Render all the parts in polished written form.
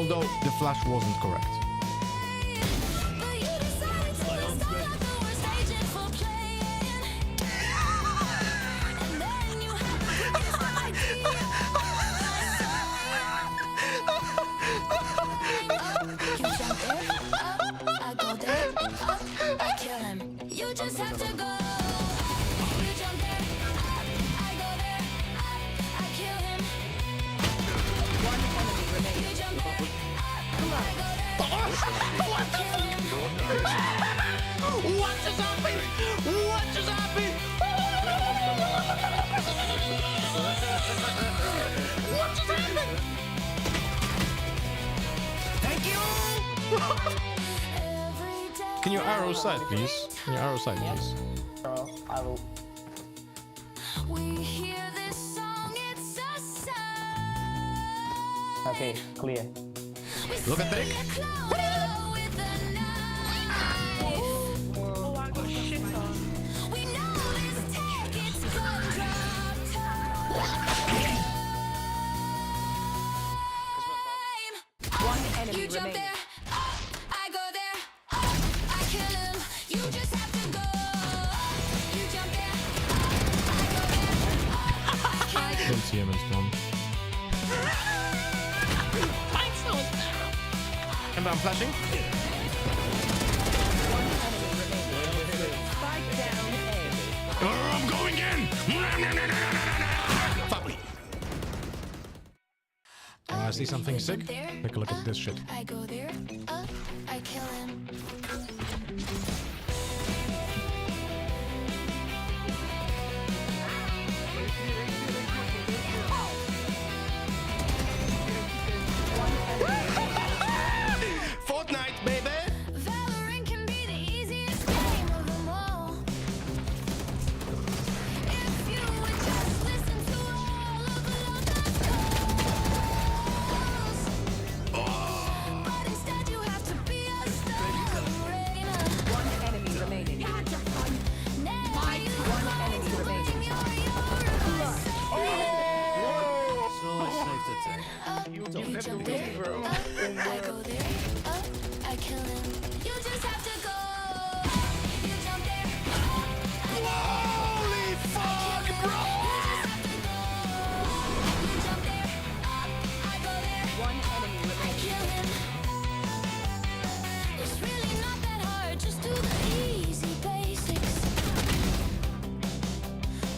Although the flash wasn't correct. You just have to go. You jump there, I go there, I kill him. One enemy remaining. You jump there, I go there. What the fuck? What just happened? What just happened? What just happened? Thank you. Can you arrow side, please? Can you arrow side, please? I will. We hear this song, it's a sound. Okay, clear. Look at that. Oh, I got shit on. We know this tech, it's gun drop time. One enemy You jump remaining. there, I go there, I kill him. You just have to go. You jump there, I go there, I kill him. Didn't see him in spawn. And I'm flashing. Spike down A. I'm going in. Fuck me. I see something sick. Take a look at this shit. I go there, I kill him. Fortnite, baby. Valorant can be the easiest game of them all. If you would just listen to all of the loudest calls. But instead you have to be a star. One enemy remaining. Now you One enemy remaining. You jump there, I go there, I kill him. You just have to go. You jump there, Holy fuck, bro! you jump there, I go there, One enemy I remaining. kill him. It's really not that hard, just do the easy basics.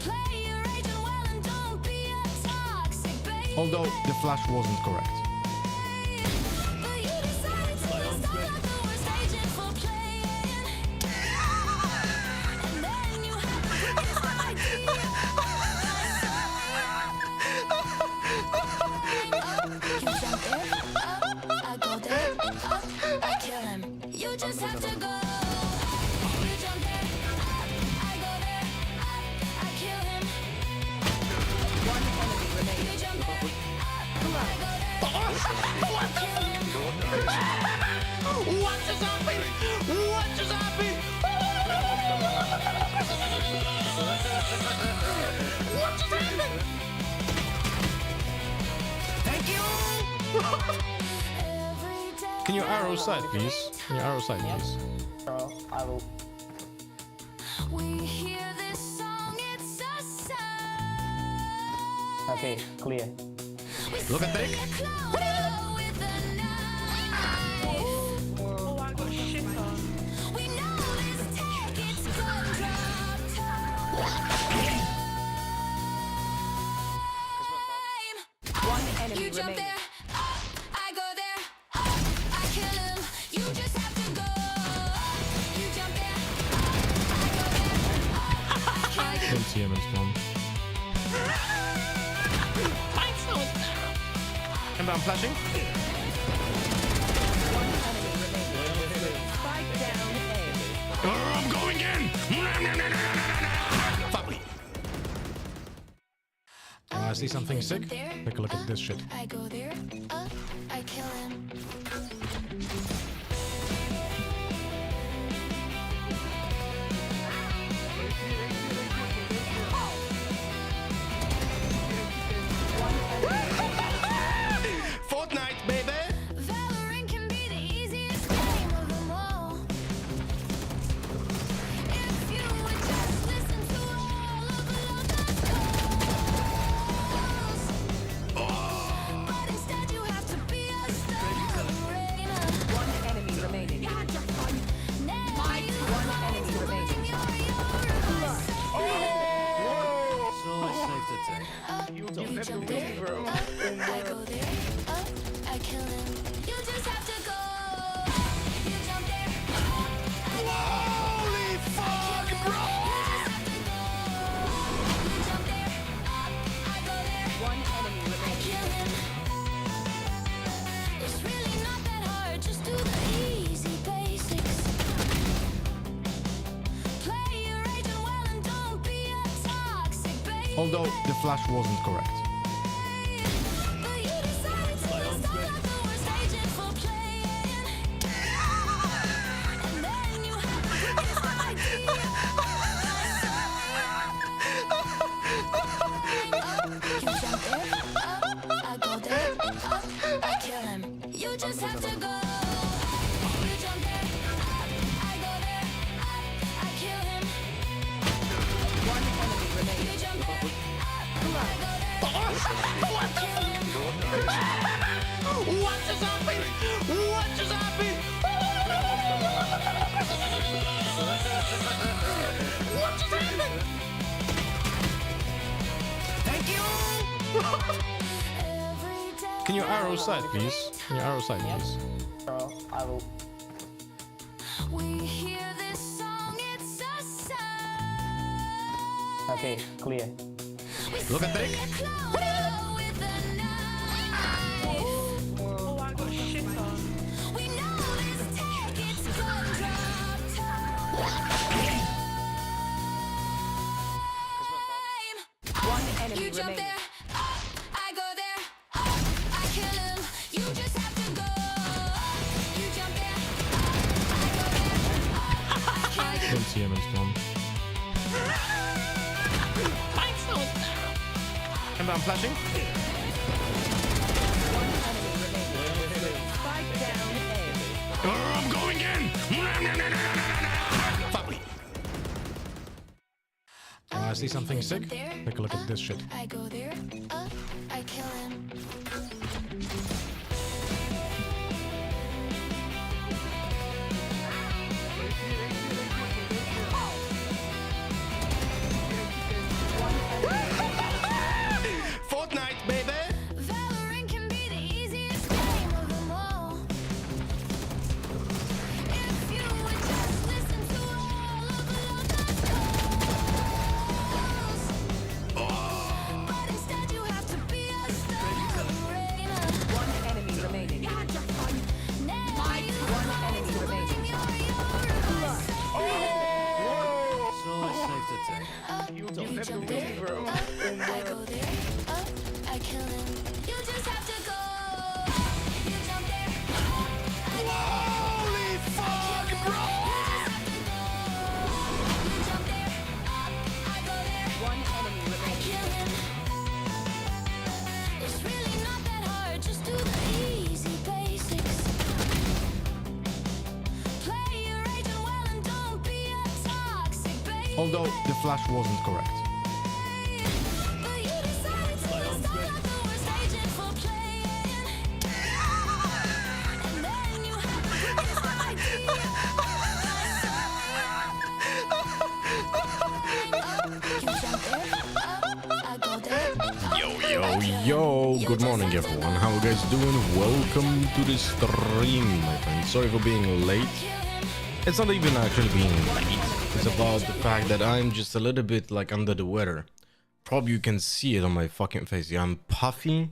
Play your agent well and don't be a toxic baby. Although the flash wasn't correct. But you decided to install out the worst agent for playing. And then you had the quickest idea. You jump there, I go there, I kill him. You just have to go. You jump there, I go there, I kill him. One enemy remaining. You jump there, I go there, I kill him. What just happened? What just happened? What just happened? Thank you. Can you arrow side, please? Can you arrow side, please? I will. We hear this song, it's a sound. Okay, clear. Look at that. Oh, I got shit on. We know this tech, it's gun drop time. One enemy You jump remaining. there, I go there, I kill him. You just have to go. You jump there, I go there, I kill him. Didn't see him in spawn. And I'm flashing. One enemy remaining. Spike down A. I'm going in. Fuck me. I see something sick. Take a look at this shit. I go there, I kill him. Fortnite, baby. jump there, I go there, I kill him. You just have to go. You jump there, Holy fuck, bro! you jump there, I go there, One enemy I remaining. kill him. It's really not that hard, just do the easy basics. Play your agent well and don't be a toxic baby. Although the flash wasn't correct. But you decided to install out the worst agent for playing. And then you had the greatest idea. You jump there, I go there, I kill him. You just have to go. You jump there, I go there, I kill him. One enemy You remaining. jump there, I go there, I kill him. What just happened? What just happened? What just happened? Thank you! Every day Can you arrow side, please? Can you arrow side, please? Bro, I will. we hear this song, it's a sign. Okay, clear. Look at that. Cloud with a knife. Oh, I got shit on. We know this tech, it's gun drop time. One enemy You jump remaining. there, I go there, I kill him. You just have to go. You jump there, I go there, I kill him. Didn't see him in storm. And I'm flashing. One enemy remaining. Spike down A. I'm going in! Fuck me. I see something sick. Take a look at this shit. I go there, I kill him. Fortnite, baby! Valorant can be the easiest game of them all. If you would just listen to all of the locust calls. But instead you have to be a star. One enemy remaining. Now you One enemy remaining. You jump there, I go there, I kill him. You just have to go. You jump there, Holy fuck, bro! you jump there, I go there, One enemy I remaining. kill him. It's really not that hard, just do the easy basics. Play your agent well and don't be a toxic baby. Although the flash wasn't correct. But you decided to install out the worst agent for playing. And then you had the greatest idea. You jump there, I go there. Yo, good morning everyone. How are you guys doing? Welcome to the stream, my friend. Sorry for being late. It's not even actually being late. It's about the fact that I'm just a little bit like under the weather. Probably you can see it on my fucking face. Yeah, I'm puffy.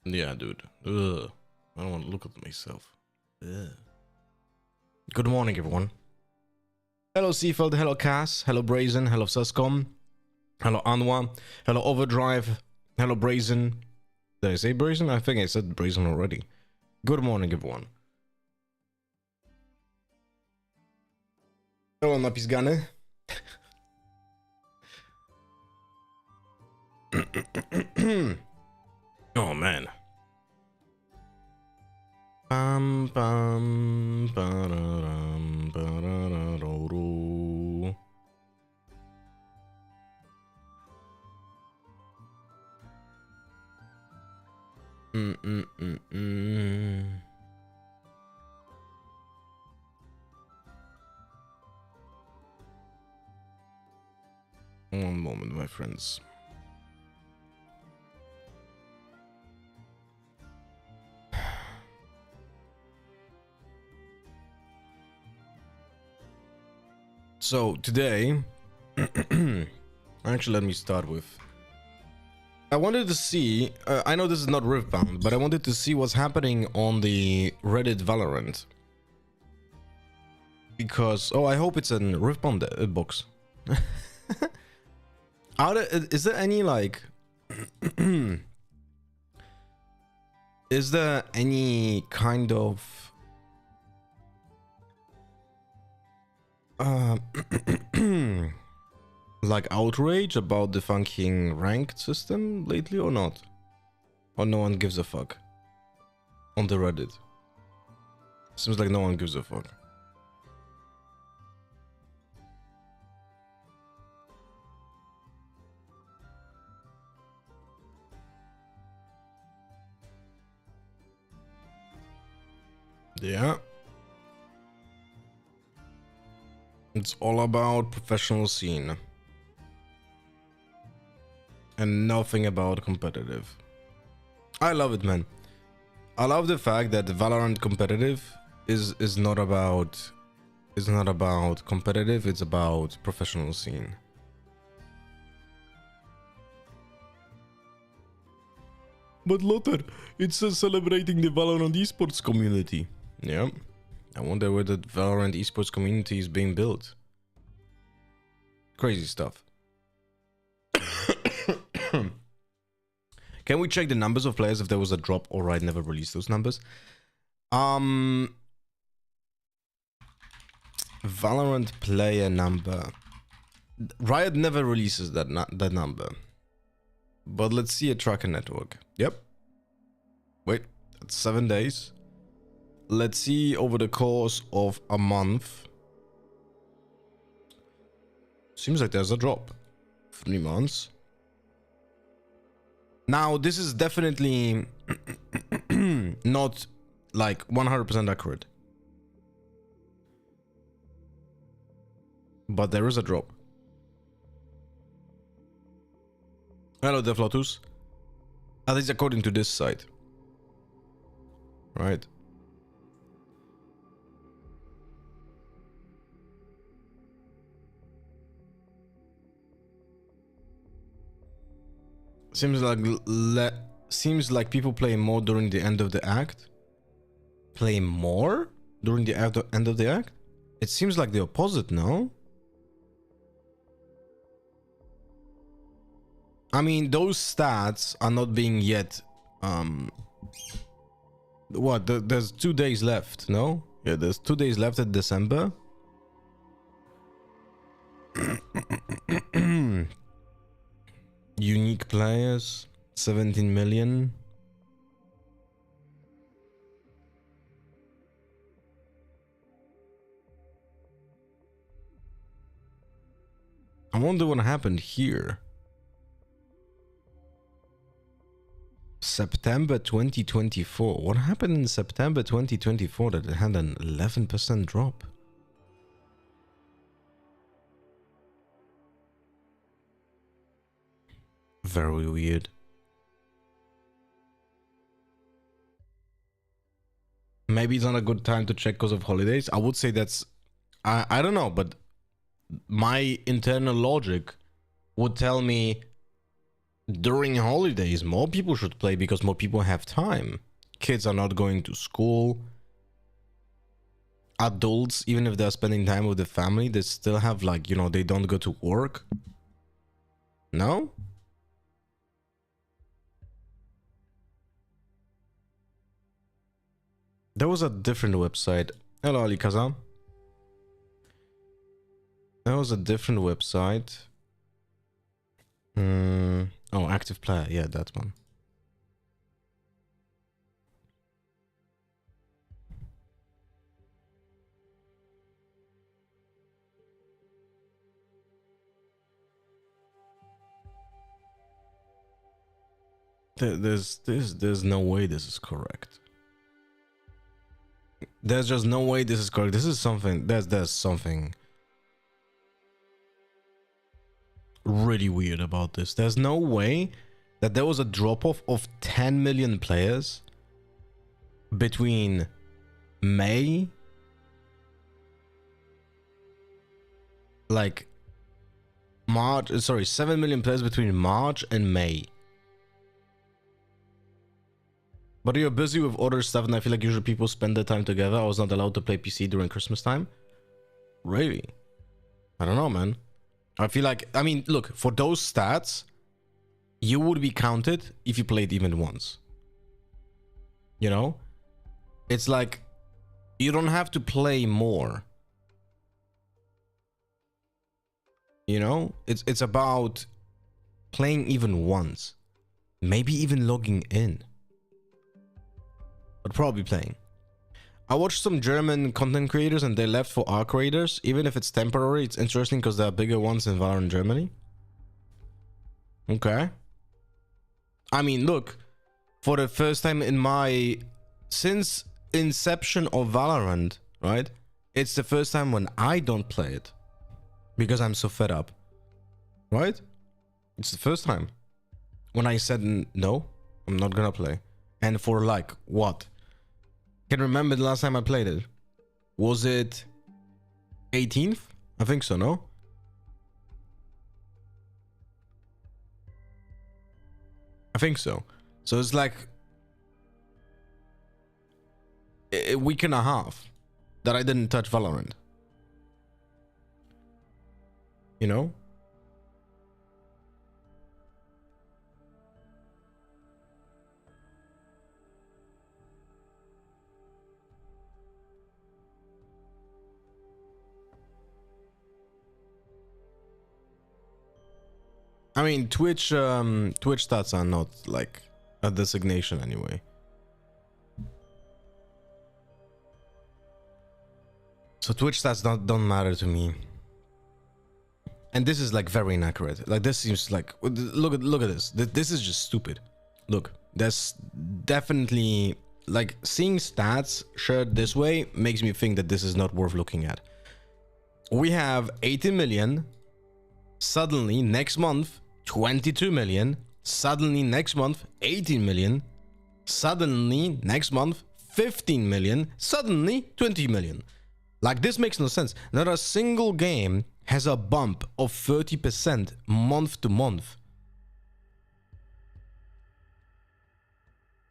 Yeah, dude. Ugh. I don't want to look at myself. Ugh. Good morning, everyone. Hello, Seafeld. Hello, Cass. Hello, Brazen. Hello, Suscom. Hello, Anwa. Hello, Overdrive. Hello, Brazen. Did I say Brazen? I think I said Brazen already. Good morning, everyone. Hello, napisgany. Oh, man. Bam, bam, ba-da-dum, ba-da-da-do-do. One moment, my friends. So today, actually, let me start with. I wanted to see. I know this is not Riftbound, but I wanted to see what's happening on the Reddit Valorant. Because I hope it's an Riftbound box. Is there any like? Is there any kind of like outrage about the fucking ranked system lately or not? Or no one gives a fuck on the Reddit? Seems like no one gives a fuck. Yeah. It's all about professional scene. And nothing about competitive. I love it, man. I love the fact that Valorant competitive is not about competitive, it's about professional scene. But Lothar, it's celebrating the Valorant esports community. Yeah. I wonder where the Valorant esports community is being built. Crazy stuff. Can we check the numbers of players if there was a drop? Or Riot never released those numbers. Valorant player number. Riot never releases that number. But let's see a tracker network. Yep. Wait, that's 7 days. Let's see over the course of a month. Seems like there's a drop. 3 months. Now, this is definitely not like 100% accurate. But there is a drop. Hello, Deflotus. At least according to this site. Right. Seems like people play more during the end of the act. Play more during the end of the act? It seems like the opposite, no? I mean, those stats are not being yet what? There's 2 days left, no? Yeah, there's 2 days left in December. Unique players, 17 million. I wonder what happened here. September 2024. What happened in September 2024 that it had an 11% drop? Very weird. Maybe it's not a good time to check because of holidays. I would say that's... I don't know, but my internal logic would tell me during holidays more people should play because more people have time. Kids are not going to school. Adults, even if they're spending time with the family, they still have, like, you know, they don't go to work. No? There was a different website. Hello, Ali Kazan. There was a different website. Oh, active player. Yeah, that one. There's no way this is correct. There's just no way this is correct. This is something. There's something really weird about this. There's no way that there was a drop-off of 10 million players between May like March, sorry, 7 million players between March and May. But you're busy with other stuff, and I feel like usually people spend their time together. I was not allowed to play PC during Christmas time. Really? I don't know, man. I feel like, I mean, look, for those stats, you would be counted if you played even once. You know? It's like, you don't have to play more. You know? It's about playing even once. Maybe even logging in. But probably playing. I watched some German content creators and they left for ARC Raiders. Even if it's temporary, it's interesting because there are bigger ones in Valorant Germany. Okay. I mean, look, for the first time in my, since inception of Valorant, right? It's the first time when I don't play it because I'm so fed up, right? It's the first time when I said, no, I'm not gonna play. And for like, what? Can remember the last time I played it. Was it 18th? I think so, no? I think so. So it's like a week and a half that I didn't touch Valorant. You know? I mean, Twitch stats are not like a designation anyway. So Twitch stats don't matter to me. And this is like very inaccurate. Like this seems like, look at this. This is just stupid. Look, there's definitely like seeing stats shared this way makes me think that this is not worth looking at. We have 80 million. Suddenly next month 22 million, suddenly next month 18 million, suddenly next month 15 million, suddenly 20 million. Like this makes no sense. Not a single game has a bump of 30% month to month.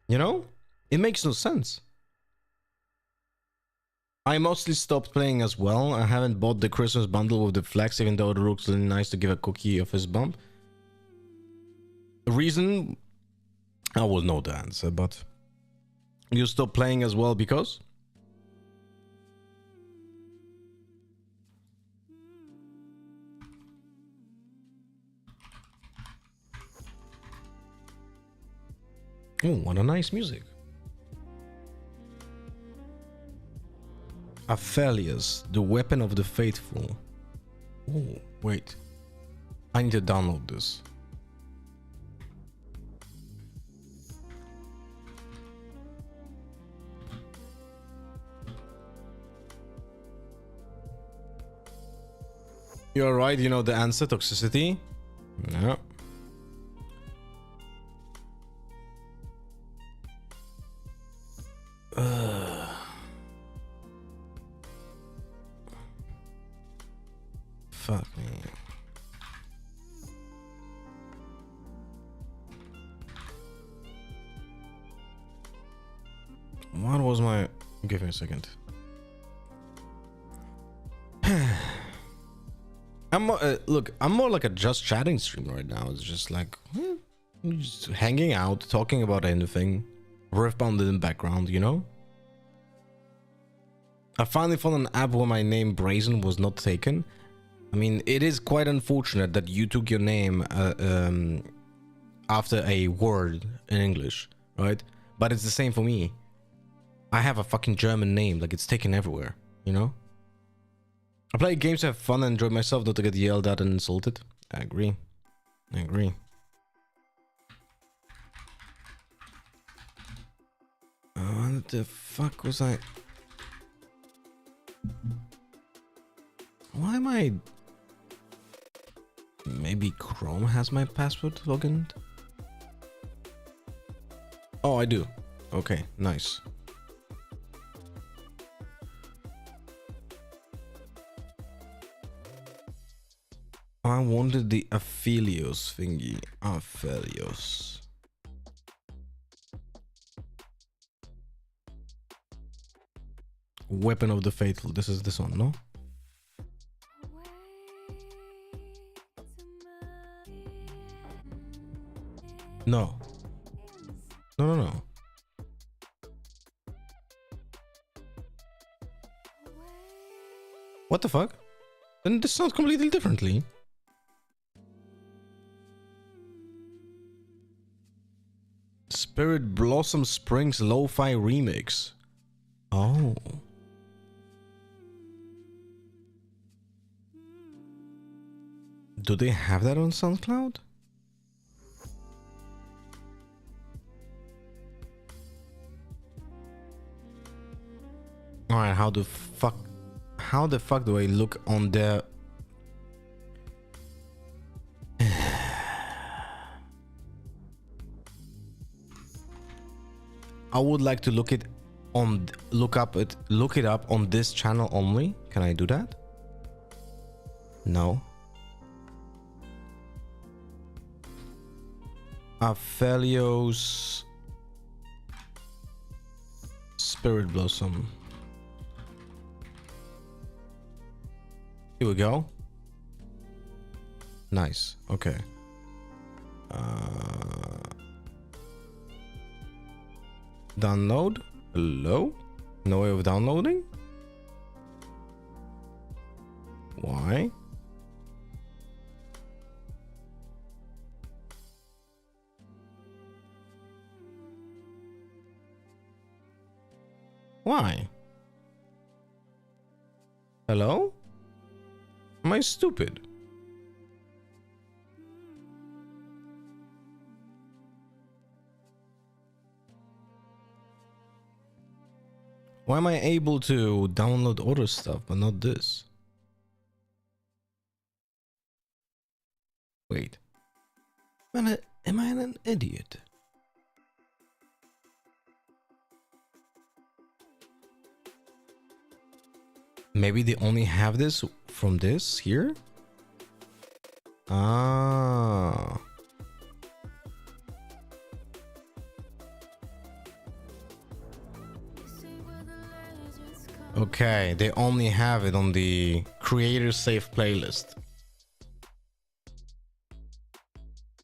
You know? It makes no sense. I mostly stopped playing as well. I haven't bought the Christmas bundle with the flex, even though it looks really nice to give a cookie of his bump. The reason, I will know the answer, but you stopped playing as well because? Oh, what a nice music. Aphelios, the weapon of the faithful. Oh, wait. I need to download this. You're right, you know the answer, toxicity. Yeah. Fuck me. What was my... Give me a second. Look, I'm more like a just chatting stream right now. It's just like just hanging out, talking about anything. Riftbound in the background, you know? I finally found an app where my name Brazen was not taken. I mean, it is quite unfortunate that you took your name after a word in English, right? But it's the same for me. I have a fucking German name, like it's taken everywhere, you know? I play games to have fun and enjoy myself, not to get yelled at and insulted. I agree. I agree. What the fuck was I... Why am I... Maybe Chrome has my password login? Oh, I do. Okay, nice. I wanted the Aphelios thingy. Aphelios. Weapon of the Faithful. This is this one, no? No. No, no, no. What the fuck? Then this sounds completely differently. Spirit Blossom Springs Lo-Fi Remix. Oh. Do they have that on SoundCloud? Alright, how the fuck do I look on their... I would like to look it up on this channel only. Can I do that? No. Aphelios Spirit Blossom. Here we go. Nice. Okay. Download. Hello? No way of downloading? Why? Why? Hello? Am I stupid? Why am I able to download other stuff but not this? Wait. Am I an idiot? Maybe they only have this from this here? Ah. Okay, they only have it on the creator safe playlist.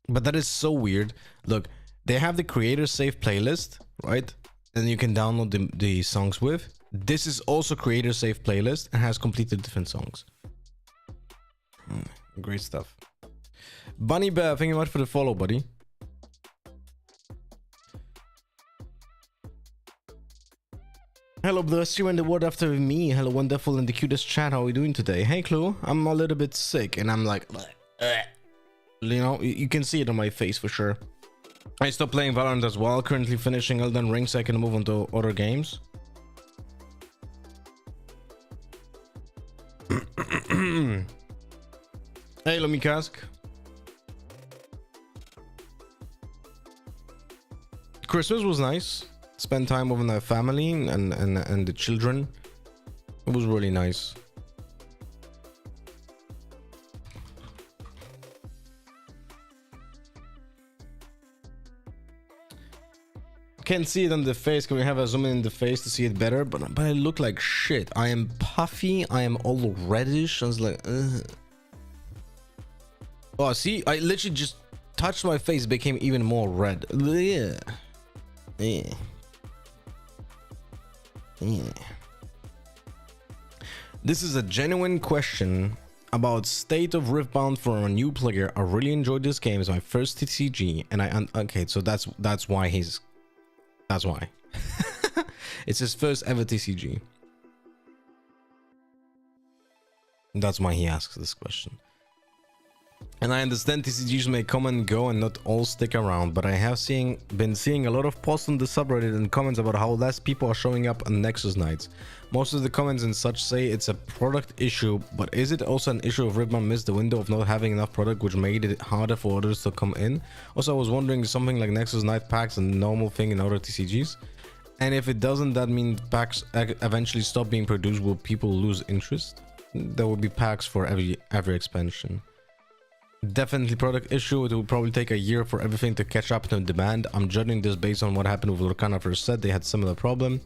But that is so weird. Look, they have the creator safe playlist, right? And you can download the songs with. This is also creator safe playlist and has completely different songs. Great stuff. Bunny Bear, thank you much for the follow, buddy. Hello, bless you and the word after me. Hello, wonderful and the cutest chat. How are we doing today? Hey, Clue. I'm a little bit sick and I'm like, you know, you can see it on my face for sure. I stopped playing Valorant as well. Currently finishing Elden Ring so I can move on to other games. Hey, Lomikask. Christmas was nice. Spent time with my family and the children. It was really nice. Can't see it on the face. Can we have a zoom in the face to see it better? But I look like shit. I am puffy. I am all reddish. I was like, ugh. Oh, see, I literally just touched my face, became even more red. Yeah. Yeah. Yeah. This is a genuine question about state of Riftbound for a new player. I really enjoyed this game. It's my first TCG, and okay, so that's why he's. That's why. It's his first ever TCG. That's why he asks this question. And I understand TCGs may come and go and not all stick around, but I have been seeing a lot of posts on the subreddit and comments about how less people are showing up on Nexus nights. Most of the comments and such say it's a product issue, but is it also an issue of Riftbound missed the window of not having enough product, which made it harder for others to come in? Also, I was wondering if something like Nexus night packs a normal thing in other TCGs, and if it doesn't, that mean packs eventually stop being produced. Will people lose interest? There will be packs for every expansion. Definitely product issue. It will probably take a year for everything to catch up to demand. I'm judging this based on what happened with Lorcana first set. They had similar problem.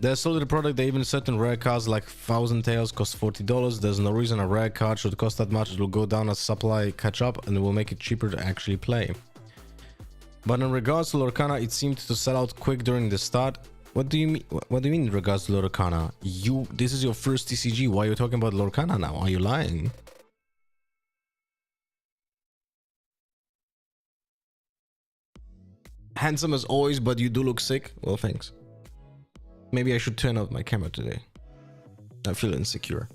There's solid product. They even certain rare cards like Thousand Tails cost $40. There's no reason a rare card should cost that much. It will go down as supply catch up and it will make it cheaper to actually play. But in regards to Lorcana, it seemed to sell out quick during the start. What do you mean? What do you mean in regards to Lorcana? This is your first TCG. Why are you talking about Lorcana now? Are you lying? Handsome as always, but you do look sick. Well, thanks. Maybe I should turn off my camera today. I feel insecure.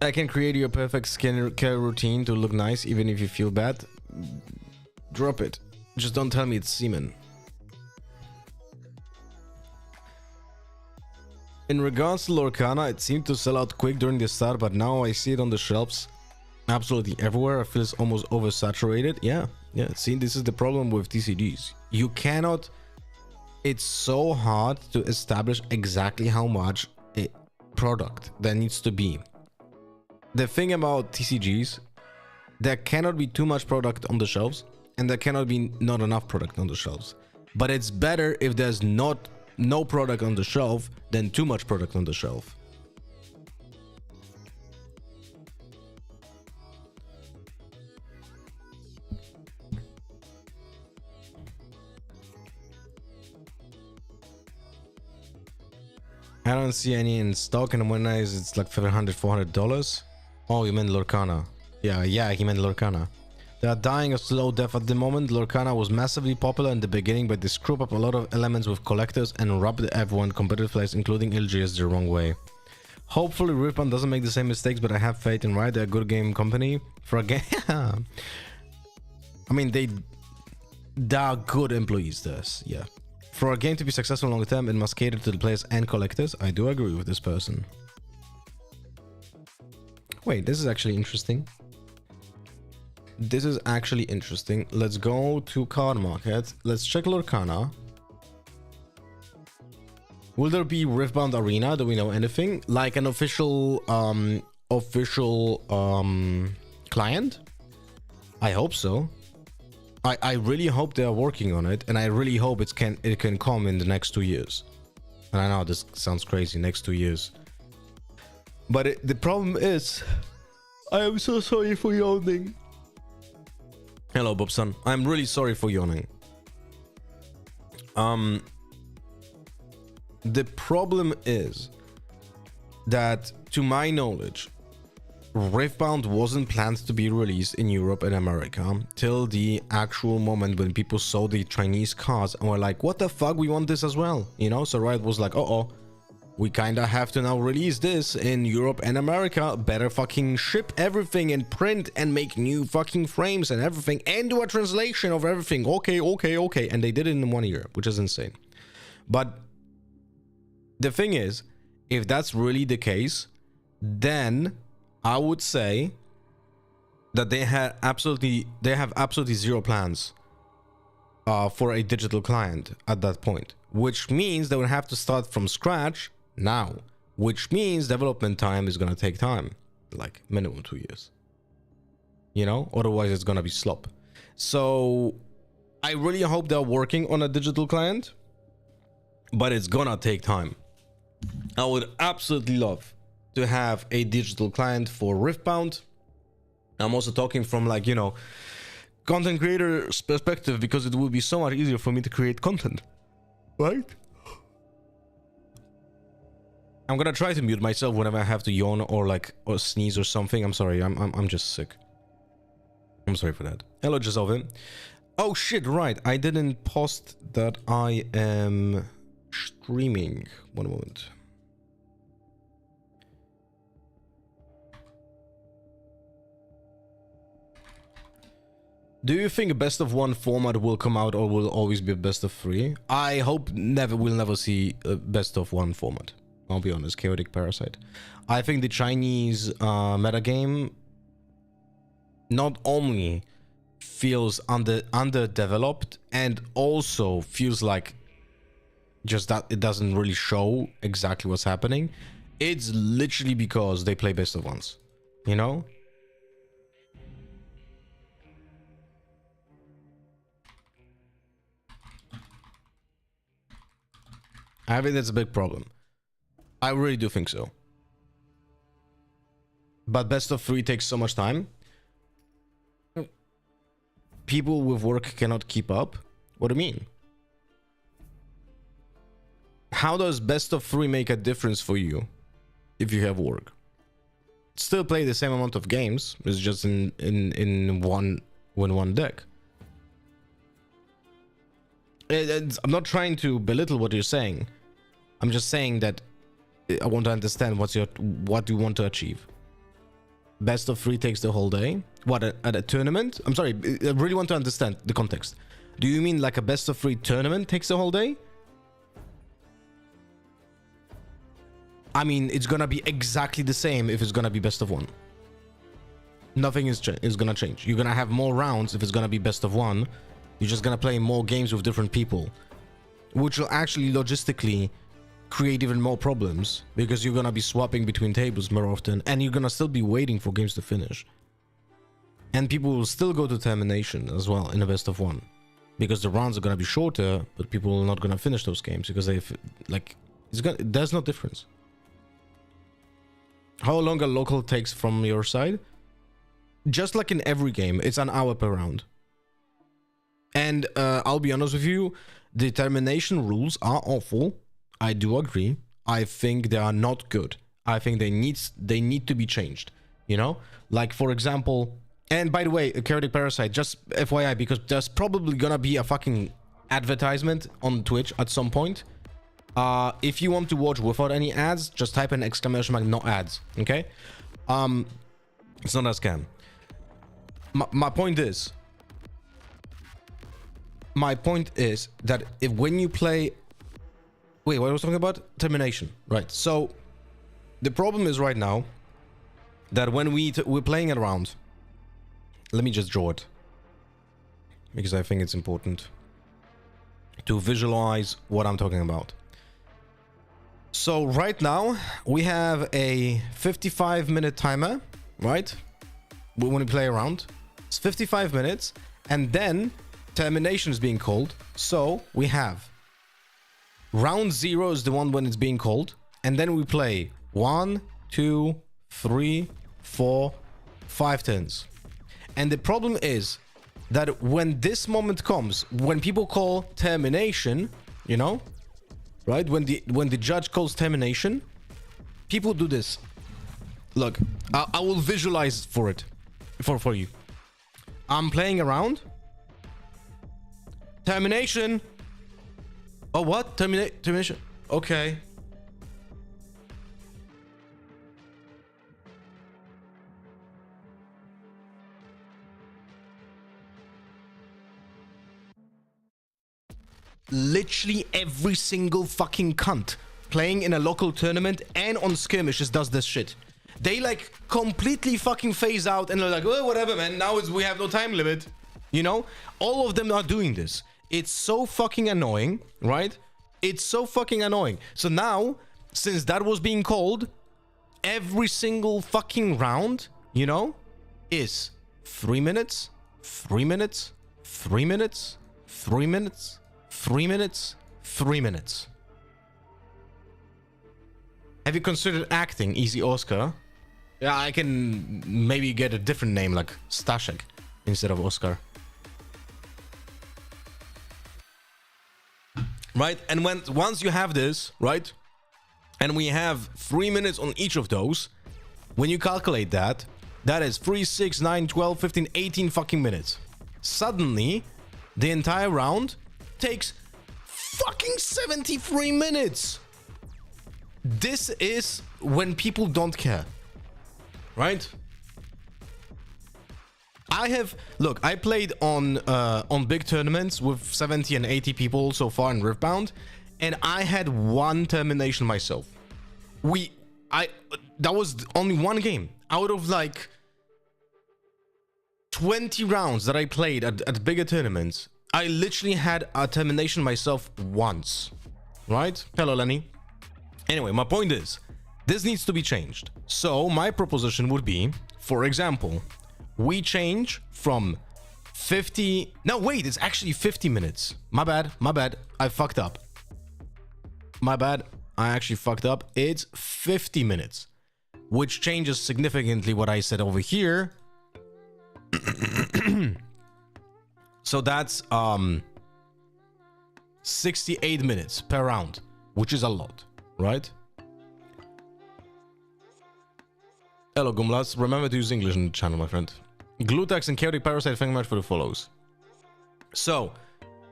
I can create you a perfect skin care routine to look nice even if you feel bad. Drop it. Just don't tell me it's semen. In regards to Lorcana, it seemed to sell out quick during the start, but now I see it on the shelves absolutely everywhere. I feel it's almost oversaturated. Yeah. See, this is the problem with TCGs. You cannot... It's so hard to establish exactly how much a product there needs to be. The thing about TCGs, there cannot be too much product on the shelves, and there cannot be not enough product on the shelves. But it's better if there's no product on the shelf than too much product on the shelf. I don't see any in stock, and when it's like $700-400. Oh, you meant Lorcana. Yeah, he meant Lorcana. They are dying a slow death at the moment. Lorcana was massively popular in the beginning, but they screwed up a lot of elements with collectors and rubbed everyone, competitive players, including LGS, the wrong way. Hopefully Riftbound doesn't make the same mistakes, but I have faith in Riot. They're a good game company. For a game... I mean, they are good employees, this. Yeah. For a game to be successful long term, it must cater to the players and collectors. I do agree with this person. Wait, this is actually interesting. Let's go to card market. Let's check Lorcana. Will there be Riftbound Arena? Do we know anything? Like an official client? I hope so. I really hope they are working on it, and I really hope it can come in the next 2 years. And I know this sounds crazy, next 2 years. But the problem is, I am so sorry for yawning. Hello, Bobson. I'm really sorry for yawning. The problem is that, to my knowledge, Riftbound wasn't planned to be released in Europe and America till the actual moment when people saw the Chinese cards and were like, what the fuck, we want this as well, you know? So Riot was like, uh-oh, we kinda have to now release this in Europe and America. Better fucking ship everything and print and make new fucking frames and everything and do a translation of everything. Okay. And they did it in 1 year, which is insane. But the thing is, if that's really the case, then I would say that they have absolutely zero plans for a digital client at that point, which means they would have to start from scratch now, which means development time is going to take time, like minimum 2 years, you know, otherwise it's going to be slop. So I really hope they're working on a digital client, but it's gonna take time. I would absolutely love to have a digital client for Riftbound. I'm also talking from, like, you know, content creator's perspective, because it will be so much easier for me to create content, right? I'm gonna try to mute myself whenever I have to yawn or sneeze or something. I'm sorry, I'm just sick. I'm sorry for that. Hello, Giselle. Oh shit, right. I didn't post that I am streaming. 1 moment. Do you think a best of one format will come out, or will always be a best of three? I hope we'll never see a best of one format. I'll be honest, Chaotic Parasite. I think the Chinese metagame not only feels underdeveloped, and also feels like just that it doesn't really show exactly what's happening. It's literally because they play best of ones, you know? I think that's a big problem. I really do think so. But best of 3 takes so much time. People with work cannot keep up. What do you mean? How does best of 3 make a difference for you if you have work? Still play the same amount of games. It's just in one deck. I'm not trying to belittle what you're saying. I'm just saying that I want to understand what you want to achieve. Best of 3 takes the whole day. What, at a tournament? I'm sorry, I really want to understand the context. Do you mean like a best of 3 tournament takes the whole day? I mean, it's gonna be exactly the same if it's gonna be best of 1. Nothing is gonna change. You're gonna have more rounds if it's gonna be best of 1. You're just gonna play more games with different people, which will actually logistically create even more problems because you're gonna be swapping between tables more often, and you're gonna still be waiting for games to finish. And people will still go to termination as well in a best of 1 because the rounds are gonna be shorter, but people are not gonna finish those games because there's no difference. How long a local takes from your side? Just like in every game, it's an hour per round. And I'll be honest with you, the termination rules are awful. I do agree. I think they are not good. I think they need to be changed. You know, like for example, and by the way, Chaotic Parasite, just FYI, because there's probably gonna be a fucking advertisement on Twitch at some point. If you want to watch without any ads, just type in exclamation mark no ads. Okay, it's not a scam. My point is that if when you play, wait, what I was talking about? Termination, right? So the problem is right now that when we're playing it around, let me just draw it because I think it's important to visualize what I'm talking about. So right now we have a 55-minute timer, right? When we play around, it's 55 minutes, and then termination is being called. So we have round 0 is the one when it's being called, and then we play 1, 2, 3, 4, 5 turns. And the problem is that when this moment comes, when people call termination, you know, right? When the judge calls termination, people do this. Look, I will visualize for you. I'm playing around. Termination. Oh, what? Termination. Okay. Literally every single fucking cunt playing in a local tournament and on skirmishes does this shit. They like completely fucking phase out and they're like, oh, whatever, man. Now we have no time limit. You know, all of them are doing this. It's so fucking annoying, right? It's so fucking annoying. So now, since that was being called, every single fucking round, you know, is 3 minutes, 3 minutes, 3 minutes, 3 minutes, 3 minutes, 3 minutes. Have you considered acting, Easy Oscar? Yeah, I can maybe get a different name like Stashek instead of Oscar. Right? And once you have this, right? And we have 3 minutes on each of those. When you calculate that, that is 3, 6, 9, 12, 15, 18 fucking minutes. Suddenly, the entire round takes fucking 73 minutes. This is when people don't care, right? I played on big tournaments with 70 and 80 people so far in Riftbound, and I had one termination myself. That was only one game out of like 20 rounds that I played at bigger tournaments. I literally had a termination myself once. right? Hello, Lenny. Anyway, my point is, this needs to be changed. So my proposition would be, for example, we change from 50... No, wait, it's actually 50 minutes. My bad. I fucked up. My bad. I actually fucked up. It's 50 minutes, which changes significantly what I said over here. So that's 68 minutes per round, which is a lot, right? Hello, Gumlas. Remember to use English in the channel, my friend. Glutax and Chaotic Parasite, thank you much for the follows. So,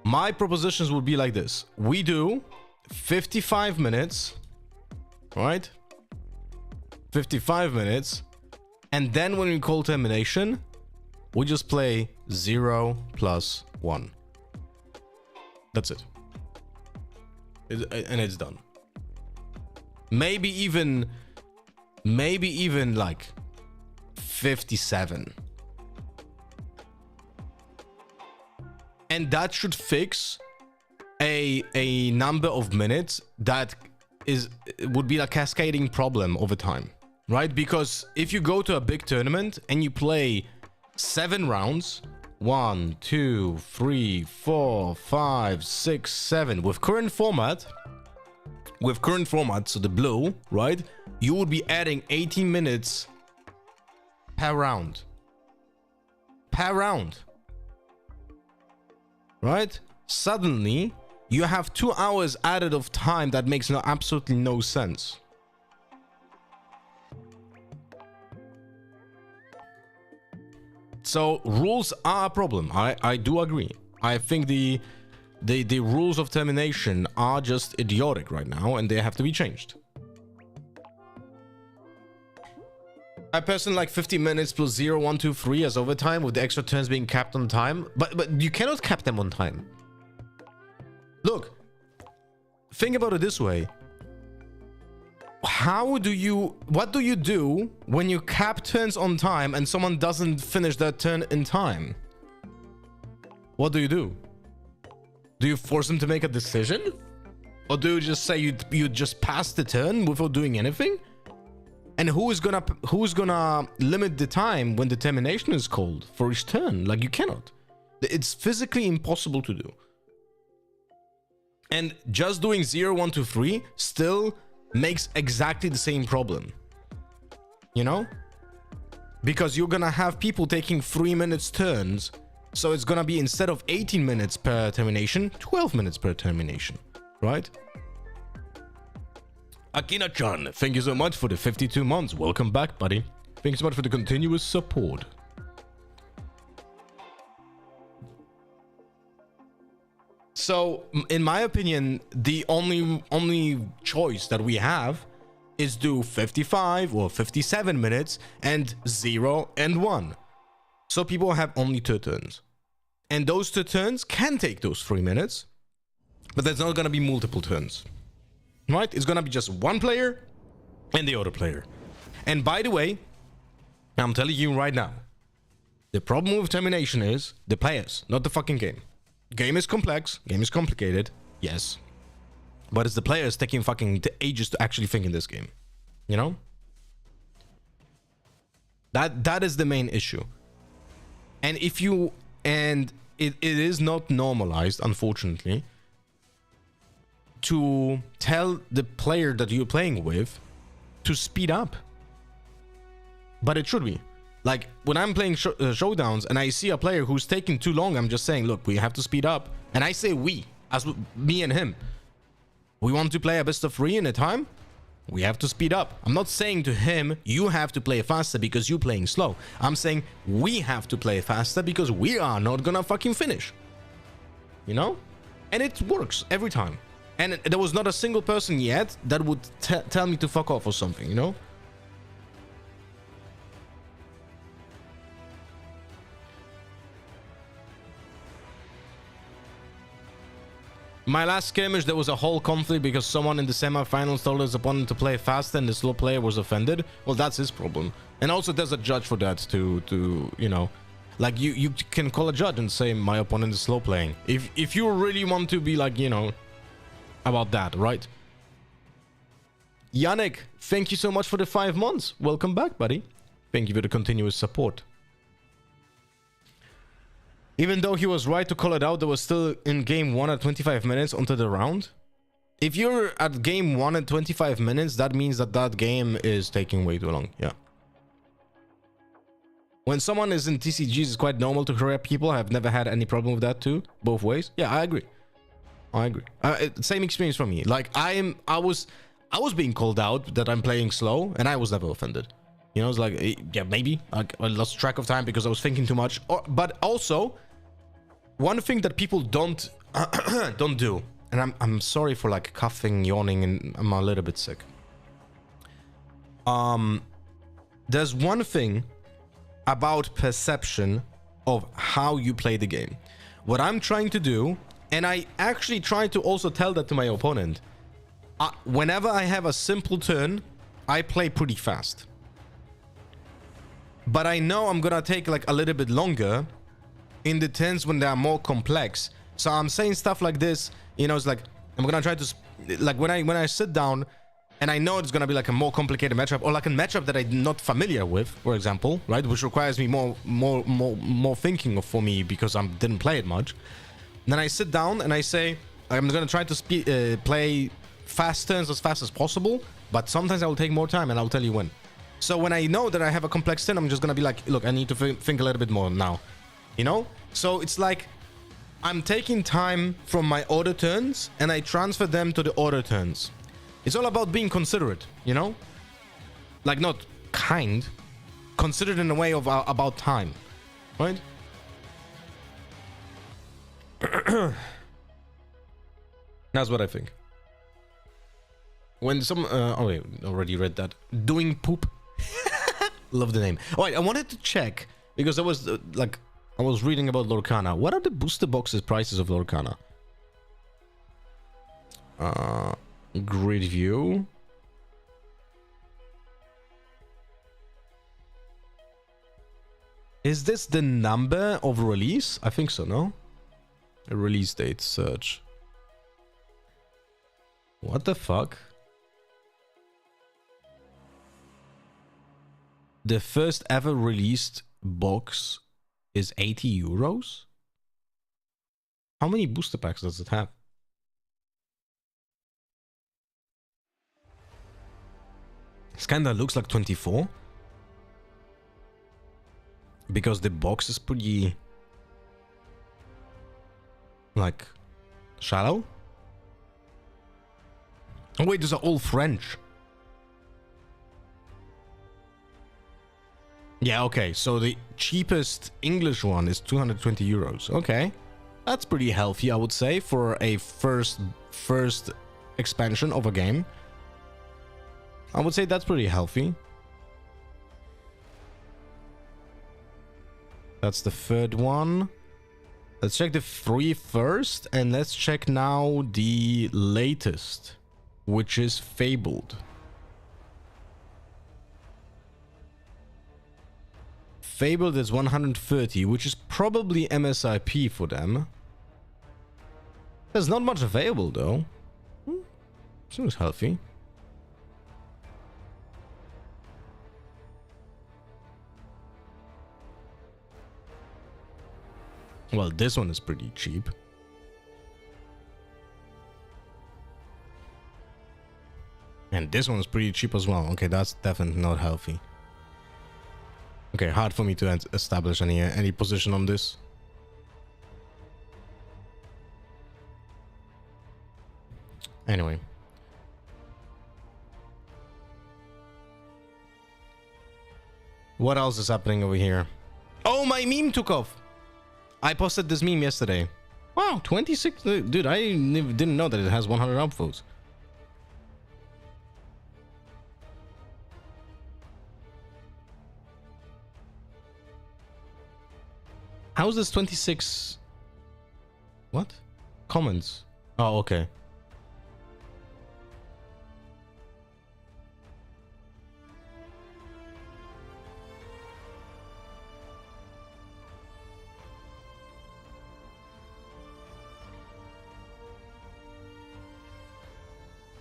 my propositions would be like this. We do 55 minutes, right? 55 minutes. And then when we call termination, we just play 0 plus 1. That's it. And it's done. Maybe even like 57. And that should fix a number of minutes that would be a cascading problem over time, right? Because if you go to a big tournament and you play 7 rounds, 1, 2, 3, 4, 5, 6, 7 with current format, so the blue, right? You would be adding 18 minutes per round. Right? Suddenly, you have 2 hours added of time that makes absolutely no sense. So rules are a problem. I do agree. I think the rules of termination are just idiotic right now, and they have to be changed. I personally like 50 minutes plus 0, 1, 2, 3 as overtime, with the extra turns being capped on time. But you cannot cap them on time. Look, think about it this way. What do you do when you cap turns on time and someone doesn't finish that turn in time? What do? Do you force them to make a decision? Or do you just say you just pass the turn without doing anything? And who's gonna limit the time when the termination is called for each turn? Like, you cannot. It's physically impossible to do. And just doing 0, 1, 2, 3 still makes exactly the same problem, you know, because you're gonna have people taking 3 minutes turns, so it's gonna be, instead of 18 minutes per termination, 12 minutes per termination, right? Akina-chan, thank you so much for the 52 months. Welcome back, buddy. Thanks so much for the continuous support. So, in my opinion, the only choice that we have is do 55 or 57 minutes and 0 and 1. So people have only 2 turns. And those 2 turns can take those 3 minutes, but there's not gonna be multiple turns. Right? It's gonna be just one player and the other player. And by the way, I'm telling you right now, the problem with termination is the players, not the fucking game. Game is complex, game is complicated, yes. But it's the players taking fucking ages to actually think in this game. You know? That is the main issue. And it is not normalized, unfortunately, to tell the player that you're playing with to speed up. But it should be. Like, when I'm playing showdowns and I see a player who's taking too long, I'm just saying, look, we have to speed up. And I say we, as me and him. We want to play a best of 3 in a time? We have to speed up. I'm not saying to him, you have to play faster because you're playing slow. I'm saying we have to play faster because we are not gonna fucking finish. You know? And it works every time. And there was not a single person yet that would tell me to fuck off or something, you know? My last skirmish, there was a whole conflict because someone in the semifinals told his opponent to play faster and the slow player was offended. Well, that's his problem. And also there's a judge for that to you know, like you can call a judge and say my opponent is slow playing. If you really want to be like, you know, about that, right? Yannick, thank you so much for the 5 months. Welcome back, buddy. Thank you for the continuous support. Even though he was right to call it out, there was still in game 1 at 25 minutes onto the round. If you're at game 1 at 25 minutes, that means that that game is taking way too long. Yeah. When someone is in TCGs, it's quite normal to hurry up people. I've never had any problem with that too. Both ways. Yeah, I agree. I agree. Same experience for me. Like I was being called out that I'm playing slow, and I was never offended. You know, it's like, yeah, maybe I lost track of time because I was thinking too much. But also, one thing that people don't do, and I'm sorry for like coughing, yawning, and I'm a little bit sick. There's one thing about perception of how you play the game. What I'm trying to do, and I actually try to also tell that to my opponent, whenever I have a simple turn, I play pretty fast. But I know I'm gonna take like a little bit longer in the turns when they are more complex. So I'm saying stuff like this, you know, it's like I'm gonna try to like when I sit down and I know it's gonna be like a more complicated matchup, or like a matchup that I'm not familiar with, for example, right, which requires me more thinking for me because I didn't play it much. Then I sit down and I say I'm gonna try to play fast turns as fast as possible, but sometimes I will take more time, and I'll tell you when. So when I know that I have a complex turn, I'm just gonna be like, look, I need to think a little bit more now, you know. So it's like I'm taking time from my order turns and I transfer them to the order turns. It's all about being considerate, you know, like not kind, considered in a way of about time, right? That's what I think. When some oh wait, already read that. Doing poop. Love the name. All right, I wanted to check because I was like I was reading about Lorcana. What are the booster boxes prices of Lorcana? Grid view. Is this the number of release? I think so, no? A release date search. What the fuck? The first ever released box is 80 euros? How many booster packs does it have? This kinda looks like 24. Because the box is pretty... like... shallow? Oh wait, those are all French. Yeah, okay, so the cheapest English one is 220 euros. Okay. That's pretty healthy, I would say, for a first expansion of a game. I would say that's pretty healthy. That's the third one. Let's check the 3 first, and let's check now the latest, which is Fabled. Fabled is 130, which is probably MSRP for them. There's not much available though. Seems healthy. Well, this one is pretty cheap. And this one is pretty cheap as well. Okay, that's definitely not healthy. Okay, hard for me to establish any position on this. Anyway. What else is happening over here? Oh, my meme took off! I posted this meme yesterday. Wow, 26... Dude, I didn't know that it has 100 upvotes. How's this 26... What? Comments. Oh, okay.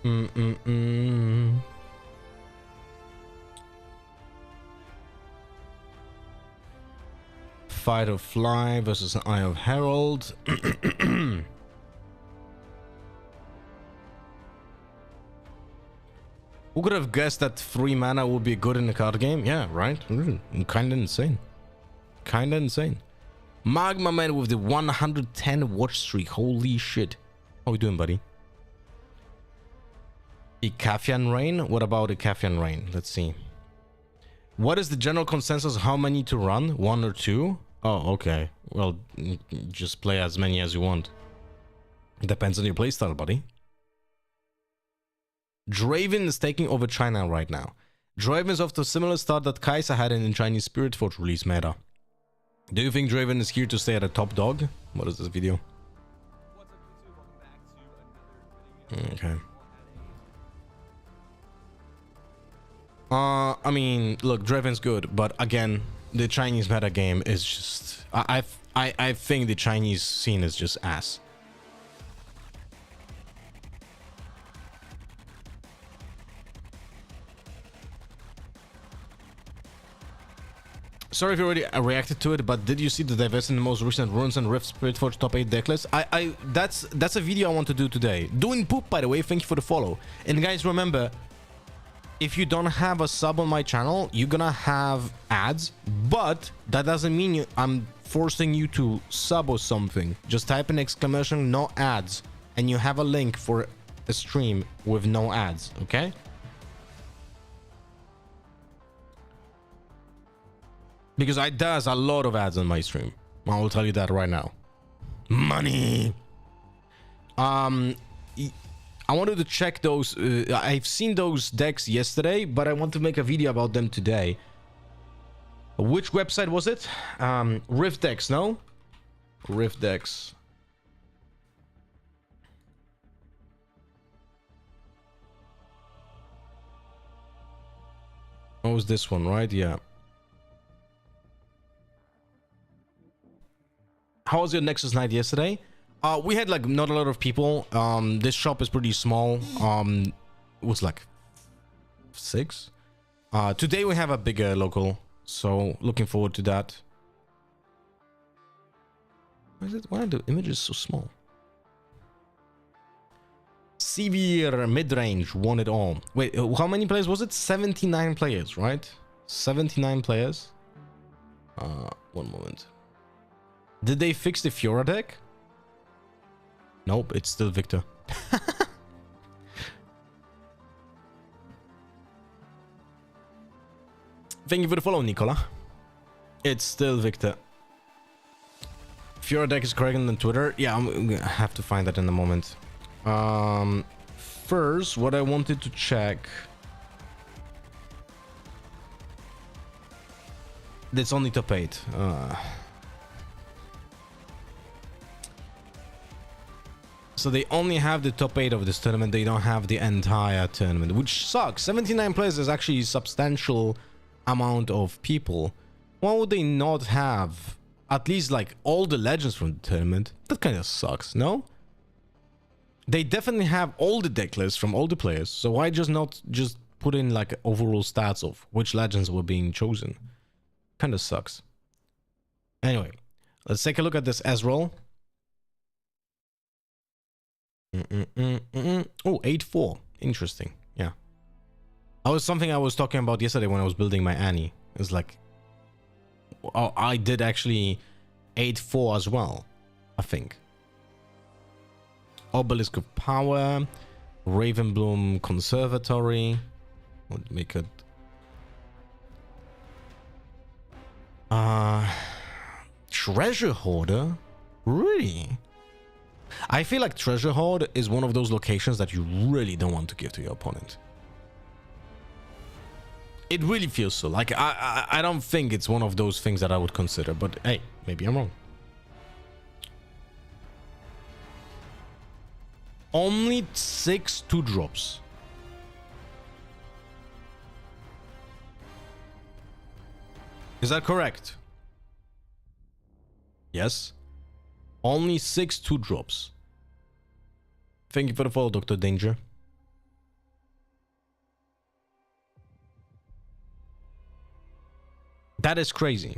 Mm-mm-mm. Fight or Fly versus Eye of Herald. Who could have guessed that 3 mana would be good in a card game? Yeah, right? Kinda insane. Kinda insane. Magma Man with the 110 watch streak. Holy shit. How you doing, buddy? Ikafian Rain? What about Ikafian Rain? Let's see. What is the general consensus? How many to run? 1 or 2? Oh, okay. Well, just play as many as you want. Depends on your playstyle, buddy. Draven is taking over China right now. Draven is off to a similar start that Kai'Sa had in the Chinese Spirit Forge release meta. Do you think Draven is here to stay at a top dog? What is this video? Okay. I mean, look, Draven's good, but again, the Chinese meta game is just... I think the Chinese scene is just ass. Sorry if you already reacted to it, but did you see the divest in the most recent Runes and Rift Spirit Forge top 8 decklist? That's a video I want to do today. Doing poop, by the way. Thank you for the follow. And guys, remember, if you don't have a sub on my channel, you're gonna have ads, but that doesn't mean I'm forcing you to sub or something. Just type in exclamation no ads and you have a link for a stream with no ads, okay? Because there's a lot of ads on my stream. I will tell you that right now. Money. I wanted to check those. I've seen those decks yesterday, but I want to make a video about them today. Which website was it? Riftdex, no? Riftdex. What was this one, right? Yeah. How was your Nexus night yesterday? We had like not a lot of people. This shop is pretty small. It was like 6. Today we have a bigger local, so looking forward to that. Why are the images so small? Severe mid-range won it all. Wait, how many players was it? 79 players, right? 79 players. One moment. Did they fix the Fiora deck? Nope, it's still Victor. Thank you for the follow, Nicola. It's still Victor. Fiora deck is correct on Twitter. Yeah, I'm gonna have to find that in a moment. First, what I wanted to check. It's only top 8. So they only have the top 8 of this tournament. They don't have the entire tournament, which sucks. 79 players is actually a substantial amount of people. Why would they not have at least like all the legends from the tournament? That kind of sucks, no? They definitely have all the deck lists from all the players. So why just not just put in like overall stats of which legends were being chosen? Kind of sucks. Anyway, let's take a look at this Ezreal. Oh, 8-4. Interesting. Yeah. That was something I was talking about yesterday when I was building my Annie. It's like, oh, I did actually 8-4 as well, I think. Obelisk of Power, Ravenbloom Conservatory. Would make it. Treasure Hoarder? Really? I feel like Treasure Hoard is one of those locations that you really don't want to give to your opponent. It really feels so. Like, I don't think it's one of those things that I would consider, but hey, maybe I'm wrong. Only 6 2-drops. Is that correct? Yes. Only 6 2-drops. Thank you for the follow, Dr. Danger. That is crazy.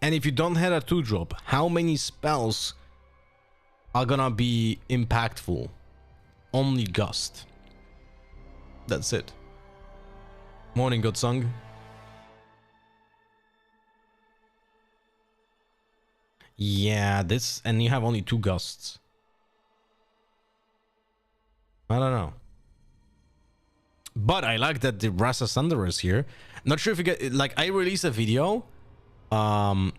And if you don't have a 2-drop, how many spells are gonna be impactful? Only Gust. That's it. Morning, Godsung. Yeah, this, and you have only 2 Gusts. I don't know. But I like that the Rasa Thunder is here. Not sure if you get, like, I released a video. I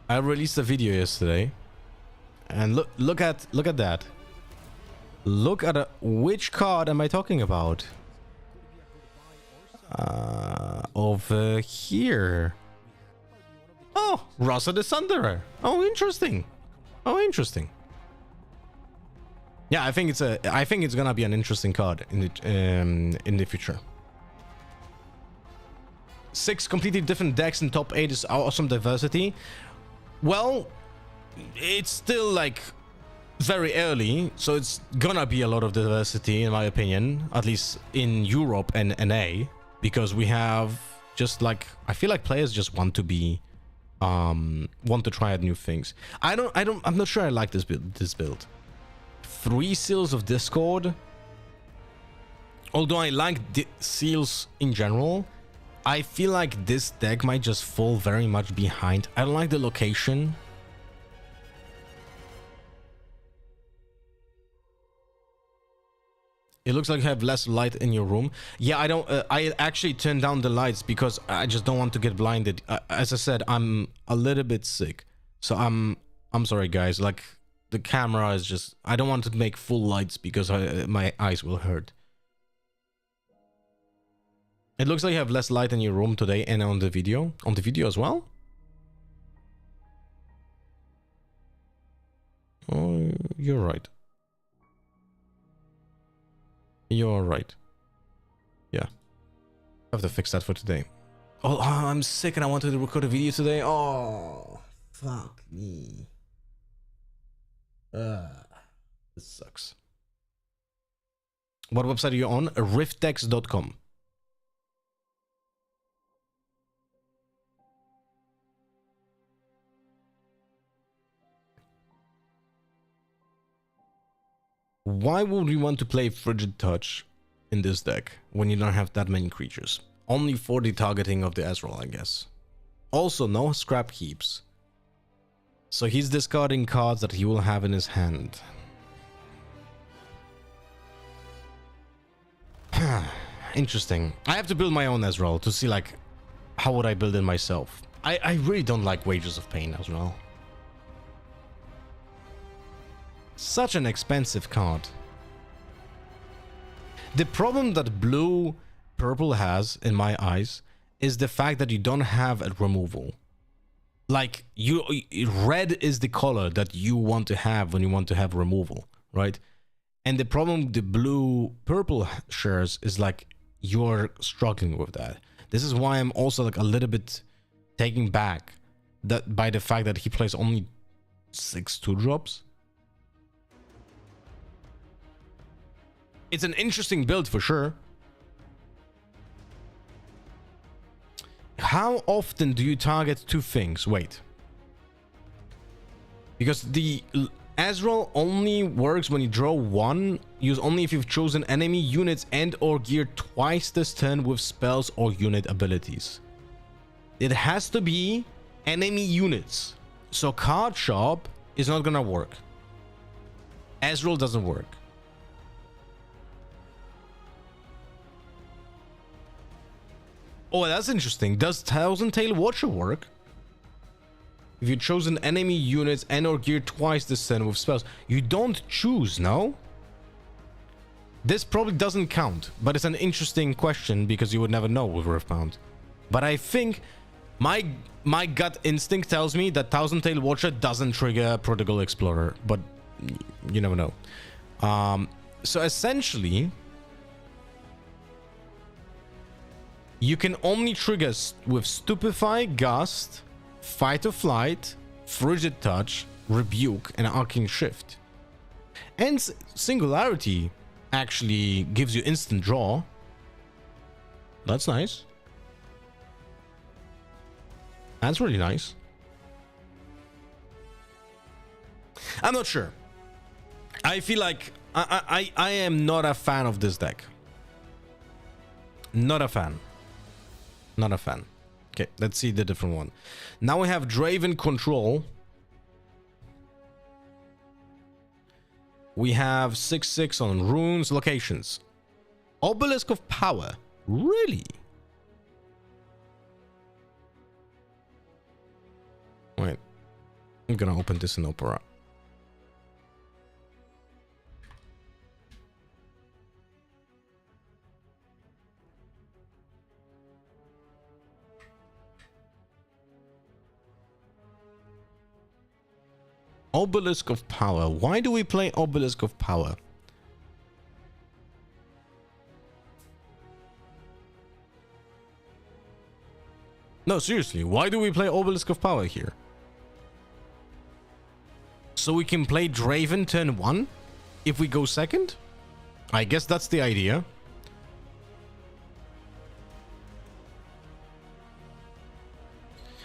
released a video yesterday. And look at that. Look at which card am I talking about? Over here. Oh, Rasa the Thunderer. Oh, interesting. Oh, interesting. Yeah, I think it's gonna be an interesting card in the future. 6 completely different decks in top 8 is awesome diversity. Well, it's still like very early, so it's gonna be a lot of diversity in my opinion, at least in Europe and NA, because we have just like, I feel like players just want to be want to try out new things. I'm not sure I like this build. 3 Seals of Discord. Although I like the seals in general, I feel like this deck might just fall very much behind. I don't like the location. It looks like you have less light in your room. Yeah, I don't. I actually turned down the lights because I just don't want to get blinded. As I said, I'm a little bit sick, so I'm sorry, guys. Like, the camera is just, I don't want to make full lights because my eyes will hurt. It looks like you have less light in your room today and on the video. On the video as well? Oh, you're right. You're right. Yeah. I have to fix that for today. Oh, I'm sick and I wanted to record a video today. Oh, fuck me. This sucks. What website are you on? Riftdex.com. Why would we want to play Frigid Touch in this deck when you don't have that many creatures? Only for the targeting of the Ezreal, I guess. Also, no scrap heaps. So he's discarding cards that he will have in his hand. Interesting. I have to build my own Ezreal to see, like, how would I build it myself. I really don't like Wages of Pain as well. Such an expensive card. The problem that blue-purple has, in my eyes, is the fact that you don't have a removal. Like, red is the color that you want to have when you want to have removal, right? And the problem the blue-purple shares is, like, you're struggling with that. This is why I'm also, like, a little bit taken back that by the fact that he plays only 6 2-drops. It's an interesting build for sure. How often do you target 2 things? Wait. Because the Ezreal only works when you draw 1. Use only if you've chosen enemy units and or gear twice this turn with spells or unit abilities. It has to be enemy units. So Card Shop is not gonna work. Ezreal doesn't work. Oh, that's interesting. Does Thousand Tail Watcher work? If you chosen enemy units and or gear twice this turn with spells. You don't choose, no? This probably doesn't count, but it's an interesting question because you would never know with Riftbound. But I think my gut instinct tells me that Thousand Tail Watcher doesn't trigger Prodigal Explorer, but you never know. So essentially, you can only trigger with Stupefy, Gust, Fight or Flight, Frigid Touch, Rebuke, and Arcane Shift. And Singularity actually gives you instant draw. That's nice. That's really nice. I'm not sure. I feel like I am not a fan of this deck. Not a fan. Not a fan. Okay, let's see the different one. Now we have Draven Control. We have 6/6 on runes, locations. Obelisk of Power. Really? Wait. I'm gonna open this in Opera. Obelisk of Power. Why do we play Obelisk of Power? No, seriously, why do we play Obelisk of Power here? So we can play Draven turn 1 if we go second? I guess that's the idea.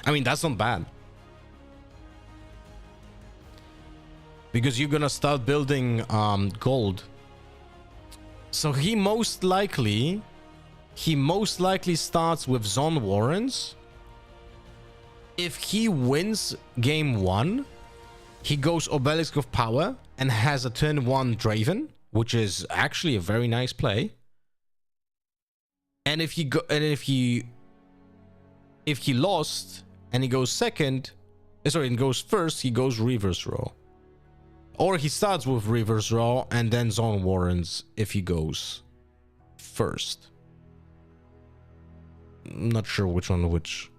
I mean, that's not bad. Because you're gonna start building gold. So he most likely starts with Zone Warrens. If he wins game 1, he goes Obelisk of Power and has a turn 1 Draven, which is actually a very nice play. And if he lost and he goes second, and goes first, he goes reverse row. Or he starts with reverse row and then Zone Warrens if he goes first. I'm not sure which one which.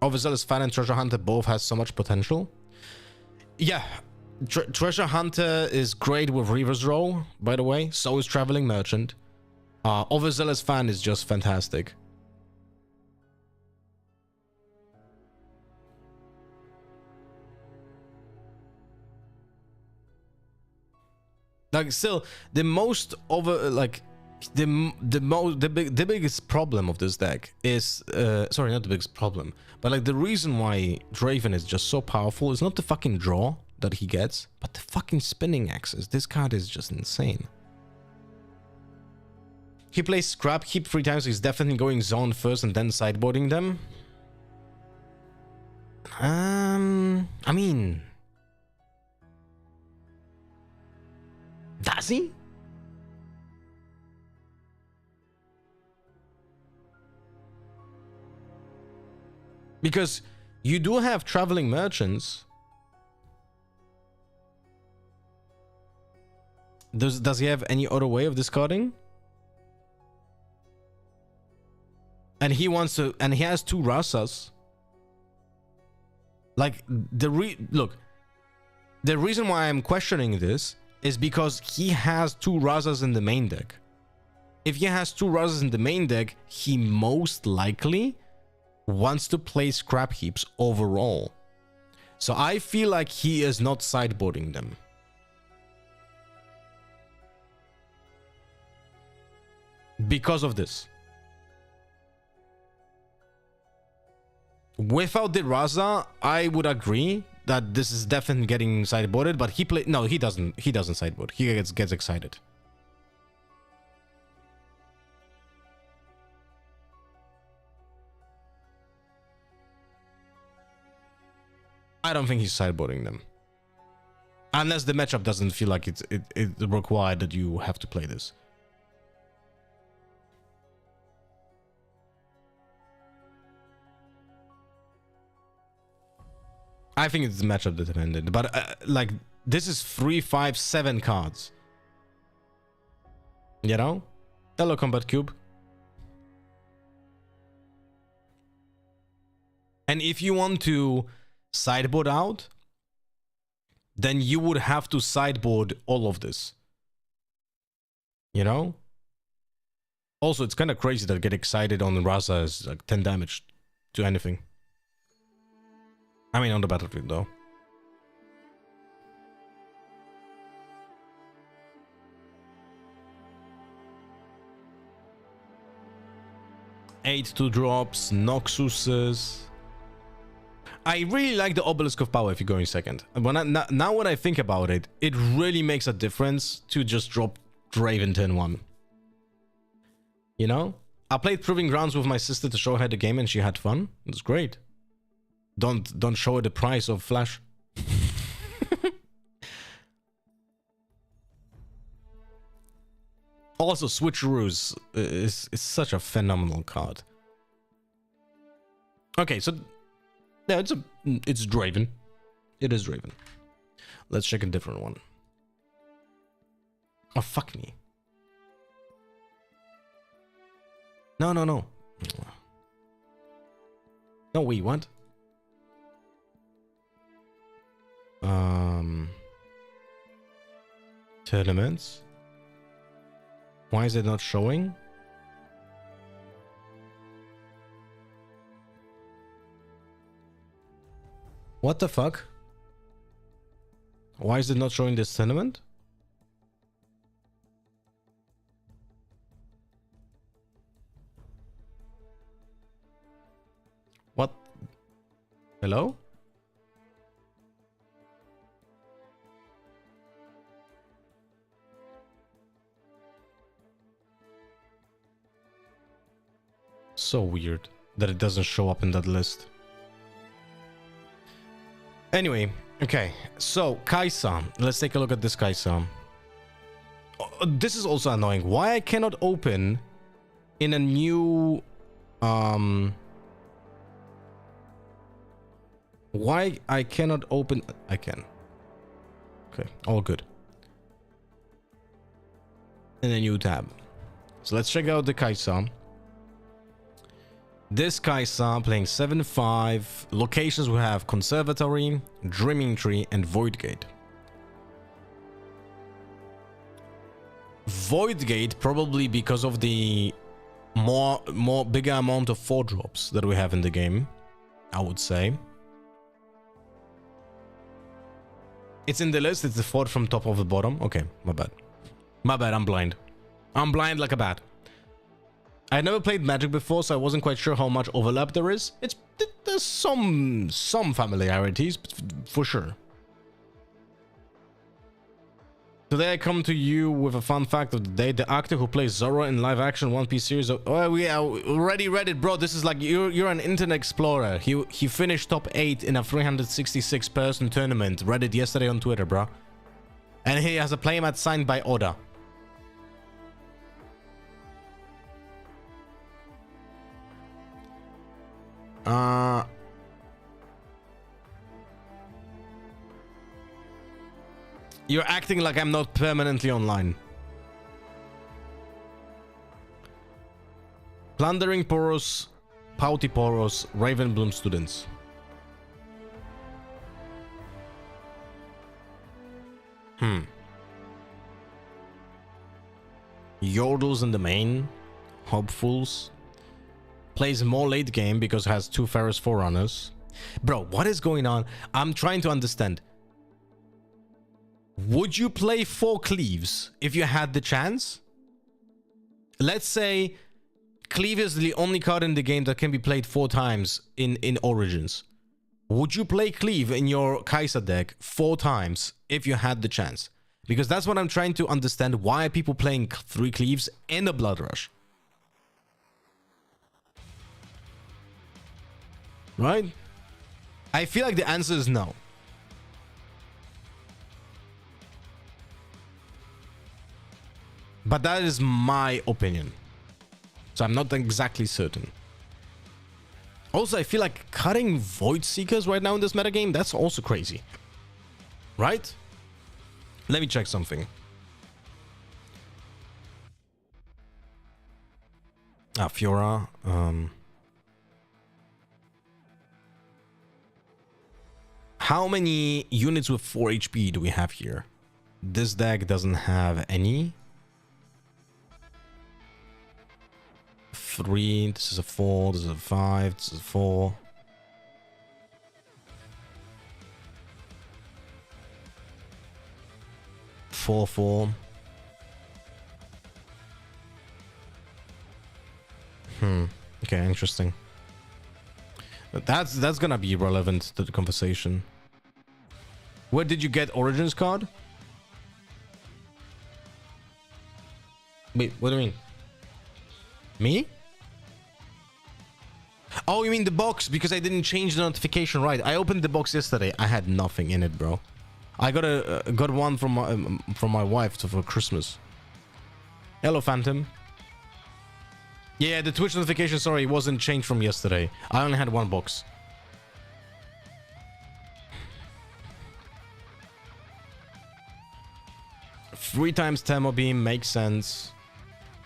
Overzealous Fan and Treasure Hunter both has so much potential. Yeah, Treasure Hunter is great with reverse row, by the way. So is Traveling Merchant. Overzealous Fan is just fantastic. Like, still, the most over, like, the biggest problem of this deck is sorry, not the biggest problem, but like the reason why Draven is just so powerful is not the fucking draw that he gets, but the fucking spinning axes. This card is just insane. He plays Scrap Heap 3 times, so he's definitely going zone first and then sideboarding them. I mean, does he? Because you do have Traveling Merchants. Does he have any other way of discarding? And he wants to, and he has 2 Rasas. Like, the reason why I'm questioning this is because he has 2 Rasas in the main deck. If he has 2 Rasas in the main deck, he most likely wants to play Scrap Heaps overall. So I feel like he is not sideboarding them. Because of this. Without the Raza, I would agree that this is definitely getting sideboarded, but he doesn't sideboard. He gets excited. I don't think he's sideboarding them. Unless the matchup doesn't feel like it's required that you have to play this. I think it's matchup dependent, but like this is 3, 5, 7 cards. You know? Hello, Combat Cube. And if you want to sideboard out, then you would have to sideboard all of this. You know? Also, it's kind of crazy that get excited on the Raza is like 10 damage to anything. I mean, on the battlefield, though. 8 2 drops, Noxuses. I really like the Obelisk of Power if you're going second. Now when I think about it, it really makes a difference to just drop Draven turn 1. You know? I played Proving Grounds with my sister to show her the game and she had fun. It was great. Don't show her the price of Flash. Also, Switcheroos is such a phenomenal card. Okay, so yeah, it's Draven. It is Draven. Let's check a different one. Oh, fuck me. No. No, wait, what? Tournaments. Why is it not showing? What the fuck? Why is it not showing this tournament? What? Hello? So weird that it doesn't show up in that list. Anyway, okay, so Kaisa. Let's take a look at this Kaisa. Oh, this is also annoying. Why I cannot open in a new... Why I cannot open... I can. Okay, all good. In a new tab. So let's check out the Kaisa. This Kaisa playing 7-5. Locations we have Conservatory, Dreaming Tree, and Void Gate. Void Gate probably because of the more bigger amount of 4 drops that we have in the game, I would say. It's in the list. It's the 4th from top of the bottom. Okay, my bad. My bad. I'm blind. I'm blind like a bat. I never played Magic before, so I wasn't quite sure how much overlap there is. There's some familiarities, for sure. Today I come to you with a fun fact of the day. The actor who plays Zoro in live action One Piece series. Oh, we already read it, bro. This is like you're an internet explorer. He finished top 8 in a 366 person tournament. Read it yesterday on Twitter, bro. And he has a playmat signed by Oda. You're acting like I'm not permanently online. Plundering Poros, Pouty Poros, Ravenbloom students. Yordles in the main. Hopefuls. Plays more late game because it has 2 Ferris Forerunners. Bro, what is going on? I'm trying to understand. Would you play 4 Cleaves if you had the chance? Let's say Cleave is the only card in the game that can be played 4 times in Origins. Would you play Cleave in your Kaisa deck 4 times if you had the chance? Because that's what I'm trying to understand. Why are people playing 3 Cleaves and a Blood Rush? Right? I feel like the answer is no. But that is my opinion. So I'm not exactly certain. Also, I feel like cutting Void Seekers right now in this metagame, that's also crazy. Right? Let me check something. Fiora. How many units with 4 HP do we have here? This deck doesn't have any. 3, this is a 4, this is a 5, this is a 4. Four, 4. Okay, interesting. That's gonna be relevant to the conversation. Where did you get Origins card? Wait, what do you mean? Me? Oh, you mean the box? Because I didn't change the notification right. I opened the box yesterday. I had nothing in it, bro. I got one from my wife for Christmas. Hello, Phantom. Yeah, the Twitch notification, sorry, wasn't changed from yesterday. I only had one box. Three times Thermo Beam makes sense.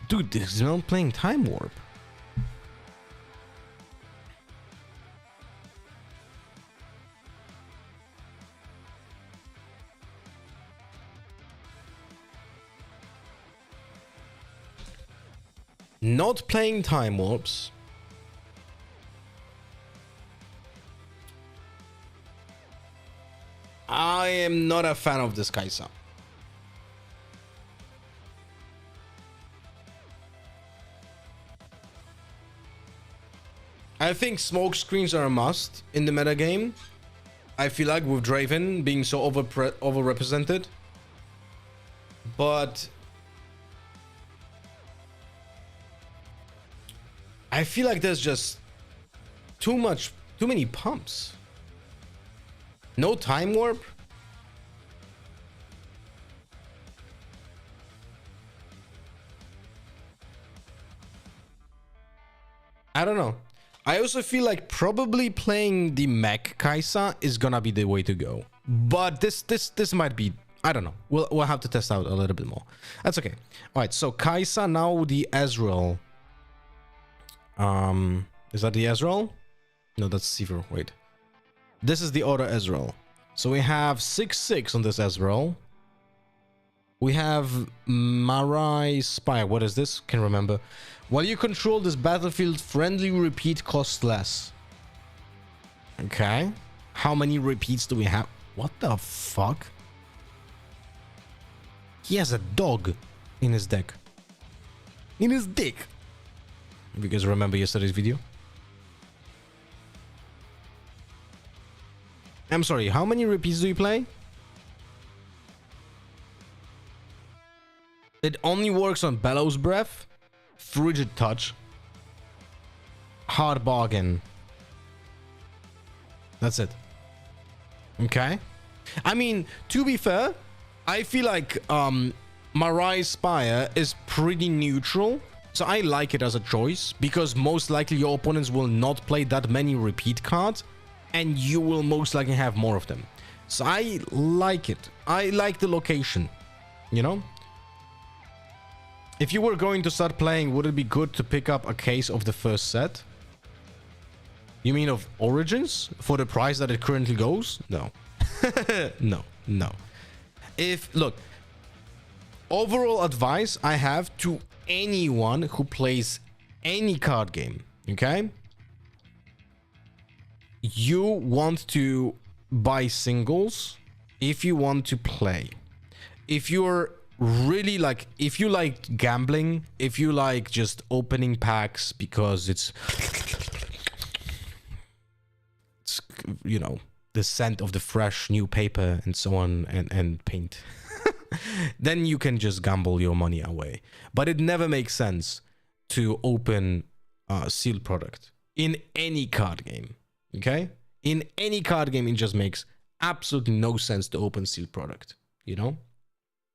Dude, this is not playing Time Warp. Not playing Time Warps. I am not a fan of this Kaisa. I think smoke screens are a must in the metagame. I feel like with Draven being so overrepresented. But I feel like there's just too many pumps. No Time Warp. I don't know. I also feel like probably playing the mech Kaisa is gonna be the way to go. But this might be, I don't know. We'll have to test out a little bit more. That's okay. All right, so Kaisa, now the Ezreal. Is that the Ezreal? No, that's Sivir. Wait. This is the other Ezreal. So we have 6/6 on this Ezreal. We have Marai Spire. What is this? Can't remember. While you control this battlefield, friendly repeat costs less. Okay. How many repeats do we have? What the fuck? He has a dog in his deck. In his dick. If you guys remember yesterday's video. I'm sorry, how many repeats do you play? It only works on Bellows Breath, Frigid Touch, Hard Bargain. That's it. Okay. I mean, to be fair, I feel like Marai Spire is pretty neutral. So I like it as a choice because most likely your opponents will not play that many repeat cards and you will most likely have more of them. So I like it. I like the location, you know? If you were going to start playing, would it be good to pick up a case of the first set? You mean of Origins? For the price that it currently goes? No. No. Look, overall advice I have to anyone who plays any card game, okay? You want to buy singles if you want to play. If you're really like, if you like gambling, if you like just opening packs because it's you know, the scent of the fresh new paper and so on and paint, then you can just gamble your money away. But it never makes sense to open sealed product in any card game. Okay, in any card game, it just makes absolutely no sense to open sealed product, you know?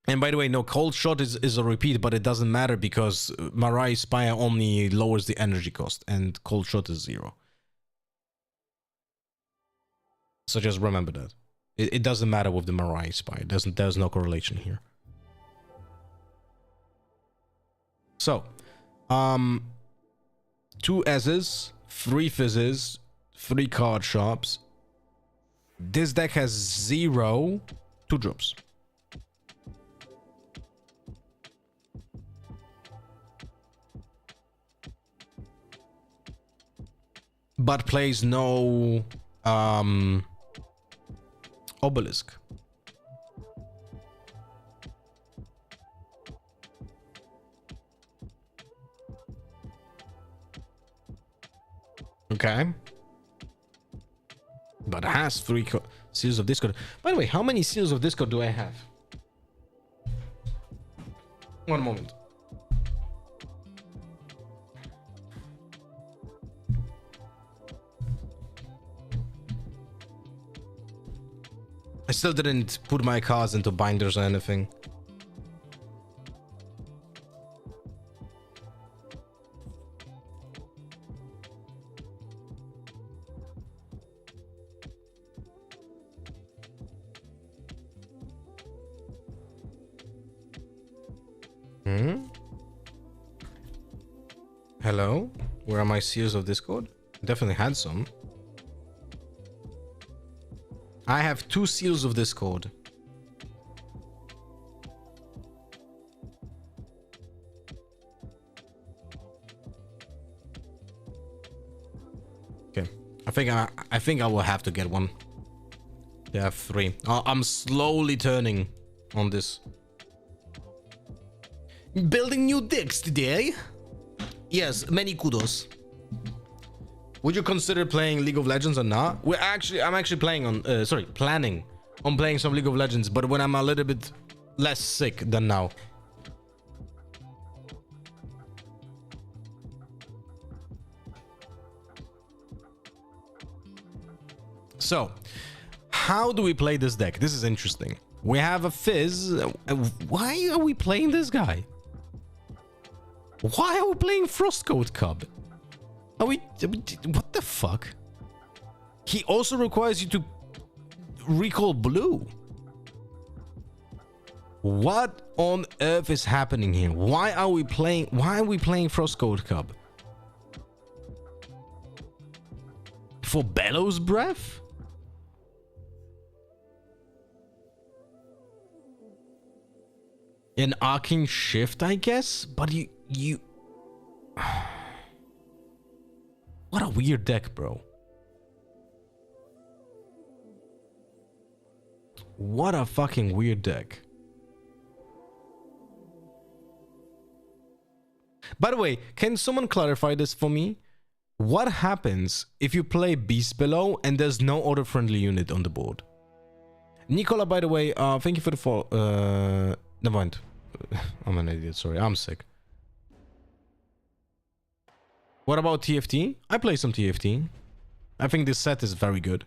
And by the way, no, Cold Shot is a repeat, but it doesn't matter because Marai Spire only lowers the energy cost and Cold Shot is 0. So just remember that. It doesn't matter with the Marai Spire. There's no correlation here. So, 2 S's, 3 Fizzes, 3 card shops. This deck has 0 2-drops. But plays no obelisk. Okay. But it has three seals of discord. By the way, how many seals of discord do I have? One moment. I still didn't put my cards into binders or anything. Hello? Where are my seals of discord? Definitely had some. I have 2 seals of discord. Okay. I think I will have to get one. They have 3. I'm slowly turning on this. Building new decks today. Yes, many kudos. Would you consider playing League of Legends or not? I'm actually playing on, planning on playing some League of Legends, but when I'm a little bit less sick than now. So, how do we play this deck? This is interesting. We have a Fizz. Why are we playing this guy? Why are we playing Frostcoat Cub? What the fuck? He also requires you to recall blue. What on earth is happening here? Why are we playing Frostcoat Cub? For Bellows Breath? An Arcane Shift, I guess? But you... What a weird deck, bro. What a fucking weird deck. By the way, can someone clarify this for me? What happens if you play Beast Below and there's no other friendly unit on the board? Nicola, by the way, thank you for the follow. Never mind. I'm an idiot, sorry. I'm sick. What about TFT? I play some TFT. I think this set is very good.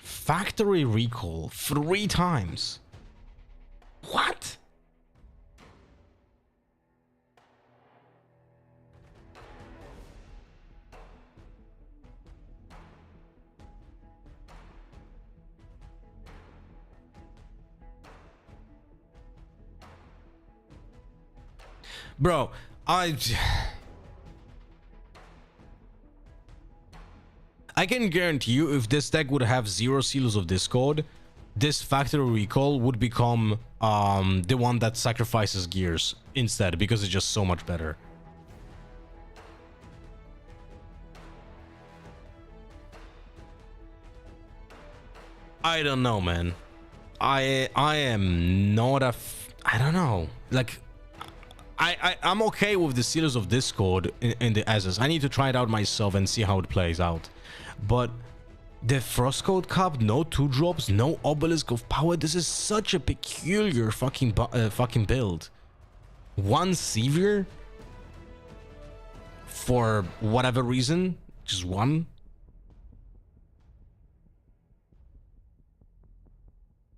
Factory recall 3 times. What? Bro, I can guarantee you if this deck would have 0 seals of discord, this factory recall would become the one that sacrifices gears instead, because it's just so much better. I don't know, man. I am not I don't know. Like, I'm okay with the seals of discord in the SS. I need to try it out myself and see how it plays out. But the Frostcoat Cup, no 2-drops, no Obelisk of Power. This is such a peculiar fucking build. 1 Sevier for whatever reason, just 1.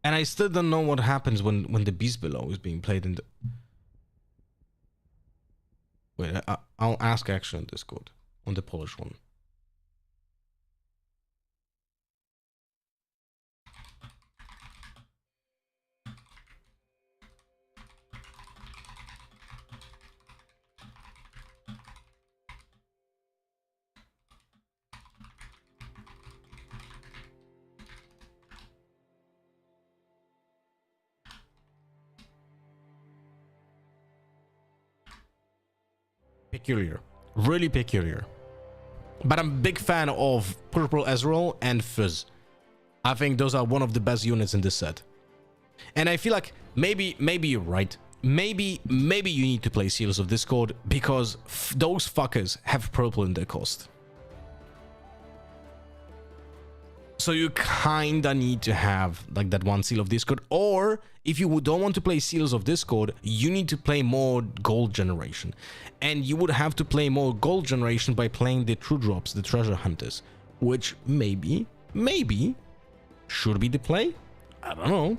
And I still don't know what happens when the Beast Below is being played in the... Wait, I'll ask actually on Discord, on the Polish one. Peculiar, really peculiar. But I'm a big fan of Purple Ezreal and Fizz. I think those are one of the best units in this set. And I feel like maybe you're right. Maybe you need to play Seals of Discord because those fuckers have purple in their cost. So you kinda need to have like that one Seal of Discord, or if you don't want to play Seals of Discord, you need to play more gold generation. And you would have to play more gold generation by playing the true drops, the treasure hunters, which maybe should be the play. I don't know.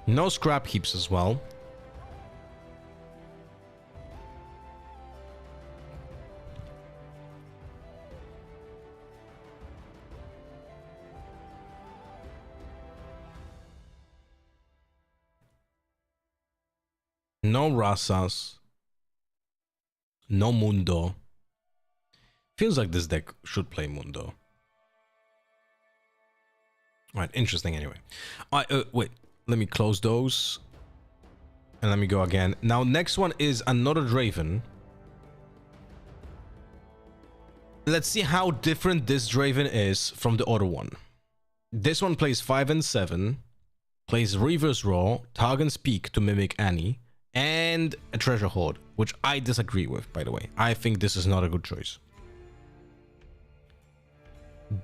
No scrap heaps as well. No Rasas. No Mundo. Feels like this deck should play Mundo. Alright, interesting anyway. Wait, let me close those. And let me go again. Now, next one is another Draven. Let's see how different this Draven is from the other one. This one plays 5 and 7. Plays Reverse Raw, Targon's Peak to mimic Annie, and a Treasure Hoard, which I disagree with, by the way. I think this is not a good choice.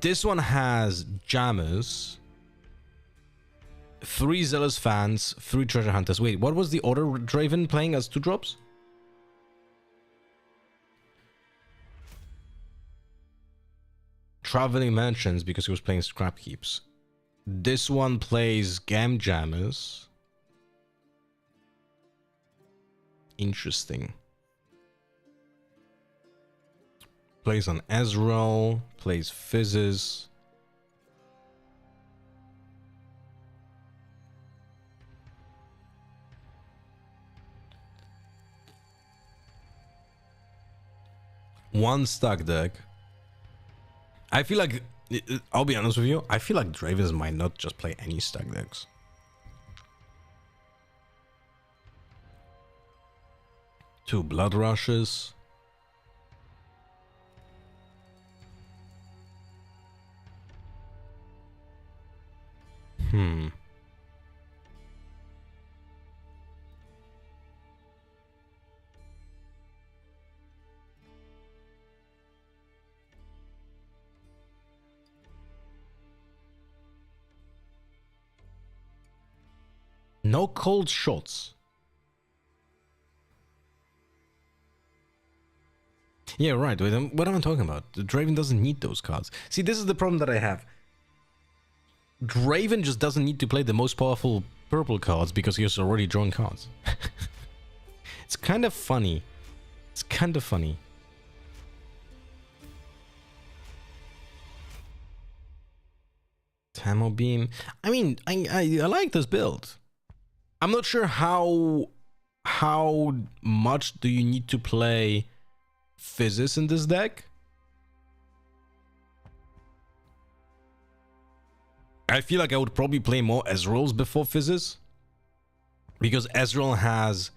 This one has Jammers, 3 Zealous Fans, 3 Treasure Hunters. Wait, what was the other Draven playing as 2 drops? Traveling Mansions, because he was playing Scrap Heaps. This one plays Gam Jammers. Interesting. Plays on Ezreal, plays Fizzes. One stack deck. I feel like, I'll be honest with you, I feel like Dravens might not just play any stack decks. Two Blood Rushes. No cold shots. Yeah, right. What am I talking about? The Draven doesn't need those cards. See, this is the problem that I have. Draven just doesn't need to play the most powerful purple cards because he has already drawn cards. It's kind of funny. It's kind of funny. Tamo Beam. I mean, I like this build. I'm not sure how much do you need to play Fizzes in this deck. I feel like I would probably play more Ezreals before Fizzes, because Ezreal has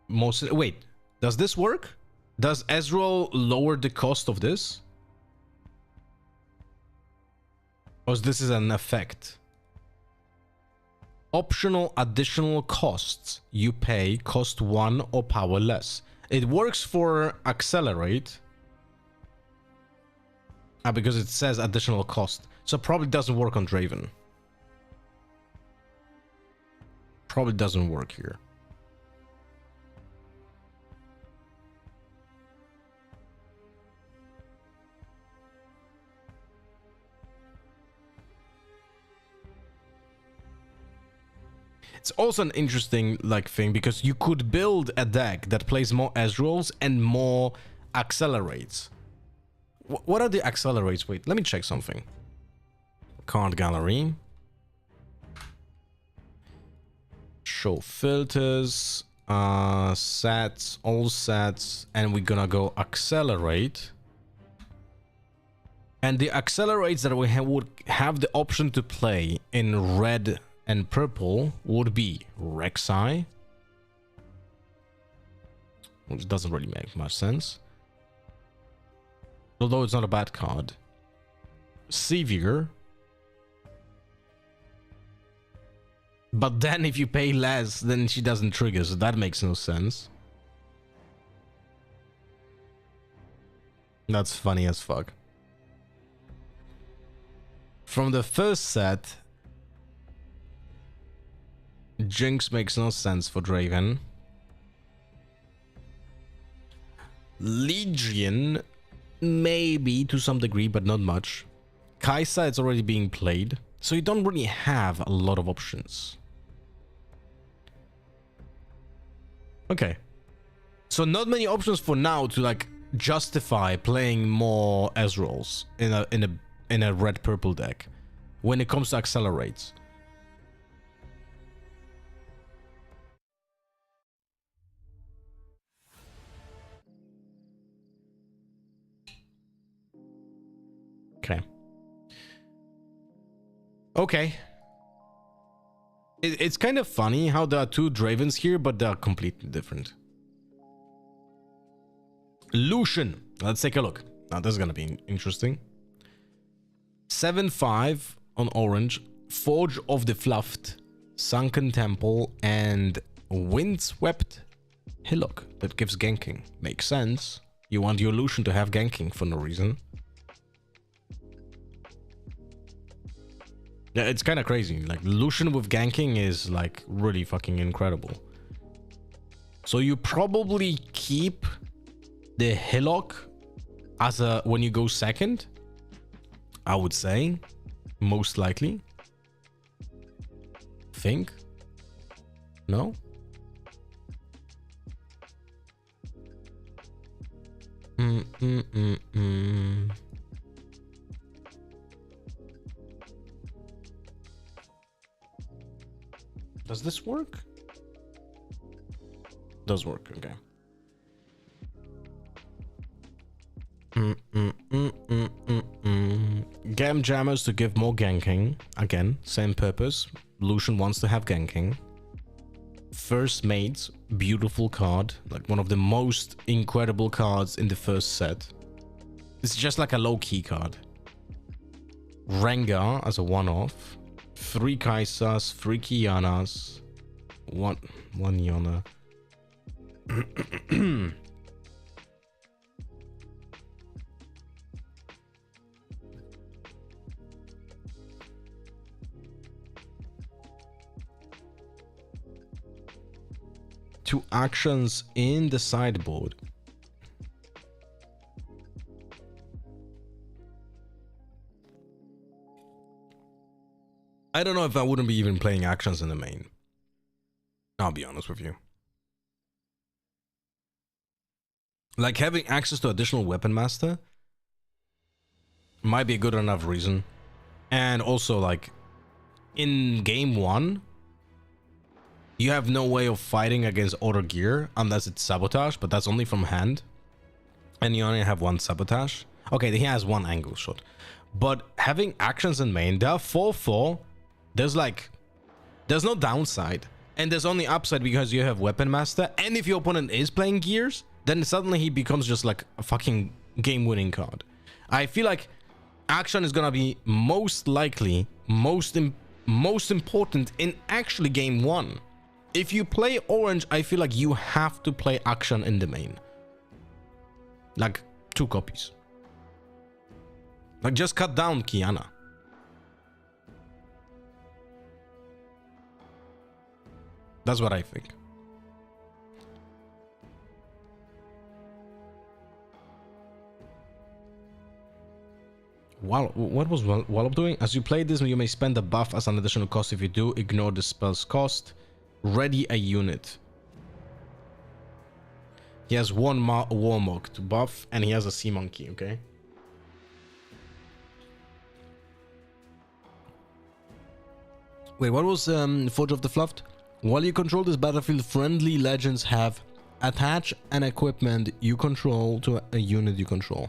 most. Wait, does this work? Does Ezreal lower the cost of this? Or this is an effect? Optional additional costs you pay cost 1 or power less. It works for Accelerate. Because it says additional cost. So probably doesn't work on Draven. Probably doesn't work here. It's also an interesting thing because you could build a deck that plays more Ezreals and more Accelerates. What are the Accelerates? Wait, let me check something. Card gallery. Show filters. Sets, all sets, and we're gonna go Accelerate. And the Accelerates that we would have the option to play in red and purple would be Rek'Sai, which doesn't really make much sense. Although it's not a bad card. Severe. But then if you pay less, then she doesn't trigger, so that makes no sense. That's funny as fuck. From the first set, Jinx makes no sense for Draven. Legion, maybe to some degree, but not much. Kai'Sa, it's already being played, so you don't really have a lot of options. Okay. So not many options for now to like justify playing more Ezreals in a red purple deck when it comes to accelerates. Okay. Okay. It's kind of funny how there are two Dravens here, but they are completely different. Lucian. Let's take a look. Now this is gonna be interesting. 7/5 on orange. Forge of the Fluffed, Sunken Temple, and Windswept Hillock. That gives ganking. Makes sense. You want your Lucian to have ganking for no reason. Yeah, it's kind of crazy. Like, Lucian with ganking is like really fucking incredible. So you probably keep the Hillock as a when you go second, I would say, most likely. Think? No? Does this work? Does work, okay. Gam Jammers to give more ganking. Again, same purpose. Lucian wants to have ganking. First Mates, beautiful card. Like one of the most incredible cards in the first set. It's just like a low-key card. Rengar as a one-off. 3 Kai'Sas, 3 Kianas, one Yona. Two actions in the sideboard. I don't know if I wouldn't be even playing actions in the main. I'll be honest with you. Like having access to additional weapon master might be a good enough reason. And also like in game 1, you have no way of fighting against other gear unless it's sabotage, but that's only from hand. And you only have 1 sabotage. Okay, he has 1 angle shot. But having actions in main, there are 4/4. There's no downside, and there's only upside because you have weapon master, and if your opponent is playing gears, then suddenly he becomes just like a fucking game-winning card. I feel like action is gonna be most likely most important in actually game 1. If you play orange, I feel like you have to play action in the main, like 2 copies. Like just cut down Kiana. That's what I think. What was Wallop doing? As you play this, you may spend a buff as an additional cost. If you do, ignore the spell's cost. Ready a unit. He has 1 Warmog to buff, and he has a Sea Monkey, okay? Wait, what was Forge of the Fluffed? While you control this battlefield, friendly legends have attach an equipment you control to a unit you control.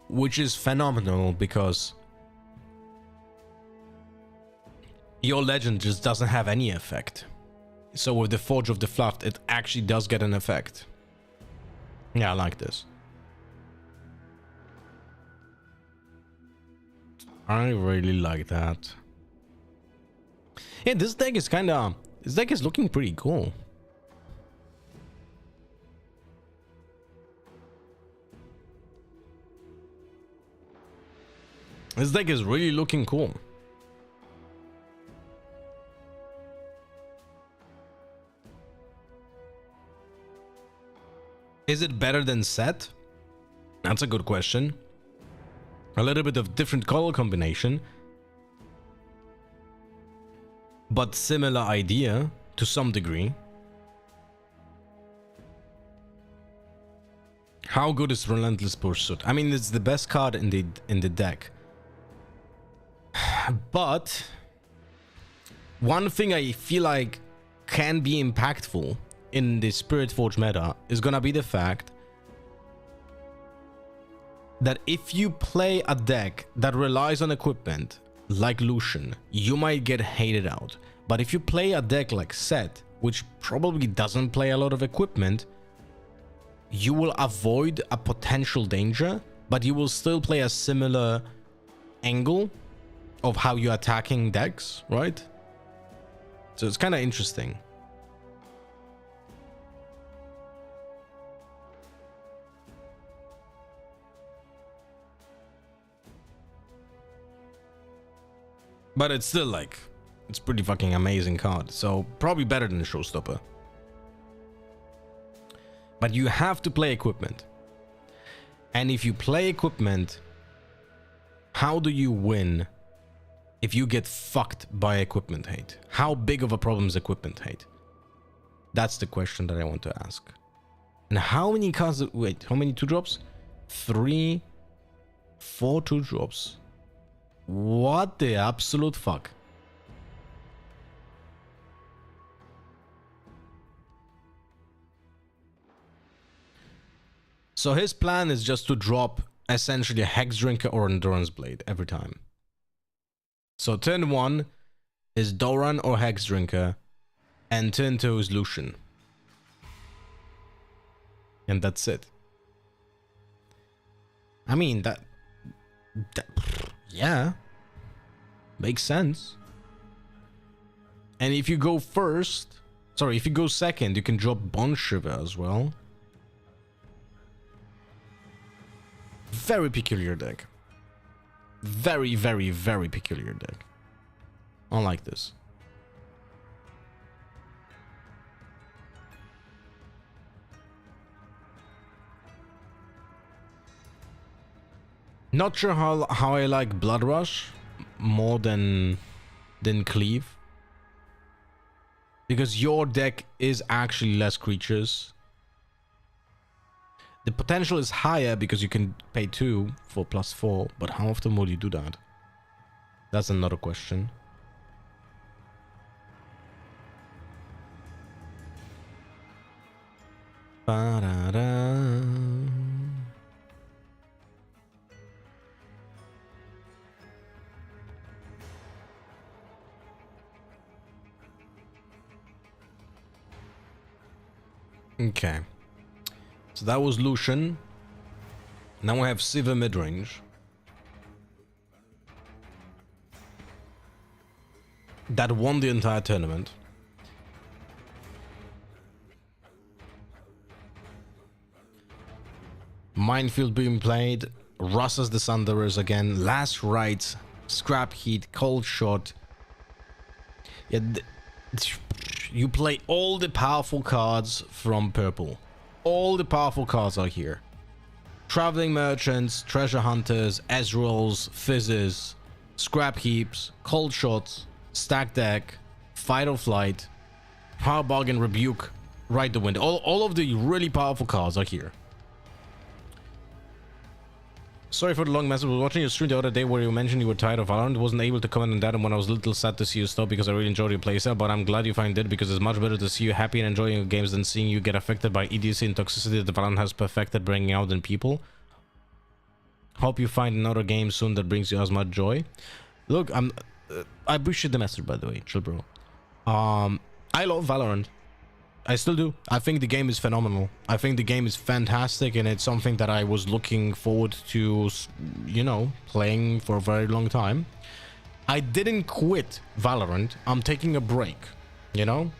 Which is phenomenal because your legend just doesn't have any effect. So with the Forge of the Fluff, it actually does get an effect. Yeah, I like this. I really like that. Yeah, this deck is this deck is looking pretty cool. This deck is really looking cool. Is it better than Set? That's a good question. A little bit of different color combination, but similar idea to some degree. How good is Relentless Pursuit? I mean, it's the best card in the deck. But one thing I feel like can be impactful in the Spirit Forge meta is gonna be the fact that if you play a deck that relies on equipment like Lucian, you might get hated out. But if you play a deck like Set, which probably doesn't play a lot of equipment, you will avoid a potential danger, but you will still play a similar angle of how you're attacking decks, right? So it's kind of interesting. But it's still like, it's pretty fucking amazing card. So probably better than the Showstopper. But you have to play equipment. And if you play equipment, how do you win if you get fucked by equipment hate? How big of a problem is equipment hate? That's the question that I want to ask. And how many cards, wait, how many 2-drops? 3, 4 2-drops. What the absolute fuck? So his plan is just to drop essentially a Hex Drinker or Endurance Blade every time. So turn 1 is Doran or Hex Drinker, and turn 2 is Lucian. And that's it. I mean, that yeah, makes sense. And if you go first, sorry, if you go second, you can drop Bone Shiver as well. Very peculiar deck. Very, very, very peculiar deck. I don't like this. Not sure how I like Blood Rush more than Cleave, because your deck is actually less creatures. The potential is higher because you can pay 2 for +4, but how often will you do that? That's another question. Ba-da-da. Okay, so that was Lucian. Now we have Sivir midrange. That won the entire tournament. Minefield being played. Russ as the Sunderers again. Last Rites, Scrap Heat, Cold Shot. Yeah, you play all the powerful cards from purple. All the powerful cards are here. Traveling Merchants, Treasure Hunters, Ezreals, Fizzes, Scrap Heaps, Cold Shots, Stack Deck, Fight or Flight, Power Bargain, Rebuke, Ride the Wind. All of the really powerful cards are here. Sorry for the long message. I was watching your stream the other day where you mentioned you were tired of Valorant. Wasn't able to comment on that, and when I was a little sad to see you stop because I really enjoyed your playstyle, but I'm glad you find it because it's much better to see you happy and enjoying your games than seeing you get affected by idiocy and toxicity that Valorant has perfected bringing out in people. Hope you find another game soon that brings you as much joy. Look, I appreciate the message, by the way, chill bro. I love Valorant. I still do. I think the game is phenomenal. I think the game is fantastic, and it's something that I was looking forward to, you know, playing for a very long time. I didn't quit Valorant. I'm taking a break, you know?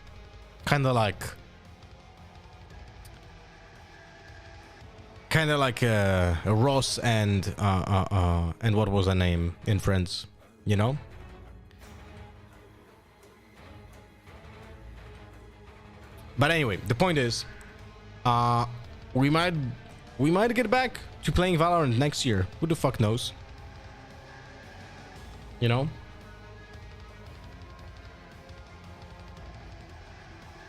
Kind of like Ross and what was her name in Friends, you know? But anyway, the point is, we might get back to playing Valorant next year. Who the fuck knows? You know?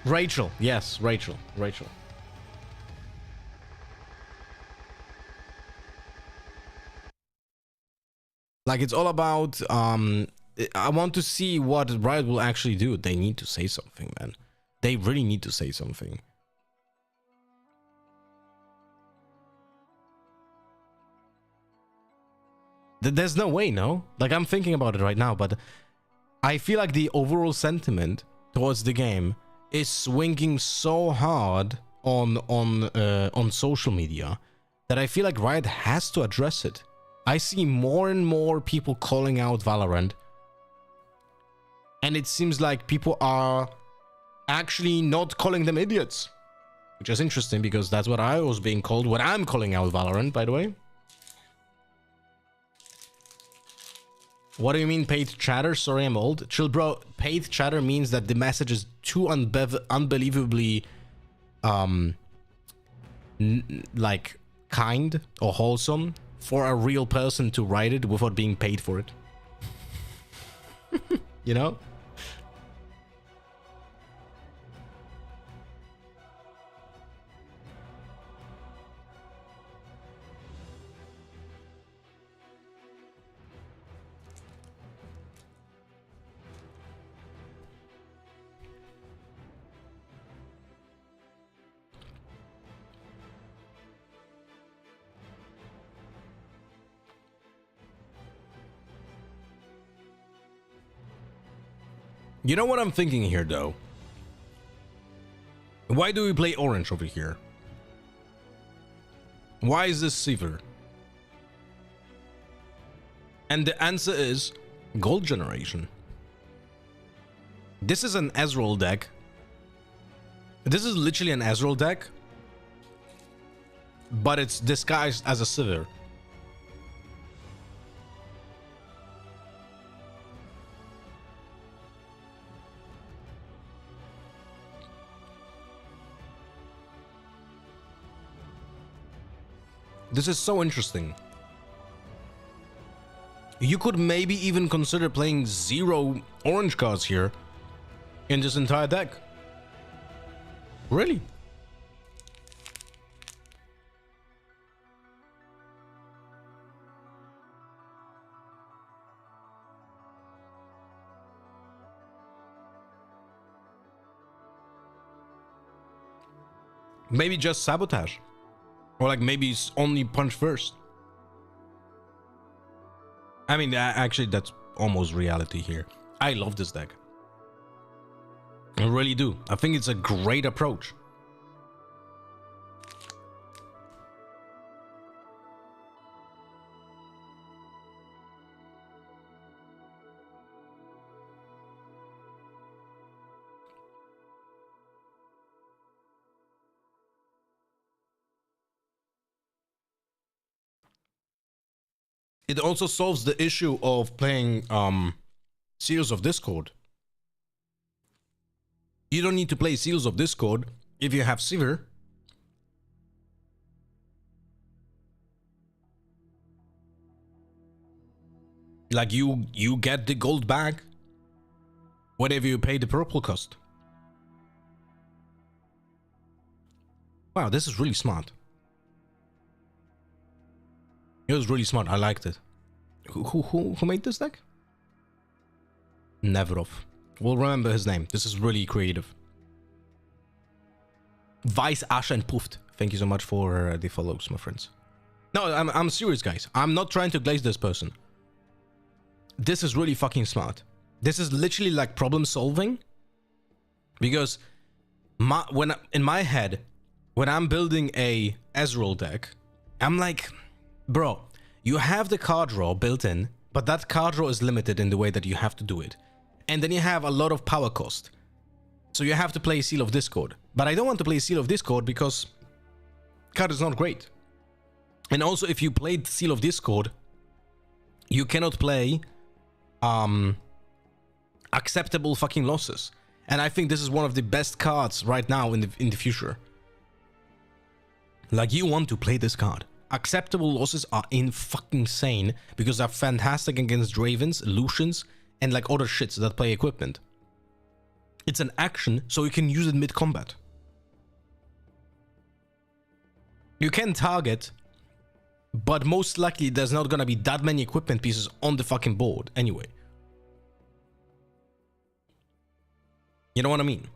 Rachel, yes, Rachel. Like, it's all about, I want to see what Riot will actually do. They need to say something, man. They really need to say something. There's no way, no? Like, I'm thinking about it right now, but I feel like the overall sentiment towards the game is swinging so hard on social media that I feel like Riot has to address it. I see more and more people calling out Valorant, and it seems like people are actually not calling them idiots, which is interesting because that's what I was being called when I'm calling out Valorant, by the way. What do you mean paid chatter? Sorry, I'm old. Chill, bro. Paid chatter means that the message is too unbelievably like kind or wholesome for a real person to write it without being paid for it. You know? You know what I'm thinking here, though? Why do we play orange over here? Why is this Sivir? And the answer is gold generation. This is an Ezreal deck. This is literally an Ezreal deck, but it's disguised as a Sivir. This is so interesting. You could maybe even consider playing 0 orange cards here in this entire deck. Really? Maybe just sabotage. Or like maybe it's only punch first. I mean, actually, that's almost reality here. I love this deck. I really do. I think it's a great approach. It also solves the issue of playing Seals of Discord. You don't need to play Seals of Discord if you have Sivir. Like you get the gold back whenever you pay the purple cost. Wow, this is really smart. It was really smart. I liked it. Who made this deck? Neverov. We'll remember his name. This is really creative. Vice, Asha, and Puft. Thank you so much for the follows, my friends. No, I'm serious, guys. I'm not trying to glaze this person. This is really fucking smart. This is literally like problem solving Because in my head, when I'm building a Ezreal deck, I'm like, bro, you have the card draw built in, but that card draw is limited in the way that you have to do it. And then you have a lot of power cost. So you have to play Seal of Discord. But I don't want to play Seal of Discord because card is not great. And also, if you played Seal of Discord, you cannot play acceptable fucking losses. And I think this is one of the best cards right now in the future. Like, you want to play this card. Acceptable losses are in fucking insane because they're fantastic against Dravens, Lucians, and like other shits that play equipment. It's an action, so you can use it mid-combat. You can target, but most likely there's not gonna be that many equipment pieces on the fucking board anyway. You know what I mean?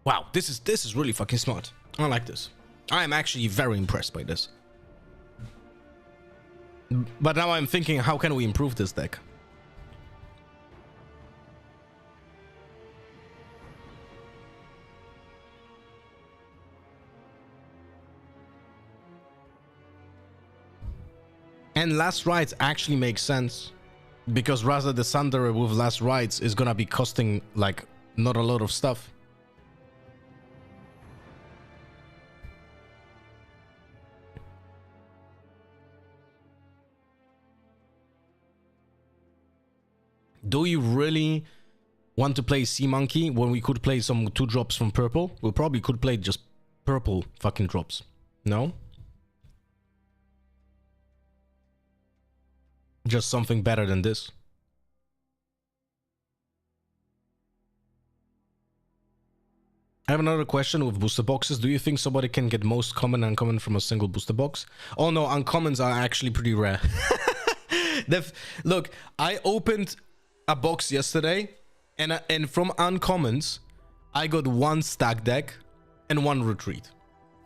Wow, this is really fucking smart. I like this. I am actually very impressed by this. But now I'm thinking, how can we improve this deck? And Last Rites actually makes sense. Because rather the Sunderer with Last Rites is gonna be costing like not a lot of stuff. Do you really want to play Sea Monkey when we could play some 2 drops from purple? We probably could play just purple fucking drops. No? Just something better than this. I have another question with booster boxes. Do you think somebody can get most common and uncommon from a single booster box? Oh no, uncommons are actually pretty rare. Look, I opened a box yesterday, and from uncommons, I got 1 stack deck and 1 retreat.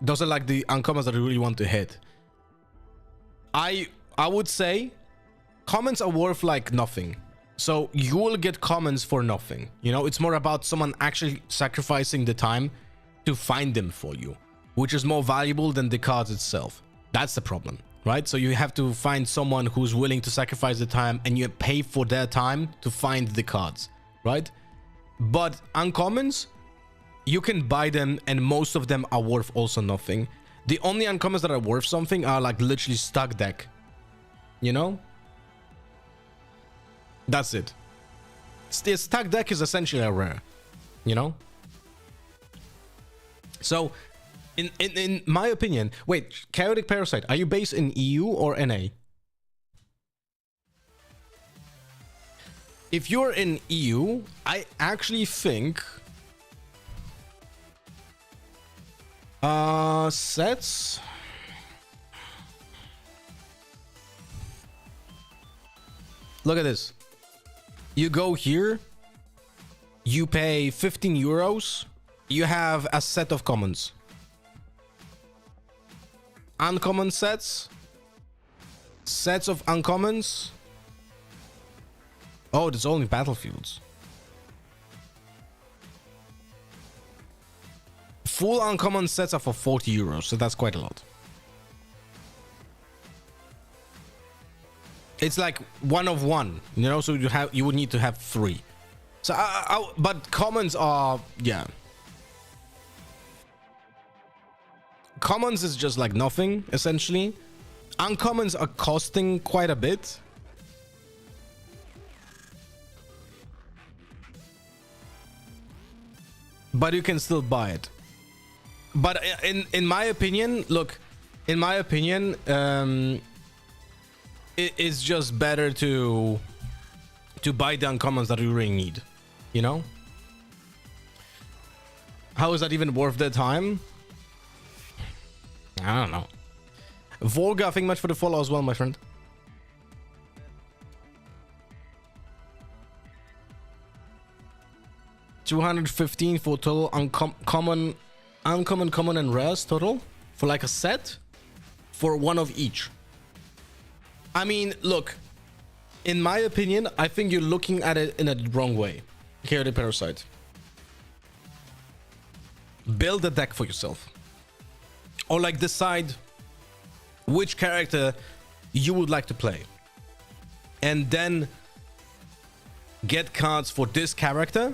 Those are like the uncommons that I really want to hit. I would say commons are worth like nothing. So you will get commons for nothing. You know, it's more about someone actually sacrificing the time to find them for you, which is more valuable than the cards itself. That's the problem, right? So you have to find someone who's willing to sacrifice the time, and you pay for their time to find the cards, right? But uncommons, you can buy them, and most of them are worth also nothing. The only uncommons that are worth something are like literally stack deck, you know? That's it. The stack deck is essentially a rare, you know? So, in my opinion... Wait, Chaotic Parasite, are you based in EU or NA? If you're in EU, I actually think... sets... Look at this. You go here, you pay 15 euros, you have a set of commons. Uncommon sets, sets of uncommons. Oh, there's only battlefields. Full uncommon sets are for 40 euros, so that's quite a lot. It's like 1 of 1, you know, so you would need to have 3. So but commons are, yeah. Commons is just like nothing, essentially. Uncommons are costing quite a bit. But you can still buy it. But in my opinion, look, in my opinion, it's just better to buy the uncommons that you really need, you know? How is that even worth their time? I don't know. Volga, thank you much for the follow as well, my friend. $215 for total uncommon, common, and rares total for like a set for 1 of each. I mean, look, in my opinion, I think you're looking at it in a wrong way. Chaotic Parasite. Build a deck for yourself. Or like decide which character you would like to play. And then get cards for this character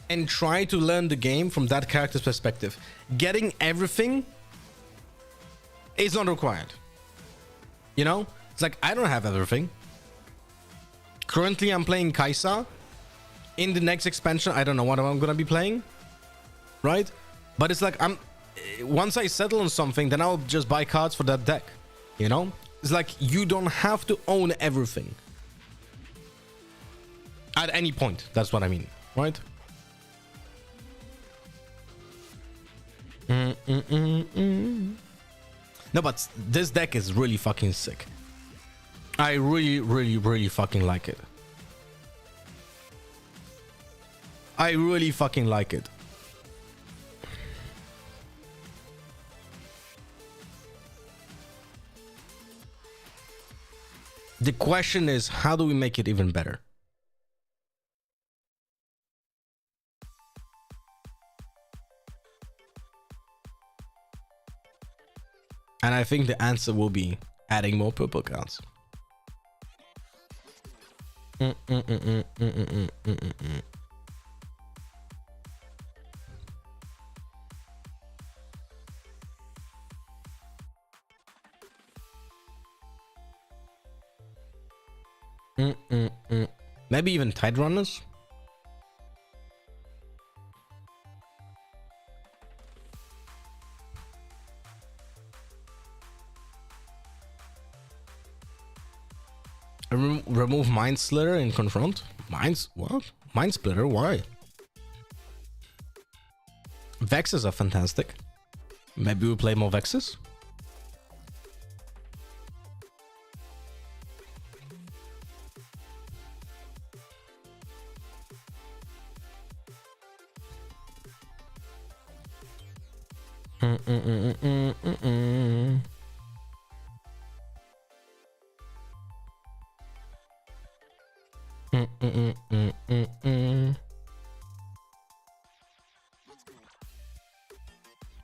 and try to learn the game from that character's perspective. Getting everything is not required. You know? It's like, I don't have everything. Currently, I'm playing Kaisa. In the next expansion, I don't know what I'm gonna be playing. Right? But it's like, once I settle on something, then I'll just buy cards for that deck. You know? It's like, you don't have to own everything. At any point. That's what I mean. Right? No, but this deck is really fucking sick. I really fucking like it. I really fucking like it. The question is, how do we make it even better? And I think the answer will be adding more purple cards. Maybe even Tide Runners. Remove Mind Splitter and Confront. What? Mind Splitter? Why? Vexes are fantastic. Maybe we'll play more Vexes.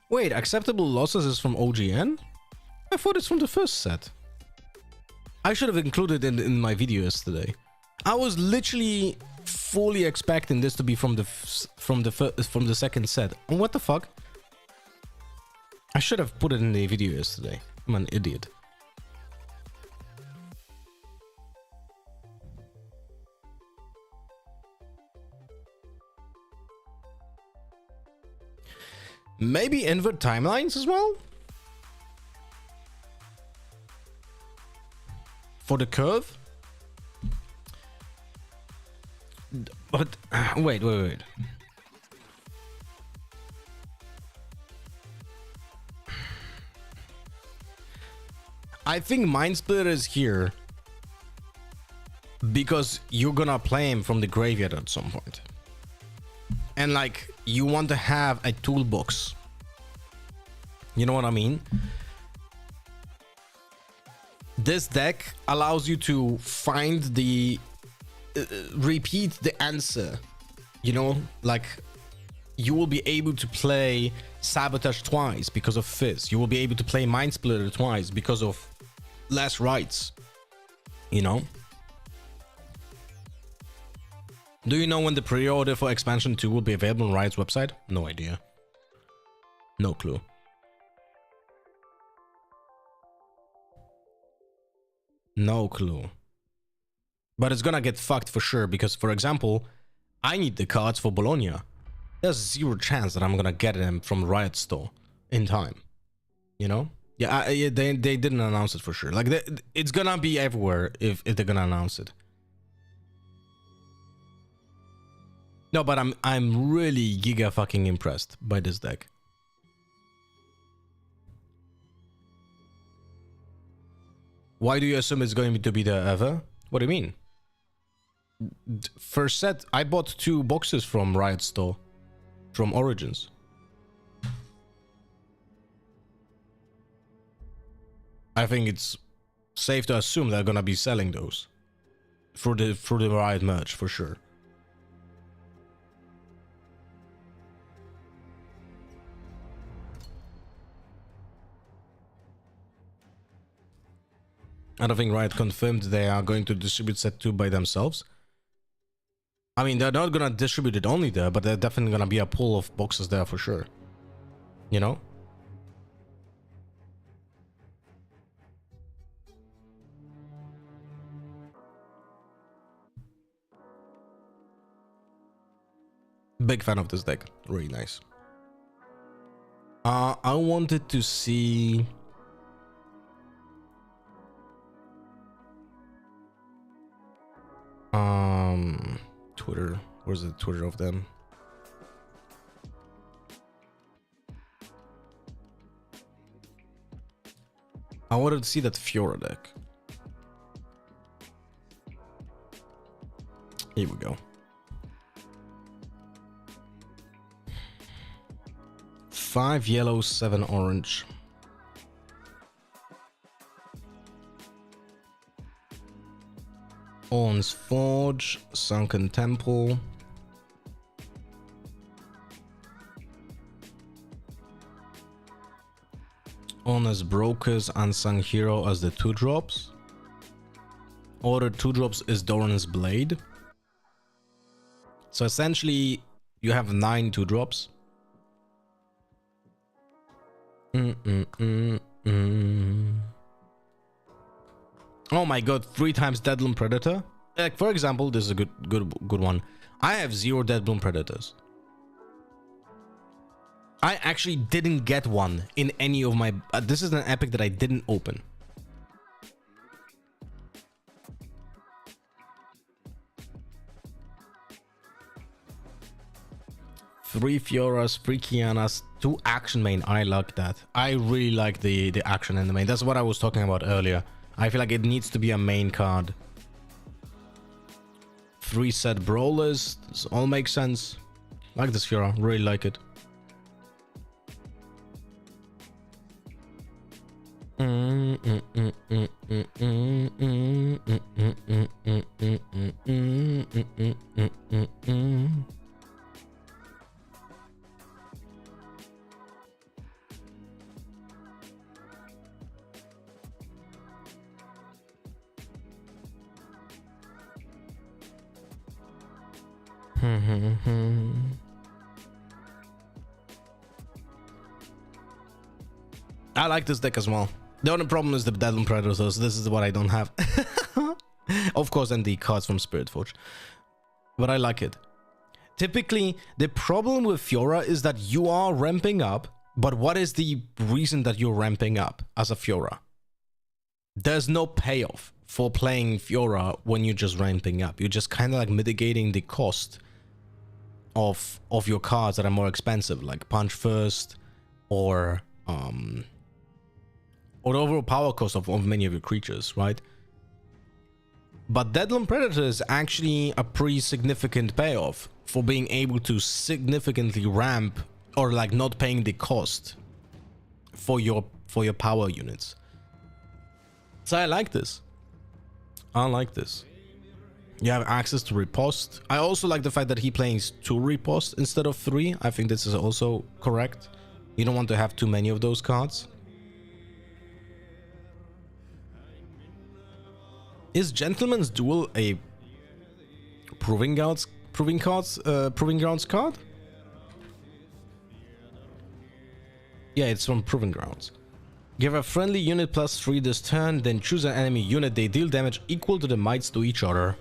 Wait, acceptable losses is from OGN? I thought it's from the first set. I should have included it in my video yesterday. I was literally fully expecting this to be from the second set. What the fuck? I should have put it in the video yesterday. I'm an idiot. Maybe invert timelines as well? For the curve? But wait. I think Mind Splitter is here because you're gonna play him from the graveyard at some point. And like, you want to have a toolbox. You know what I mean? This deck allows you to find the repeat the answer. You know, like, you will be able to play Sabotage twice because of Fizz. You will be able to play Mind Splitter twice because of Last Rites. You know? Do you know when the pre-order for expansion 2 will be available on Riot's website? No idea. No clue. No clue. But it's gonna get fucked for sure because, for example, I need the cards for Bologna. There's zero chance that I'm gonna get them from Riot store in time. You know? Yeah, they didn't announce it for sure. Like, it's gonna be everywhere if they're gonna announce it. No, but I'm really giga fucking impressed by this deck. Why do you assume it's going to be the ever? What do you mean? First set, I bought 2 boxes from Riot Store, from Origins. I think it's safe to assume they're gonna be selling those. through the right merge for sure. I don't think Riot confirmed they are going to distribute set 2 by themselves. I mean, they're not gonna distribute it only there, but there's definitely gonna be a pool of boxes there for sure. You know? Big fan of this deck. Really nice. I wanted to see... Twitter. Where's the Twitter of them? I wanted to see that Fiora deck. Here we go. 5 yellow, 7 orange. Orn's Forge, Sunken Temple. Honest Brokers, Unsung Hero as the 2-drops. Order 2-drops is Doran's Blade. So essentially, you have 9 2-drops. Oh my god, 3 times Deadloom Predator. Like, for example, this is a good one. I have 0 Deadloom Predators. I actually didn't get one in any of my... this is an epic that I didn't open. Three Fioras, 3 Kianas, 2 action main. I like that. I really like the action in the main. That's what I was talking about earlier. I feel like it needs to be a main card. 3 set brawlers. This all makes sense. Like this Fiora. Really like it. I like this deck as well. The only problem is the Deadloom Predators. This is what I don't have. Of course, and the cards from Spiritforge. But I like it. Typically, the problem with Fiora is that you are ramping up, but what is the reason that you're ramping up as a Fiora? There's no payoff for playing Fiora when you're just ramping up. You're just kind of like mitigating the cost of your cards that are more expensive, like Punch First, or the overall power cost of many of your creatures, right? But Deadloom Predator is actually a pretty significant payoff for being able to significantly ramp, or like not paying the cost for your power units. So I like this. I like this. You have access to riposte. I also like the fact that he plays 2 riposte instead of 3. I think this is also correct. You don't want to have too many of those cards. Is Gentleman's Duel a Proving Grounds card? Yeah, it's from Proving Grounds. Give a friendly unit +3 this turn, then choose an enemy unit. They deal damage equal to the mites to each other.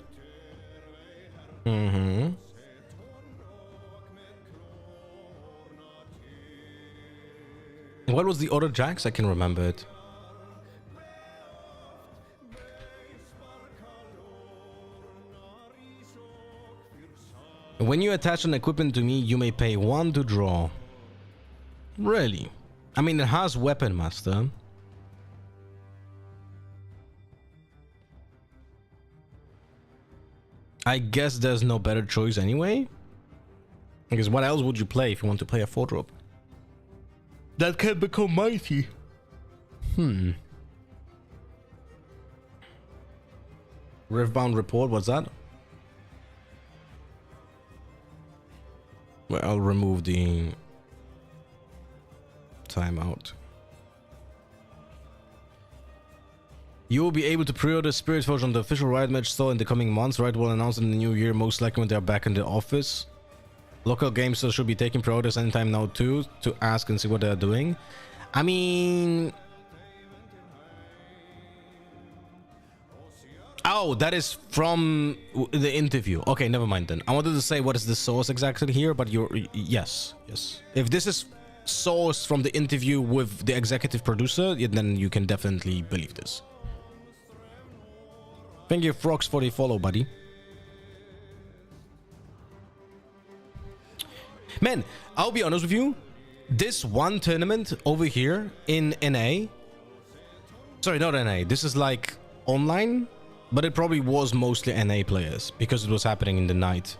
What was the other Jax? I can remember it. When you attach an equipment to me, you may pay 1 to draw. Really? I mean, it has Weapon Master. I guess there's no better choice anyway. Because what else would you play if you want to play a 4-drop? That can become mighty. Riftbound report, what's that? Well, I'll remove the timeout. You will be able to pre-order Spirit Forge on the official Riot Match store in the coming months. Riot will announce in the new year, most likely when they're back in the office. Local game stores should be taking pre-orders anytime now too, to ask and see what they're doing. I mean... Oh, that is from the interview. Okay, never mind then. I wanted to say what is the source exactly here, but you're... Yes, yes. If this is sourced from the interview with the executive producer, then you can definitely believe this. Thank you, Frogs, for the follow, buddy. Man, I'll be honest with you. This one tournament over here in NA... Sorry, not NA. This is like online, but it probably was mostly NA players because it was happening in the night.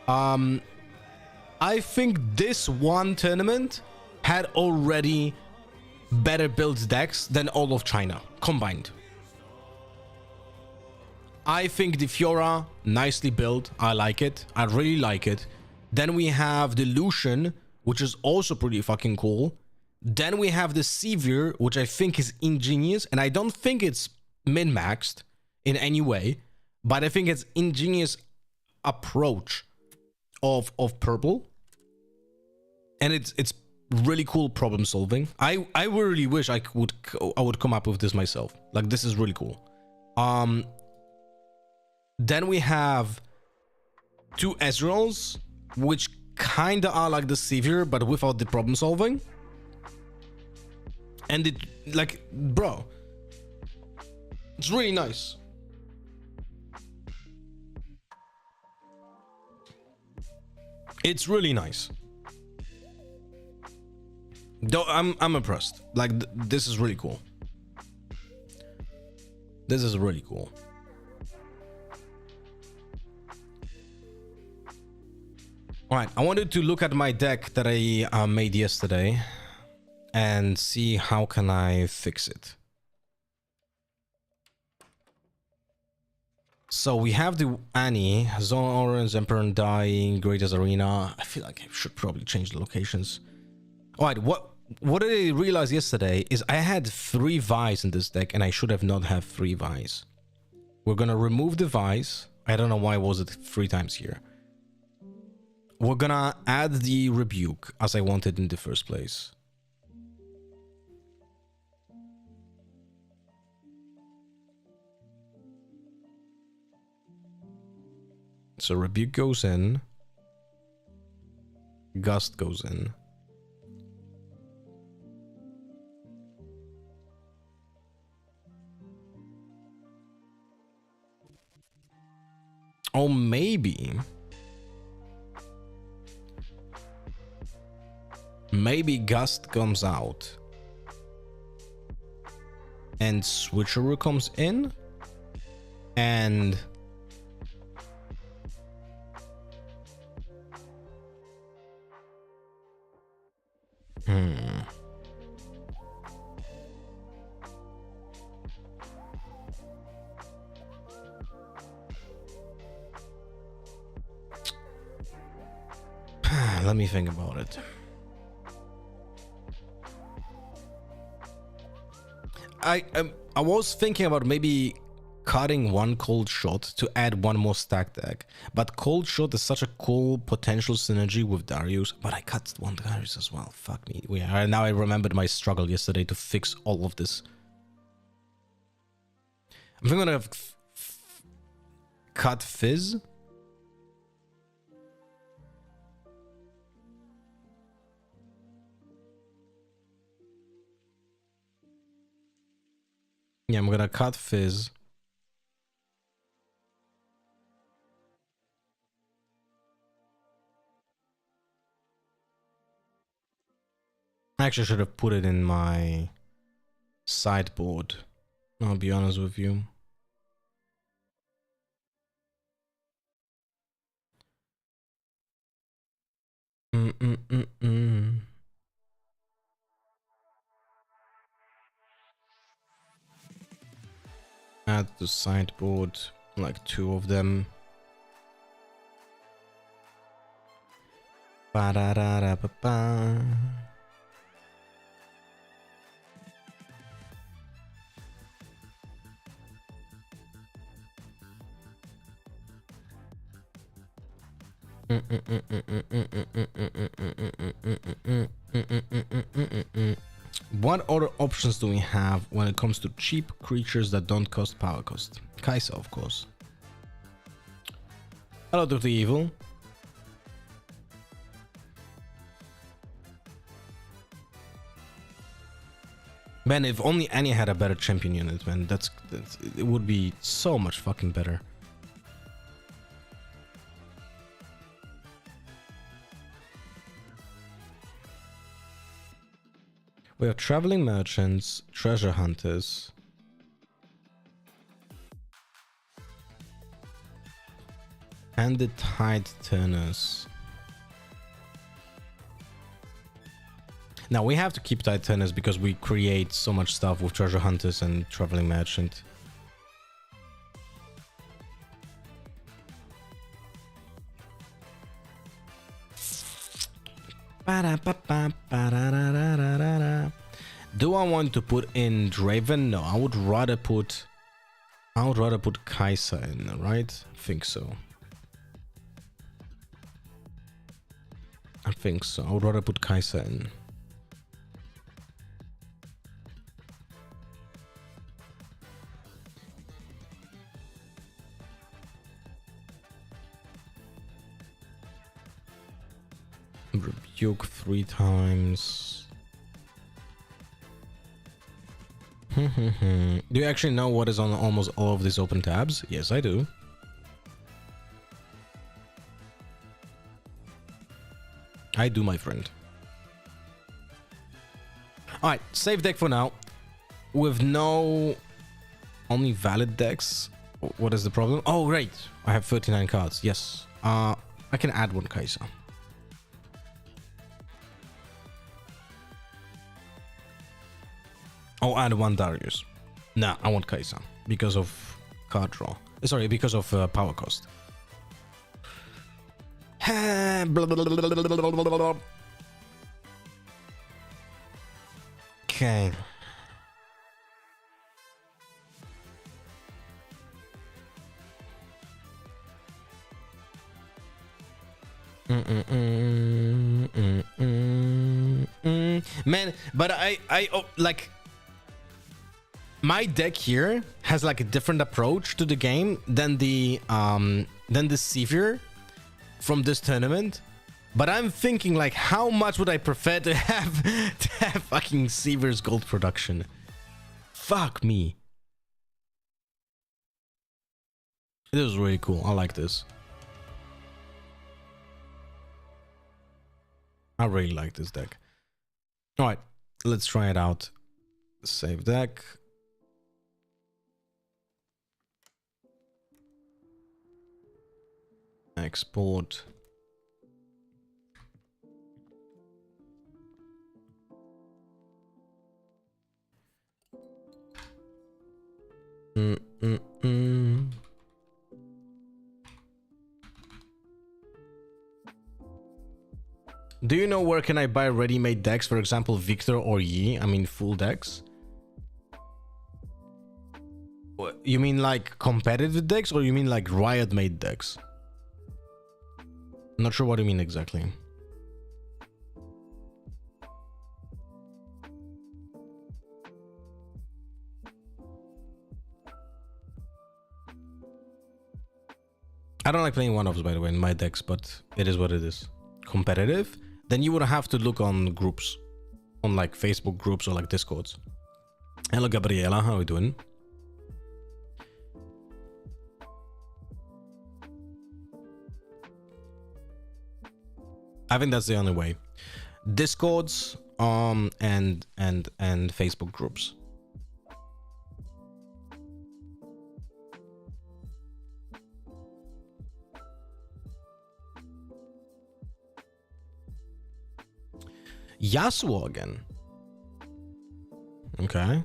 I think this one tournament had already better built decks than all of China combined. I think the Fiora, nicely built. I like it. I really like it. Then we have the Lucian, which is also pretty fucking cool. Then we have the Sevier, which I think is ingenious. And I don't think it's min-maxed in any way. But I think it's ingenious approach of purple. And it's really cool problem solving. I really wish I would come up with this myself. Like, this is really cool. Then we have two Ezreals, which kinda are like the Sevier, but without the problem solving. And it, like, bro, it's really nice. It's really nice. Though I'm impressed. Like, this is really cool. This is really cool. Alright, I wanted to look at my deck that I made yesterday and see how can I fix it. So we have the Annie, Zone Orange, Emperor Undying, Greatest Arena. I feel like I should probably change the locations. Alright, what did I realize yesterday is I had 3 Vi's in this deck and I should have not have 3 Vi's. We're gonna remove the Vi's. I don't know why was it 3 times here. We're gonna add the Rebuke as I wanted in the first place. So Rebuke goes in. Gust goes in. Oh, maybe Gust comes out and Switcheroo comes in and let me think about it. I was thinking about maybe cutting one Cold Shot to add one more stack deck, but Cold Shot is such a cool potential synergy with Darius, but I cut one Darius as well. Fuck me. Now I remembered my struggle yesterday to fix all of this. I'm gonna cut Fizz. Yeah, I'm gonna cut Fizz. I actually should have put it in my sideboard. I'll be honest with you. Add to sideboard. Like 2 of them. Ba-da-da-da-ba-ba. What other options do we have when it comes to cheap creatures that don't cost power cost? Kaisa, of course. Hello, Dr. Evil. Man, if only Annie had a better champion unit, man, that's it would be so much fucking better. We have traveling merchants, treasure hunters. And the tide turners. Now we have to keep tide turners because we create so much stuff with treasure hunters and traveling merchant. Do I want to put in Draven? No, I would rather put Kaisa in, right? I think so. I would rather put Kaisa in. Rebuke 3 times. Do you actually know what is on almost all of these open tabs? Yes, I do. I do, my friend. Alright, save deck for now. With no... only valid decks. What is the problem? Oh, right. I have 39 cards. Yes. I can add 1 Kaisa. Oh, and 1 Darius. Nah, I want Kaisa because of card draw. Sorry, because of power cost. Okay. Man, but I like my deck here has like a different approach to the game than the Sevier from this tournament. But I'm thinking like, how much would I prefer to have fucking Sevier's gold production? Fuck me. This is really cool. I like this. I really like this deck. All right, let's try it out. Save deck. Export. Do you know where can I buy ready-made decks? For example, Victor or Yi. I mean, full decks. What, you mean like competitive decks, or you mean like Riot-made decks? Not sure what you mean exactly. I don't like playing one-offs, by the way, in my decks, but it is what it is. Competitive? Then you would have to look on groups. On like Facebook groups or like Discords. Hello, Gabriela. How are you doing? I think that's the only way. Discords, and Facebook groups. Yasuo again. Okay.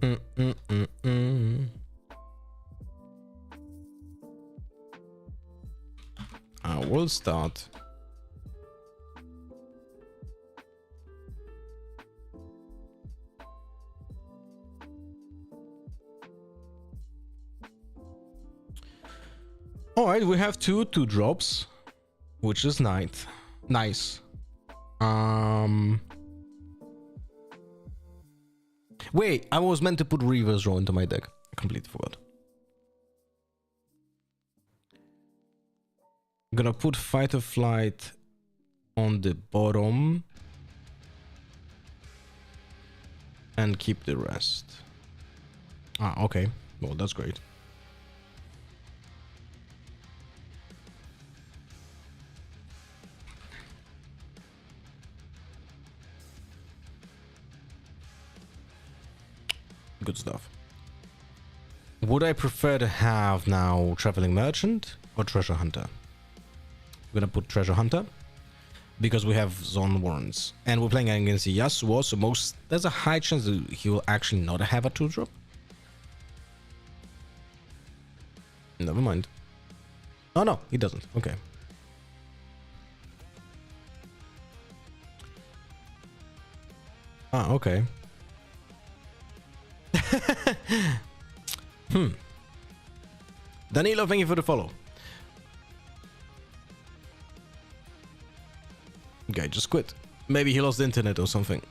Mm, mm, mm, mm. I will start. All right, we have two drops, which is nice. Um, wait, I was meant to put reverse row into my deck. I completely forgot. I'm gonna put fight or flight on the bottom and keep the rest. Ah, okay. Well, that's great. Good stuff. Would I prefer to have now Traveling Merchant or Treasure Hunter? I'm gonna put Treasure Hunter because we have Zone Warrants and we're playing against Yasuo, so there's a high chance that he will actually not have a 2-drop. Never mind. Oh no, he doesn't. Okay. Ah, okay. Danilo, thank you for the follow. Okay, just quit. Maybe he lost the internet or something.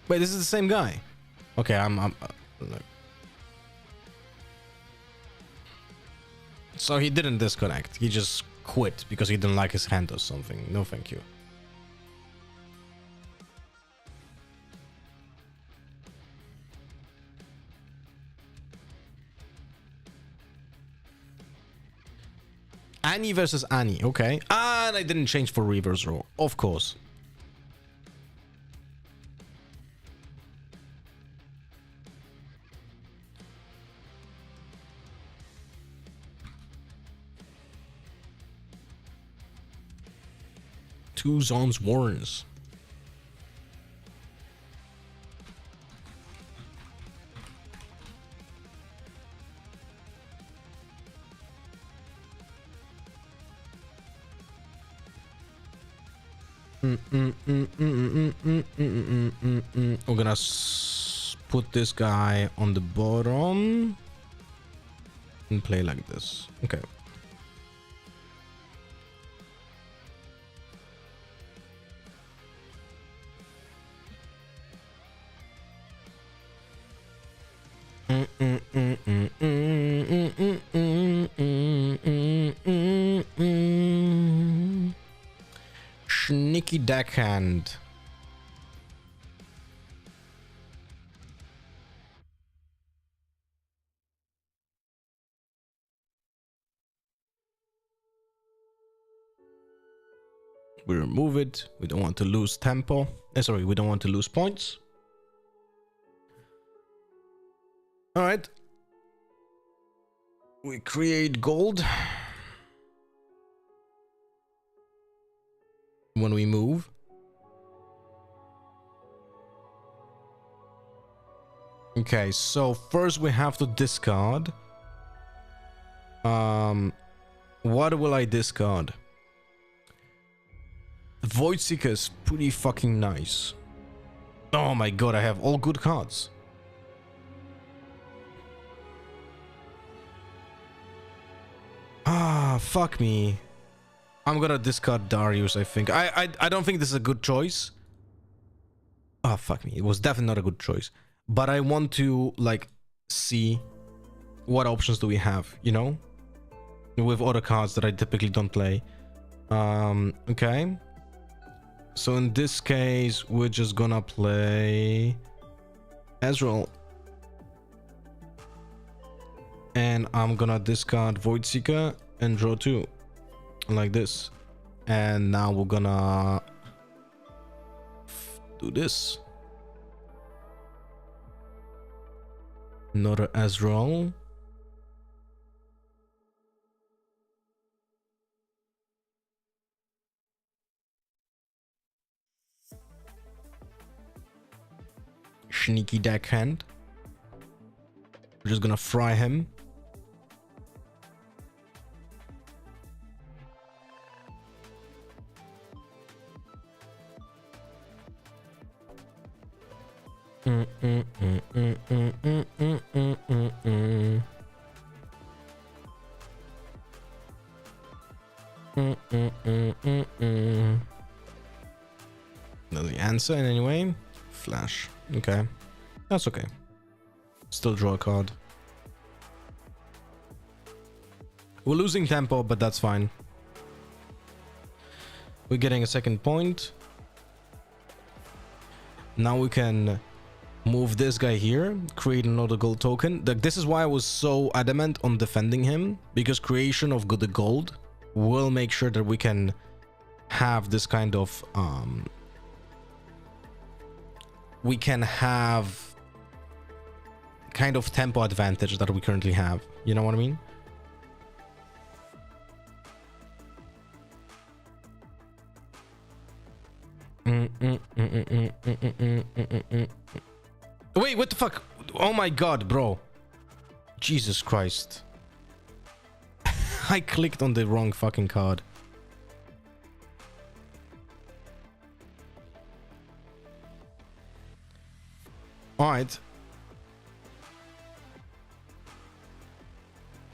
Wait, this is the same guy. Okay, I'm so he didn't disconnect. He just quit because he didn't like his hand or something. No, thank you. Annie versus Annie. Okay. And I didn't change for reverse row. Of course. Two zones warns. We're gonna put this guy on the bottom and play like this. Okay. Sneaky deckhand. We remove it. We don't want to lose tempo. Sorry, we don't want to lose points. All right. We create gold when we move. Okay, so first we have to discard. What will I discard? Void Seeker is pretty fucking nice. Oh my god, I have all good cards. Ah, fuck me. I'm gonna discard Darius, I think. I don't think this is a good choice. Ah, fuck me. It was definitely not a good choice. But I want to, like, see what options do we have, you know? With other cards that I typically don't play. Okay. So in this case, we're just gonna play Ezreal. And I'm gonna discard Void Seeker and draw 2. Like this. And now we're gonna do this. Another Ezreal. sneaky deckhand. We're just gonna fry him. Does he answer in any way? Flash. Okay. That's okay. Still draw a card. We're losing tempo, but that's fine. We're getting a second point. Now we can move this guy here, create another gold token. This is why I was so adamant on defending him, because creation of the gold will make sure that we can have this kind of we can have kind of tempo advantage that we currently have. You know what I mean? Wait, what the fuck? Oh my god, bro. Jesus Christ. I clicked on the wrong fucking card. Alright.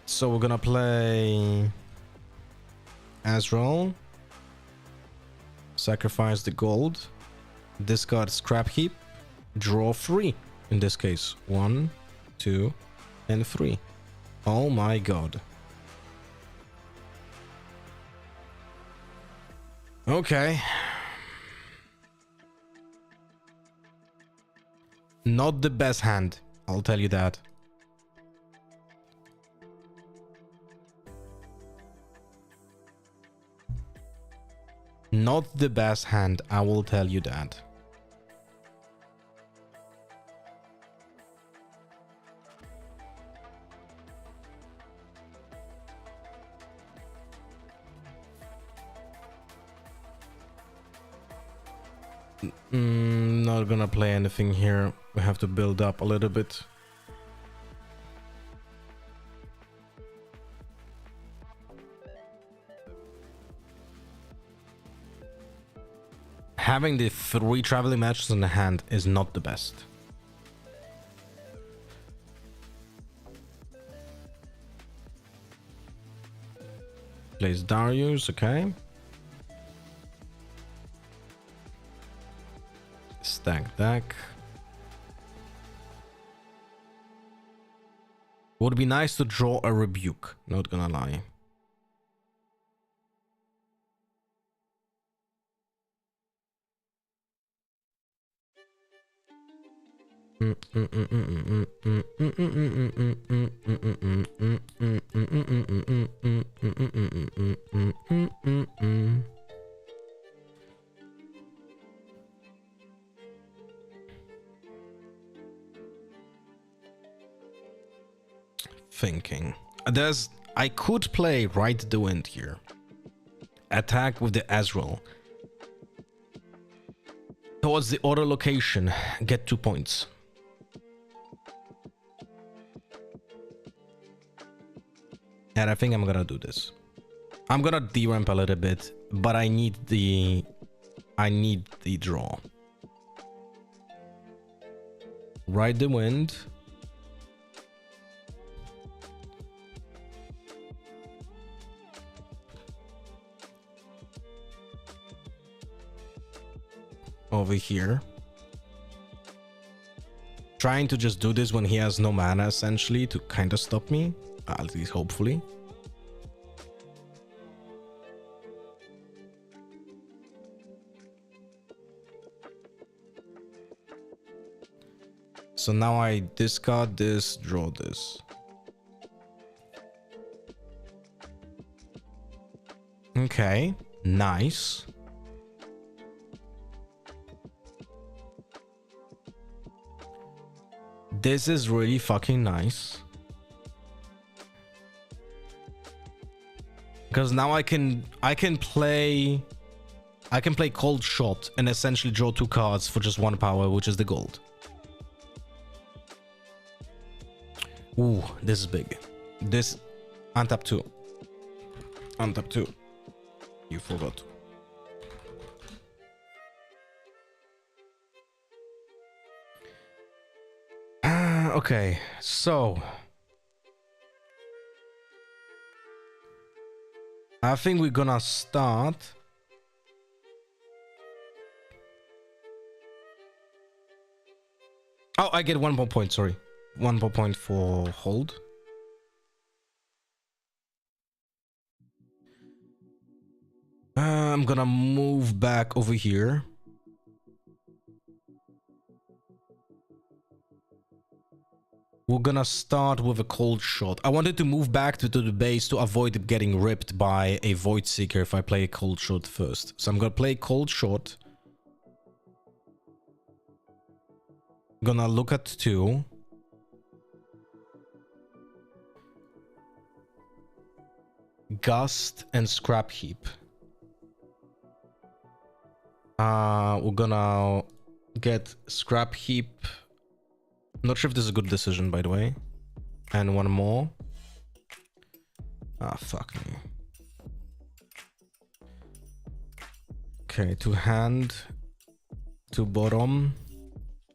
So we're gonna play Azrael. Sacrifice the gold. Discard scrap heap. Draw 3. In this case. 1, 2, and 3. Oh my god. Okay. Not the best hand, I'll tell you that. Not the best hand, I will tell you that. Not gonna play anything here. We have to build up a little bit. Having the 3 traveling matches in the hand is not the best. Plays Darius, okay. Stack deck. Would be nice to draw a rebuke, not gonna lie. Thinking. I could play Ride the Wind here. Attack with the Azrael. Towards the other location. Get 2 points. And I think I'm gonna do this. I'm gonna deramp a little bit, but I need the draw. Ride the Wind. Over here. Trying to just do this when he has no mana, essentially, to kind of stop me. At least hopefully. So now I discard this, draw this. Okay, nice. This is really fucking nice. Because now I can play Cold Shot and essentially draw 2 cards for just 1 power, which is the gold. Ooh, this is big. This untap 2. Untap 2. You forgot. Okay, so I think we're gonna start. Oh, I get 1 more point, sorry. 1 more point for hold. I'm gonna move back over here. We're gonna start with a cold shot. I wanted to move back to the base to avoid getting ripped by a Void Seeker if I play a cold shot first. So I'm gonna play cold shot. Gonna look at 2. Gust and Scrap Heap. We're gonna get Scrap Heap. Not sure if this is a good decision, by the way. And 1 more. Ah, fuck me. Okay, to hand. To bottom.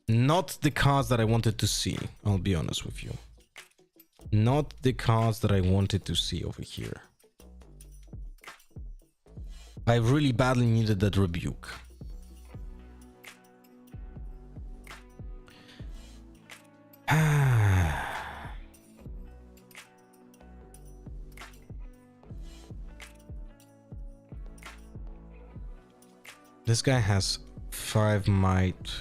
Not the cards that I wanted to see, I'll be honest with you. Not the cards that I wanted to see over here. I really badly needed that rebuke. This guy has 5 might.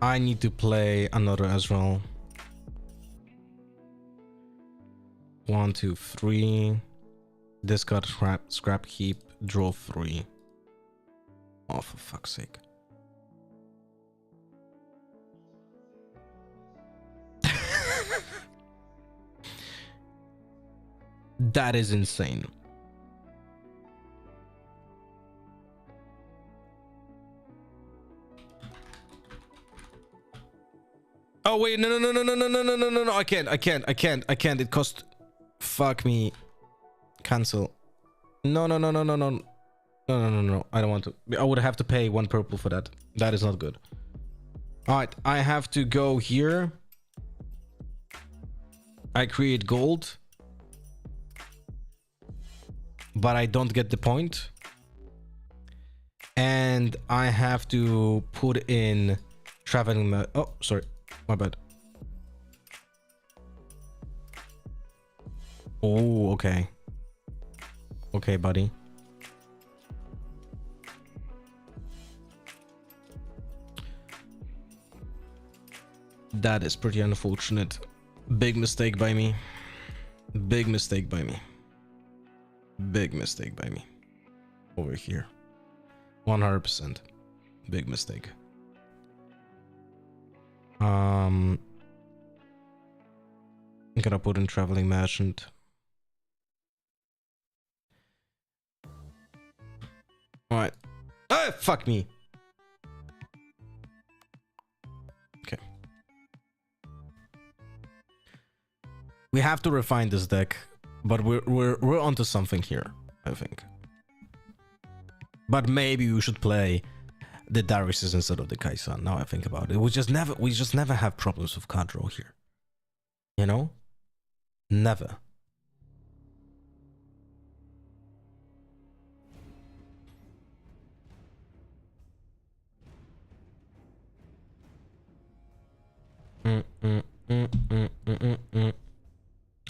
I need to play another Ezreal. 1, 2, 3. Discard scrap heap, draw 3. Oh, for fuck's sake. That is insane. Oh wait, no, I can't. It cost. Fuck me. Cancel. No. I don't want to. I would have to pay 1 purple for that. That is not good. All right, I have to go here. I create gold, but I don't get the point. And I have to put in traveling. Oh, sorry, my bad. Oh, okay. Okay, buddy. That is pretty unfortunate. Big mistake by me. Big mistake by me. Big mistake by me. Over here. 100%. Big mistake. I'm gonna put in traveling merchant. Alright. Ah, fuck me. Okay. We have to refine this deck, but we're onto something here, I think. But maybe we should play the Dariuses instead of the Kai'Sa. Now I think about it. We just never have problems with card draw here. You know? Never.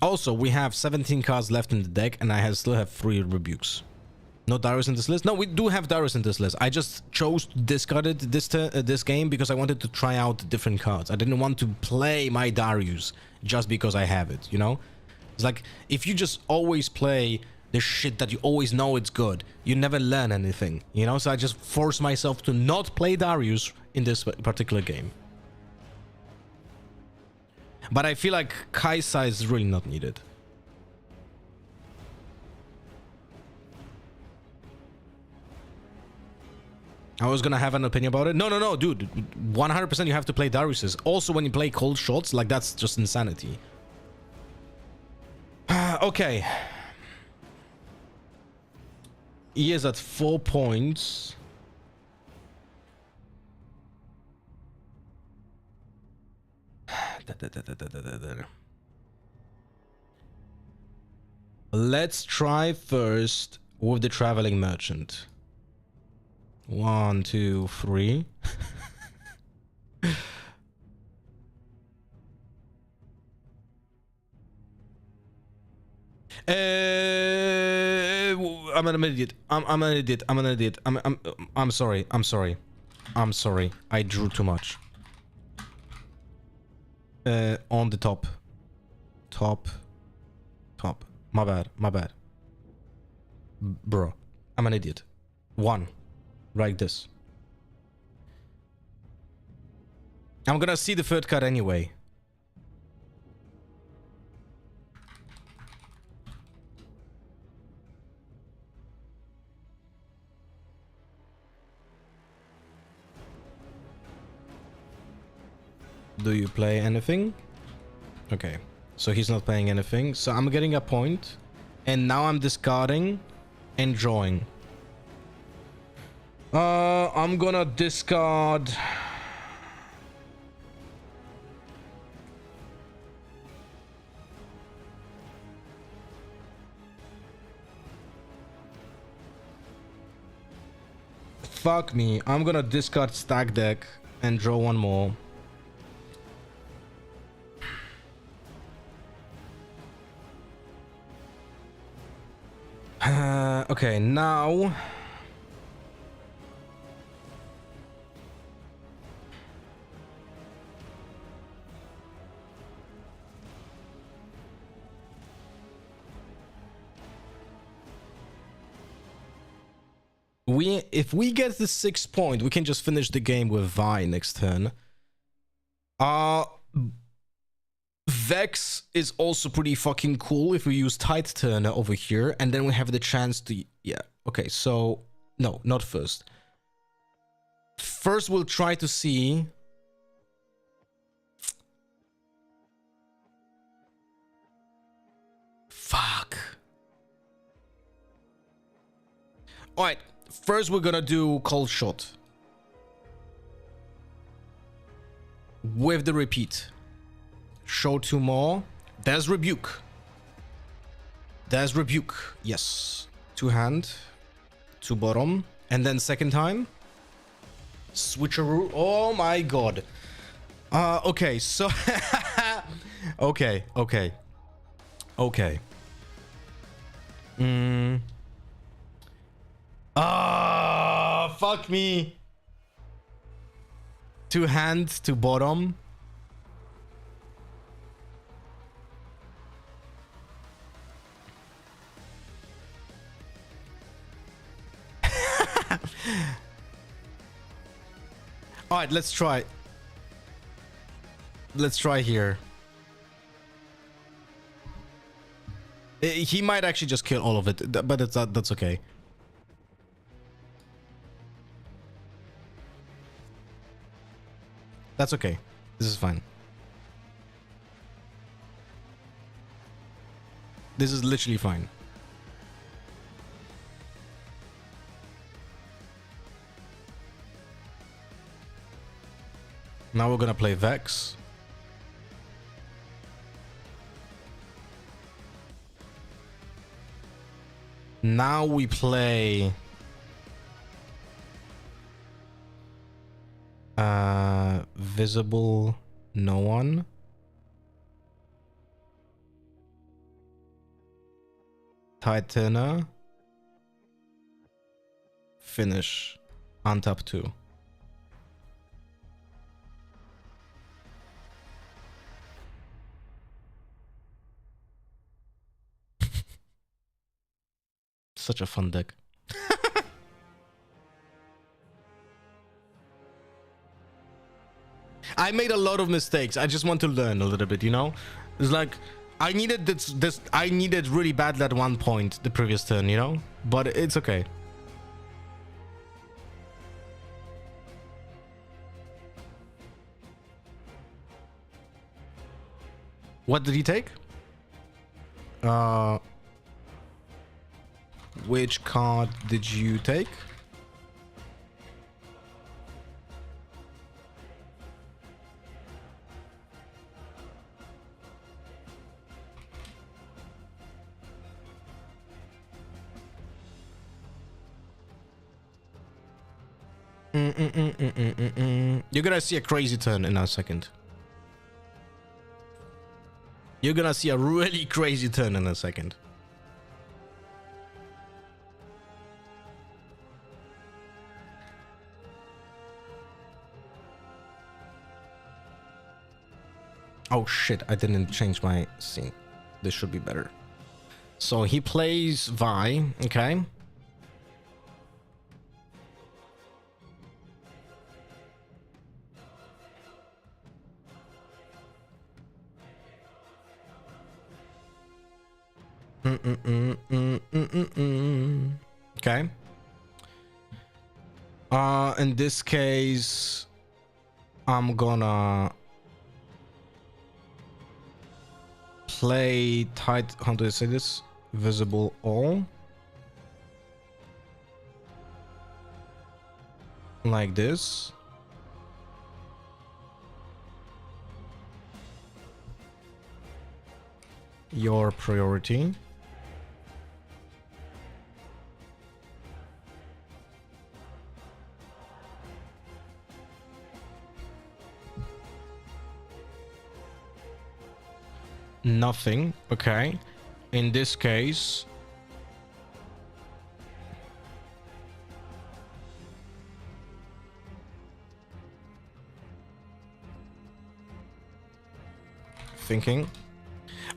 Also, we have 17 cards left in the deck, and I still have 3 rebukes. No Darius in this list? No, we do have Darius in this list. I just chose to discard it this game because I wanted to try out different cards. I didn't want to play my Darius just because I have it, you know? It's like, if you just always play the shit that you always know it's good, you never learn anything, you know? So I just forced myself to not play Darius in this particular game. But I feel like Kai'Sa is really not needed. I was gonna have an opinion about it. No, dude. 100% you have to play Darius's. Also, when you play cold shots, like, that's just insanity. Okay. He is at 4 points. Let's try first with the traveling merchant. 1, 2, 3. I'm an idiot. I'm an idiot. I'm an idiot. I'm sorry. I'm sorry. I'm sorry. I drew too much. On the top. Top. My bad. My bad. Bro. I'm an idiot. 1. Like this. I'm gonna see the third card anyway. Do you play anything? Okay. So he's not playing anything. So I'm getting a point. And now I'm discarding and drawing. I'm gonna discard... Fuck me. I'm gonna discard stack deck and draw one more. Okay, now... If we get the 6 point, we can just finish the game with Vi next turn. Vex is also pretty fucking cool if we use Tide Turner over here, and then we have the chance to... Yeah, okay, so... No, not first. First, we'll try to see... Fuck. Alright, first we're gonna do Cold Shot. With the repeat. Show 2 more. There's Rebuke. There's Rebuke. Yes. 2 hand. 2 bottom. And then second time. Switcheroo. Oh my god. Okay, so... Okay. Fuck me. 2 hand, 2 bottom. All right, let's try. Let's try here. He might actually just kill all of it, but that's okay. That's okay. This is fine. This is literally fine. Now we're gonna play Vex. Now we play... Visible no one. Titana. Finish. Untap 2. Such a fun deck. I made a lot of mistakes. I just want to learn a little bit, you know? It's like I needed this I needed really bad at one point the previous turn, you know? But it's okay. What did he take? Which card did you take? You're gonna see a crazy turn in a second. You're gonna see a really crazy turn in a second. Oh shit, I didn't change my scene. This should be better. So he plays Vi, okay? Okay. In this case, I'm gonna play tight. How do I say this? Visible all. Like this. Your priority. Nothing. Okay. In this case, thinking.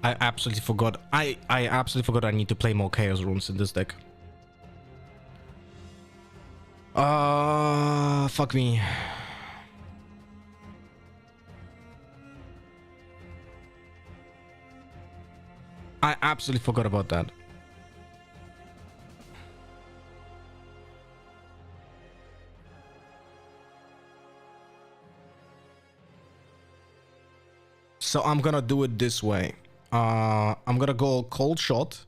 I absolutely forgot. I absolutely forgot I need to play more chaos runes in this deck. Fuck me. I absolutely forgot about that. So I'm gonna do it this way. I'm gonna go cold shot.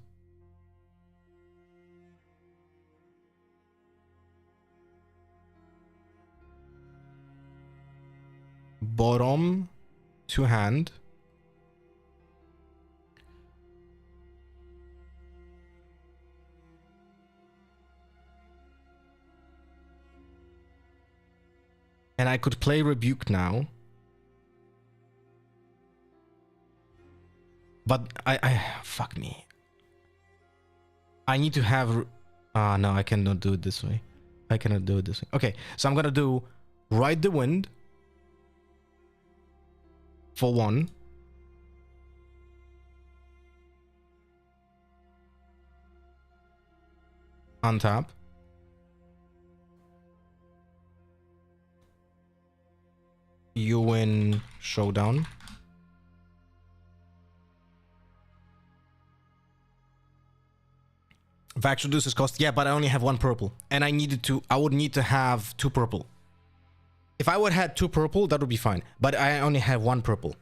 Bottom to hand. And I could play Rebuke now. But I fuck me. I need to have no, I cannot do it this way. I cannot do it this way. Okay, so I'm gonna do Ride the Wind for 1. Untap. You win Showdown. Vax reduces cost. Yeah, but I only have 1 purple. And I would need to have 2 purple. If I would have had 2 purple, that would be fine. But I only have 1 purple.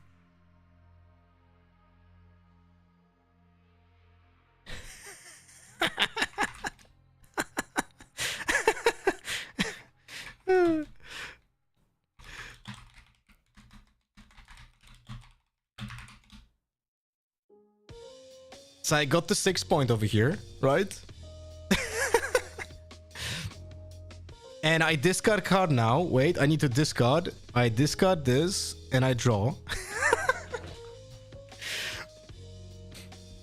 So I got the 6 point over here, right? And I discard card now. Wait, I need to discard. I discard this and I draw.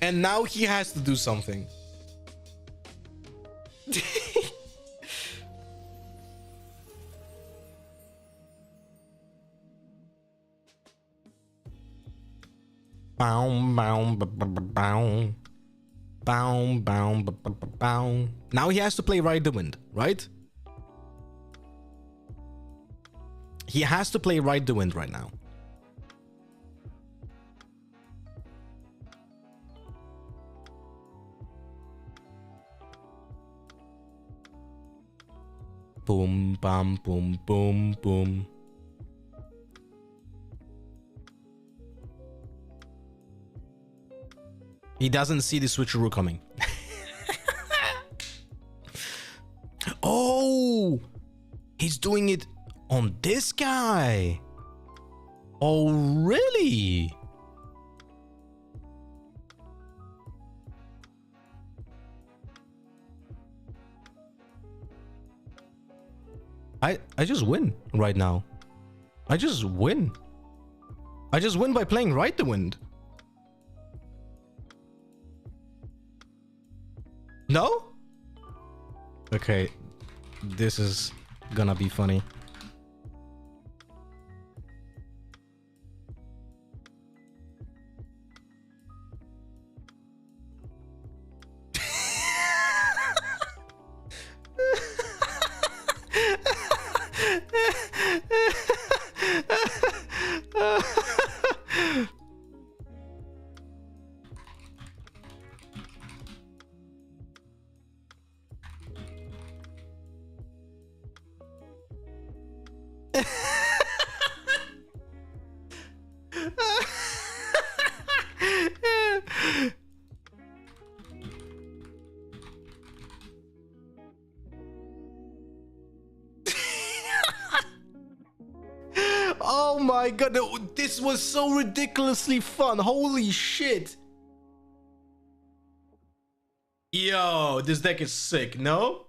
And now he has to do something. Now he has to play Ride the Wind, right? He has to play Ride the Wind right now. Boom, bam, boom, boom, boom. He doesn't see the switcheroo coming. Oh, he's doing it on this guy. Oh, really? I just win right now. I just win. I just win by playing Ride the Wind. No? Okay, this is gonna be funny. Oh my god, no, this was so ridiculously fun. Holy shit. Yo, this deck is sick, no?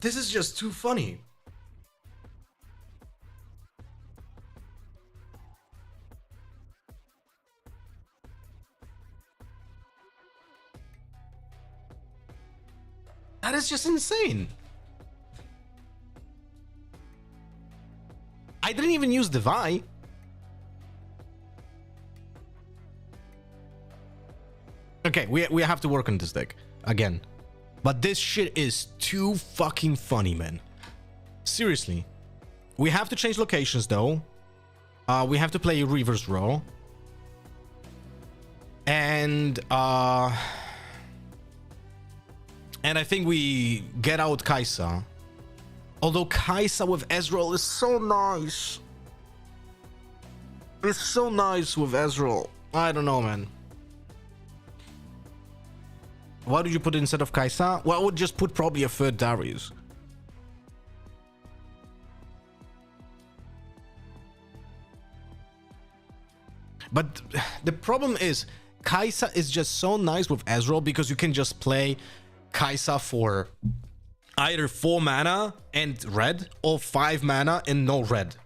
This is just too funny. That is just insane. I didn't even use Divine. Okay, we have to work on this deck again. But this shit is too fucking funny, man. Seriously. We have to change locations, though. We have to play reverse row. And I think we get out Kaisa. Although Kaisa with Ezreal is so nice. It's so nice with Ezreal. I don't know, man. What did you put instead of Kaisa? Well, I would just put probably a third Darius. But the problem is, Kaisa is just so nice with Ezreal because you can just play Kaisa for either 4 mana and red or 5 mana and no red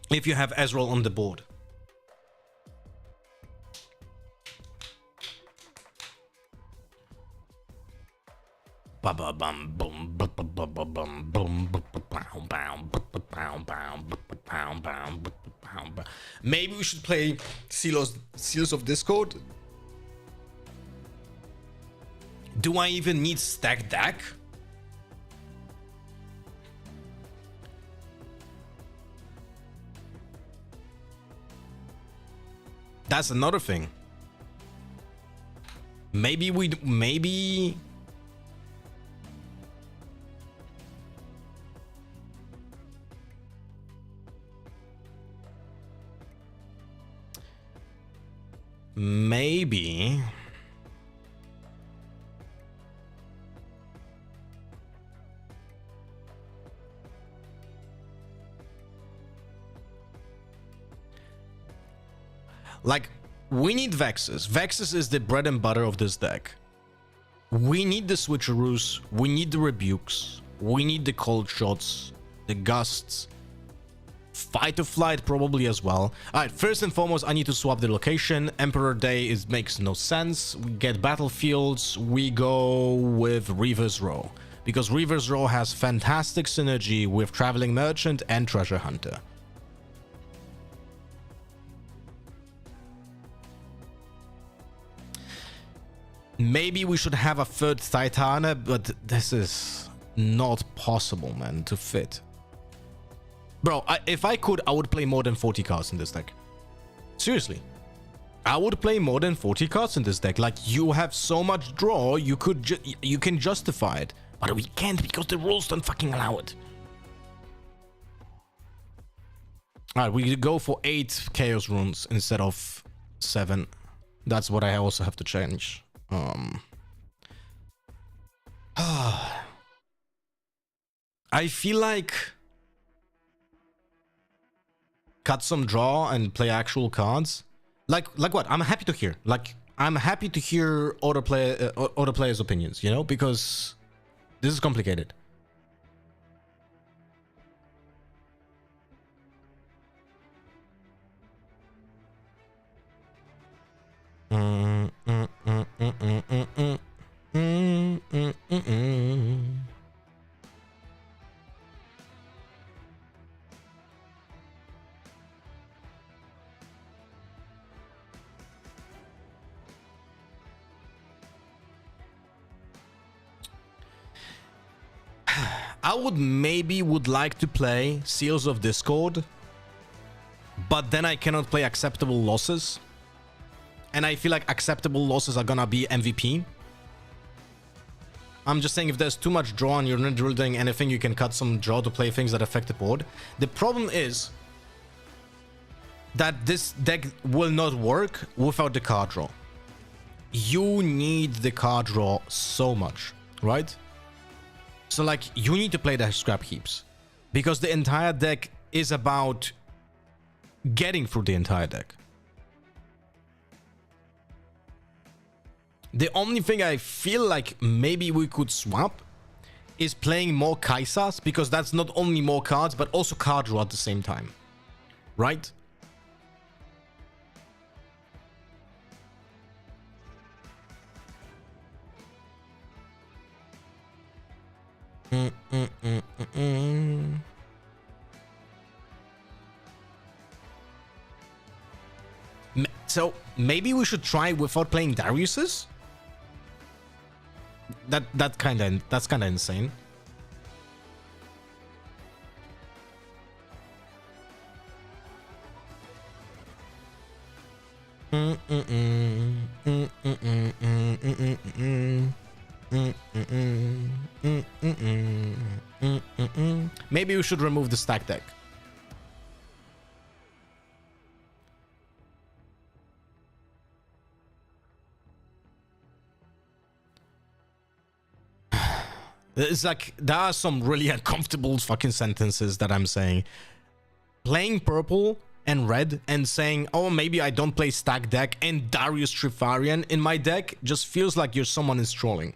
if you have Ezreal on the board. Maybe we should play Seals of Discord. Do I even need stack deck? That's another thing. Maybe like, we need Vexes. Vexes is the bread and butter of this deck. We need the switcheroos. We need the rebukes. We need the cold shots, the gusts. Fight or flight probably as well. Alright, first and foremost, I need to swap the location. Emperor Day makes no sense. We get battlefields. We go with Reverse Row. Because Reverse Row has fantastic synergy with Traveling Merchant and Treasure Hunter. Maybe we should have a third Titana, but this is not possible, man, to fit. Bro, if I could, I would play more than 40 cards in this deck. Seriously. I would play more than 40 cards in this deck. Like, you have so much draw, you can justify it. But we can't because the rules don't fucking allow it. All right, we could go for 8 chaos runes instead of 7. That's what I also have to change. I feel like cut some draw and play actual cards. Like what? I'm happy to hear. Like I'm happy to hear other players' opinions. You know, because this is complicated. I would like to play Seals of Discord, but then I cannot play acceptable losses. And I feel like acceptable losses are gonna be MVP. I'm just saying if there's too much draw and you're not really doing anything, you can cut some draw to play things that affect the board. The problem is that this deck will not work without the card draw. You need the card draw so much, right? So like you need to play the scrap heaps because the entire deck is about getting through the entire deck. The only thing I feel like maybe we could swap is playing more Kaisas, because that's not only more cards but also card draw at the same time, right? So maybe we should try without playing Darius's. That's kind of insane. Maybe we should remove the stack deck. It's like there are some really uncomfortable fucking sentences that I'm saying. Playing purple and red and saying, oh, maybe I don't play stack deck and Darius Trifarian in my deck just feels like you're someone is trolling.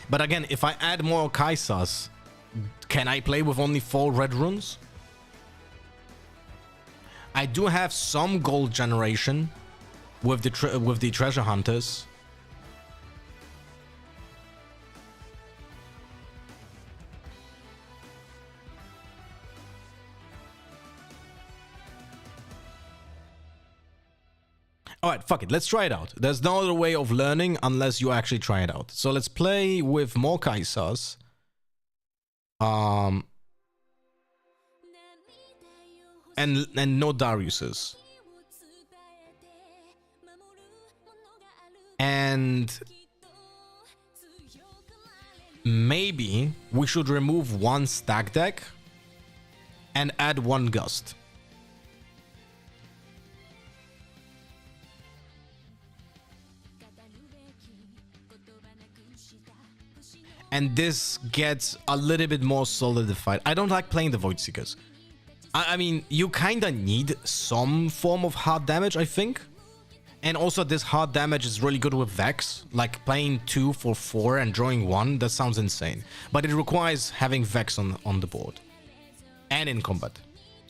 But again, if I add more Kaisas, can I play with only 4 red runes? I do have some gold generation with the treasure hunters. All right, fuck it. Let's try it out. There's no other way of learning unless you actually try it out. So let's play with more Kaisas. And no Dariuses. And maybe we should remove 1 stack deck and add 1 gust. And this gets a little bit more solidified. I don't like playing the Void Seekers. I mean, you kind of need some form of hard damage, I think. And also this hard damage is really good with Vex. Like playing 2 for 4 and drawing 1, that sounds insane. But it requires having Vex on the board. And in combat.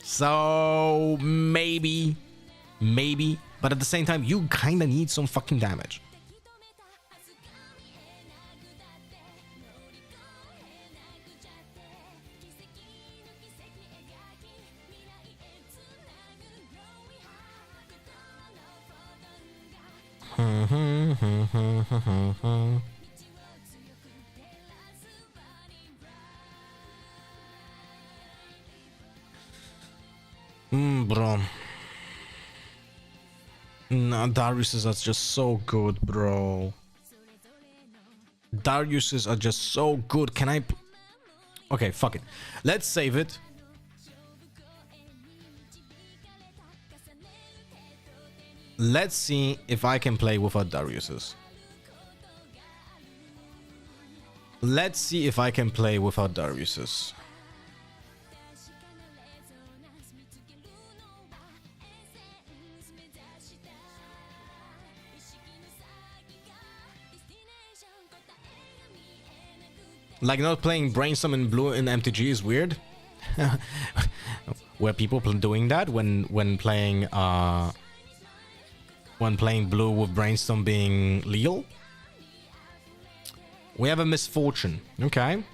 So maybe. But at the same time, you kind of need some fucking damage. Bro. Nah, Dariuses are just so good, bro. Dariuses are just so good. Can I... Okay, fuck it. Let's save it. Let's see if I can play without Dariuses. Let's see if I can play without Dariuses. Like, not playing Brainstorm in blue in MTG is weird. Were people doing that when playing blue with Brainstorm being legal? We have a misfortune. Okay.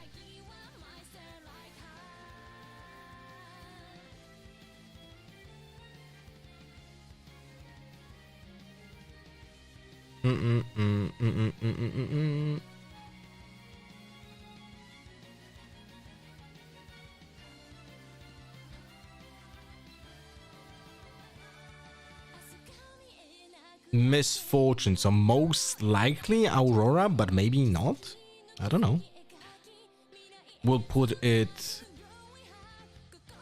Misfortune, so most likely Aurora, but maybe not. I don't know. We'll put it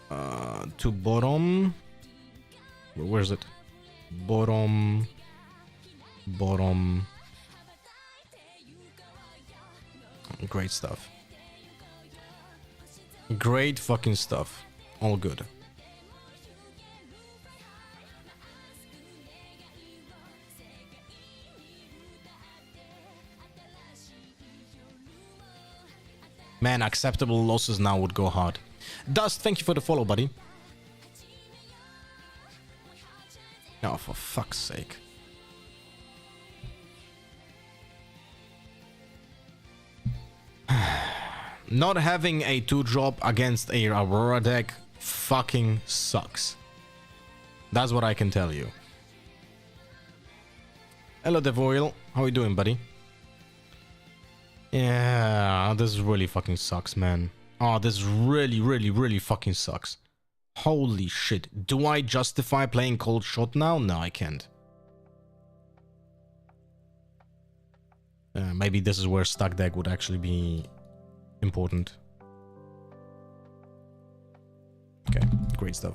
to bottom. Where's it? Bottom. Great stuff. Great fucking stuff. All good. Man, acceptable losses now would go hard. Dust, thank you for the follow, buddy. Oh, for fuck's sake. Not having a 2-drop against a Aurora deck fucking sucks. That's what I can tell you. Hello, Devoil. How you doing, buddy? Yeah, this really fucking sucks, man. Oh, this really fucking sucks. Holy shit. Do I justify playing Cold Shot now? No, I can't. Maybe this is where stack deck would actually be important. Okay, great stuff.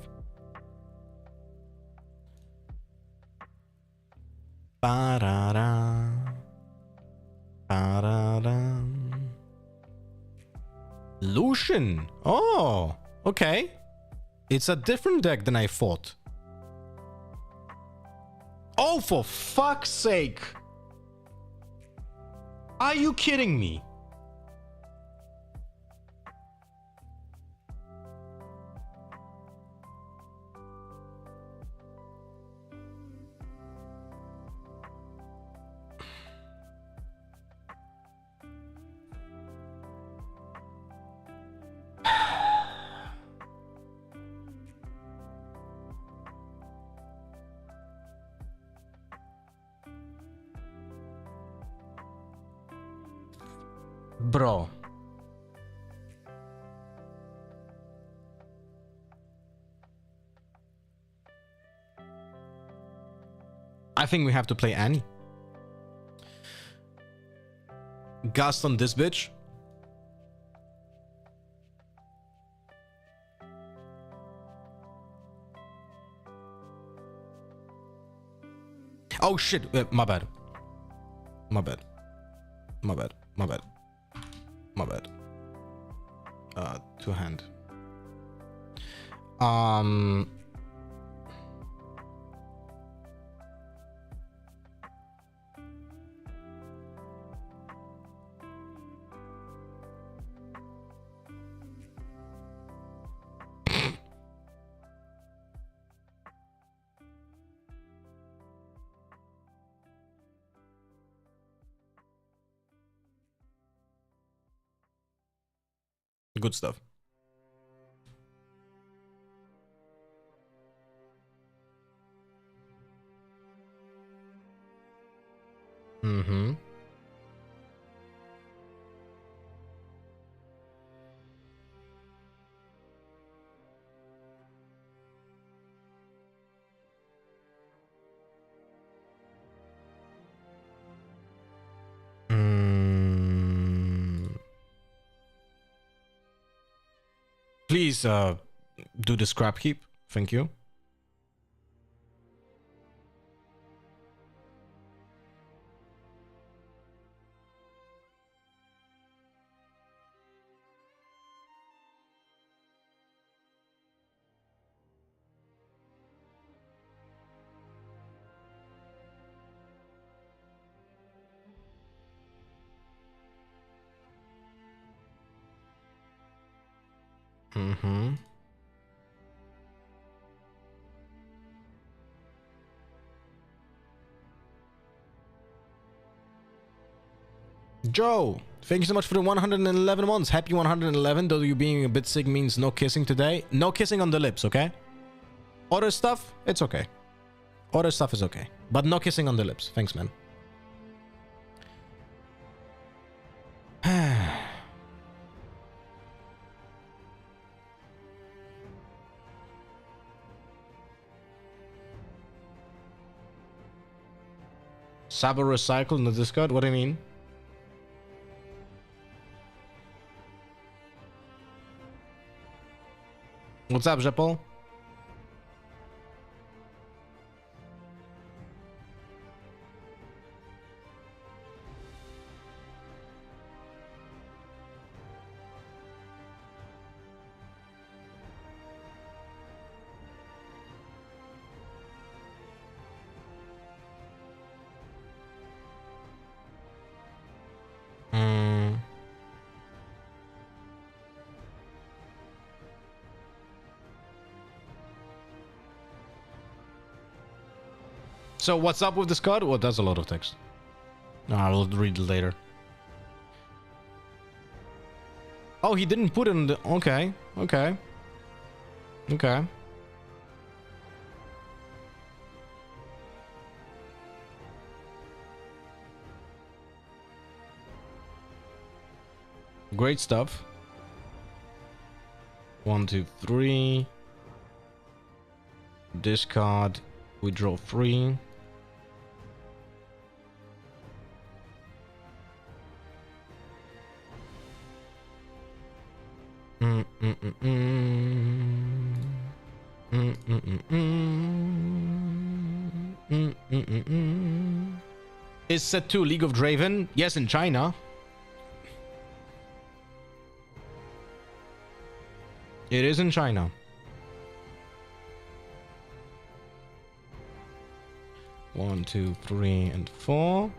Ba-da-da. Ba-da-da. Lucian. Oh, okay. It's a different deck than I thought. Oh, for fuck's sake. Are you kidding me? Bro. I think we have to play Annie. Gust on this bitch. Oh shit, my bad. My bad. My bad. My bad. My bad. Two hand. Good stuff. Please do the scrap heap. Thank you. Mm-hmm. Joe, thank you so much for the 111 months. Happy 111. Though you being a bit sick means no kissing today. No kissing on the lips, okay? Other stuff, it's okay. Other stuff is okay. But no kissing on the lips. Thanks, man. Sabo recycle in the Discord? What do you mean? What's up, Jeppel? So what's up with this card? Well, that's a lot of text. I'll read it later. Oh, he didn't put it in the... Okay. Okay. Okay. Great stuff. 1, 2, 3. Discard. We draw 3. Is set to League of Draven? Yes, in China. It is in China. One, 2, 3, and 4.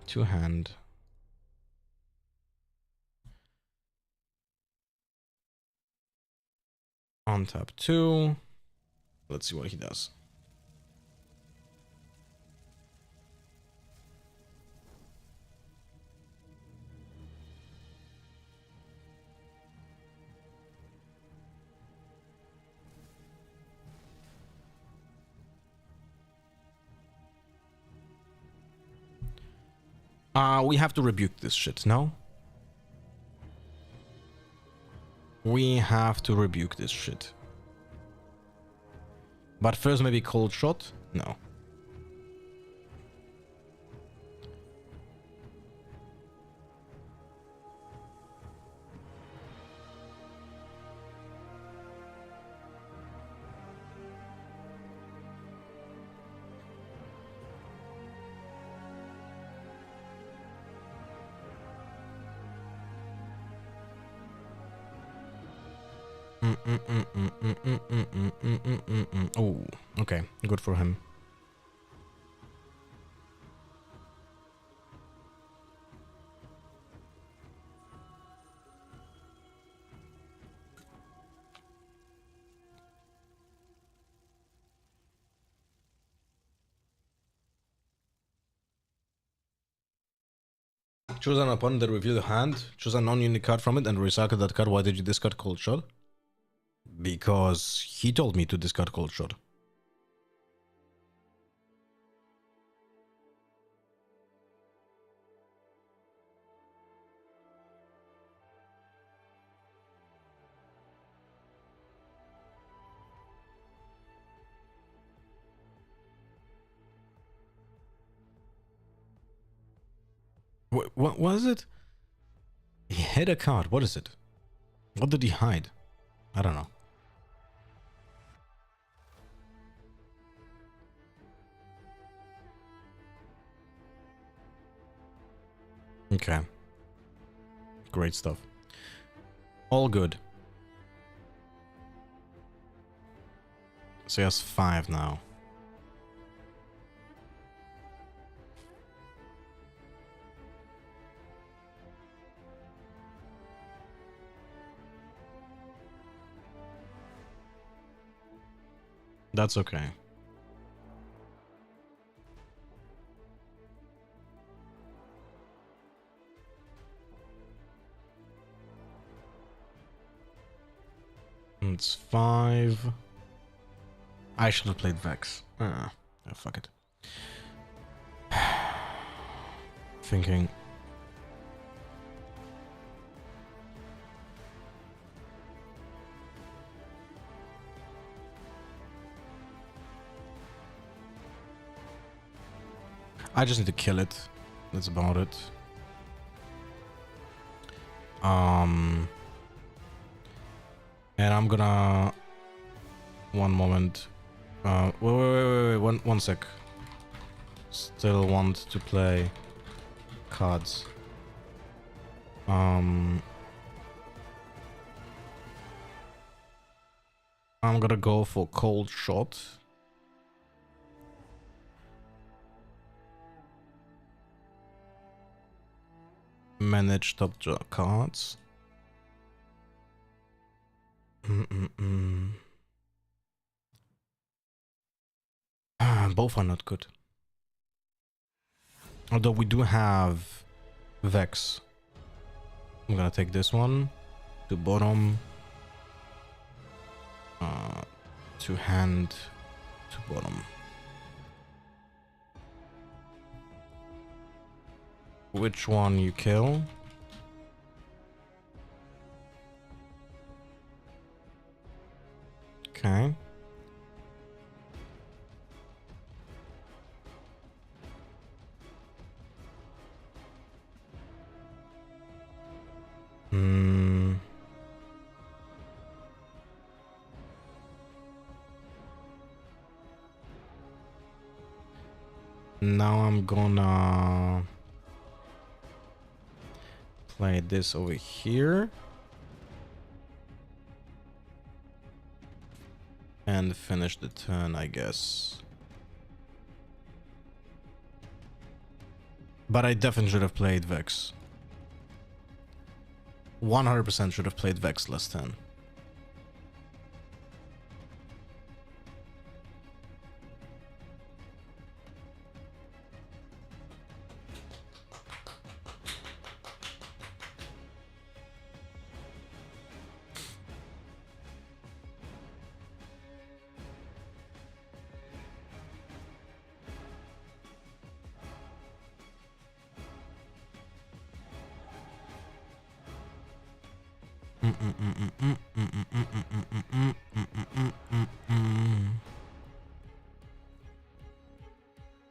Two hand. On tap 2. Let's see what he does. We have to rebuke this shit, no? We have to rebuke this shit. But first maybe cold shot? No. Oh, okay. Good for him. Choose an opponent that review the hand. Choose a non-unique card from it and recycle that card. Why did you discard Cold Shot? Because he told me to discard Cold Shot. What was it? hid a card. What is it? What did he hide? I don't know. Okay. Great stuff. All good. So he has 5 now. That's okay. It's 5. I should have played Vex. Oh, fuck it. Thinking. I just need to kill it. That's about it. And I'm gonna... One moment. Wait. One sec. Still want to play cards. I'm gonna go for cold shot. Manage top draw cards. Both are not good. Although we do have Vex. I'm gonna take this one to bottom. To hand to bottom. Which one you kill? Okay. Now I'm gonna play this over here and finish the turn, I guess. But I definitely should have played Vex. 100% should have played Vex last turn.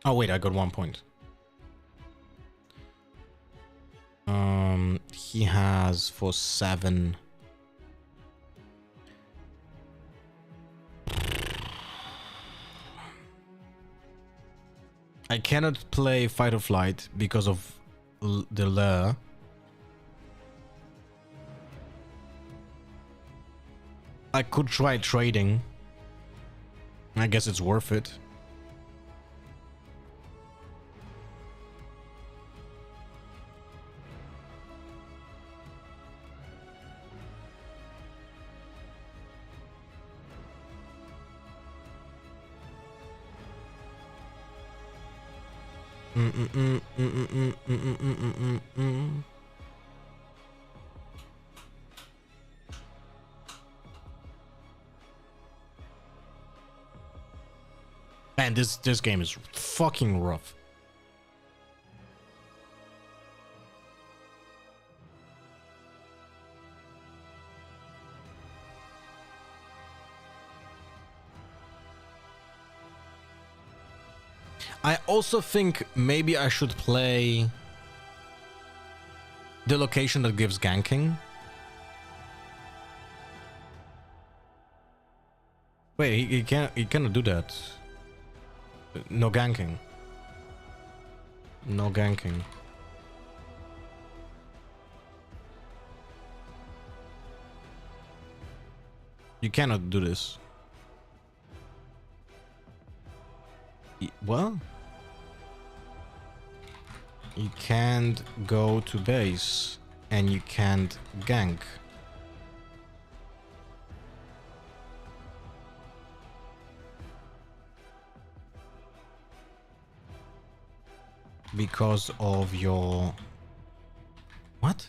Oh wait, I got 1 point. He has for 7. I cannot play Fight or Flight because of the lure. I could try trading. I guess it's worth it. Man, this game is fucking rough. I also think maybe I should play The location that gives ganking. Wait, he cannot do that. No ganking. No ganking. You cannot do this. Well, you can't go to base and you can't gank. Because of your... What?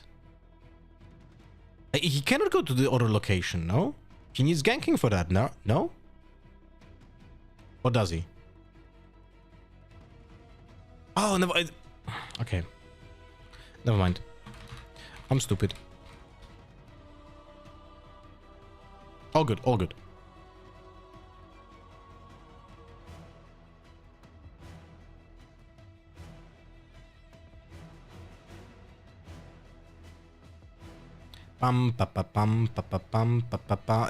He cannot go to the other location, no? He needs ganking for that, no? No? Or does he? Oh, never... Okay. Never mind. I'm stupid. All good, all good. Pam pa pa pam pa pa pam pa pa pa.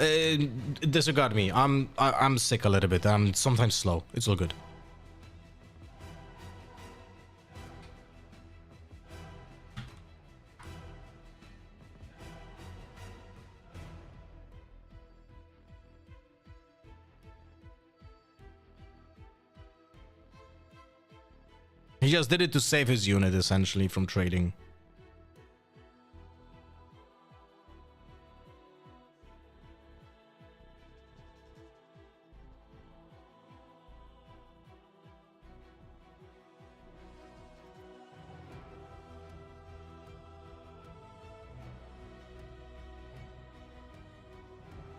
Disregard me. I'm sick a little bit. I'm sometimes slow. It's all good. He just did it to save his unit essentially from trading.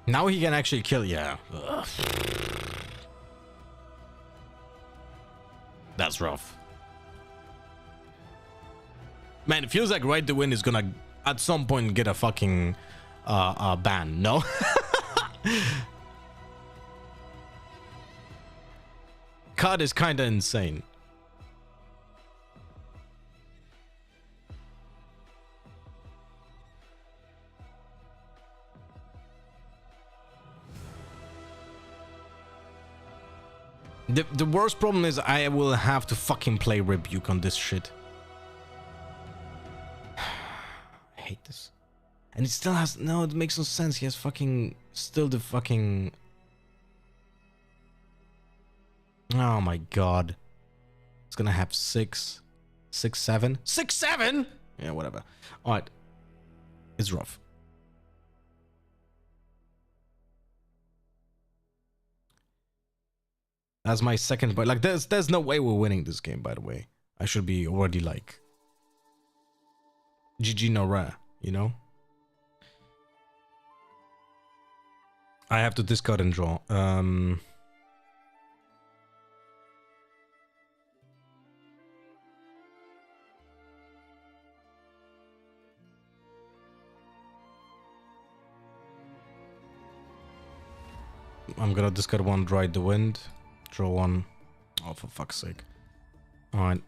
Now he can actually kill, yeah. Ugh. That's rough. Man, it feels like Right to Win is gonna at some point get a fucking ban, no? COD is kinda insane. The worst problem is I will have to fucking play Rebuke on this shit. I hate this. And it still has... No, it makes no sense. He has fucking... Still the fucking... Oh my god. It's gonna have 6, 7. 6, 7?! Yeah, whatever. Alright. It's rough. That's my second point. Like, there's no way we're winning this game, by the way. I should be already like... GG no rare, you know? I have to discard and draw. I'm gonna discard one, Ride the Wind. Draw one. Oh, for fuck's sake. Alright.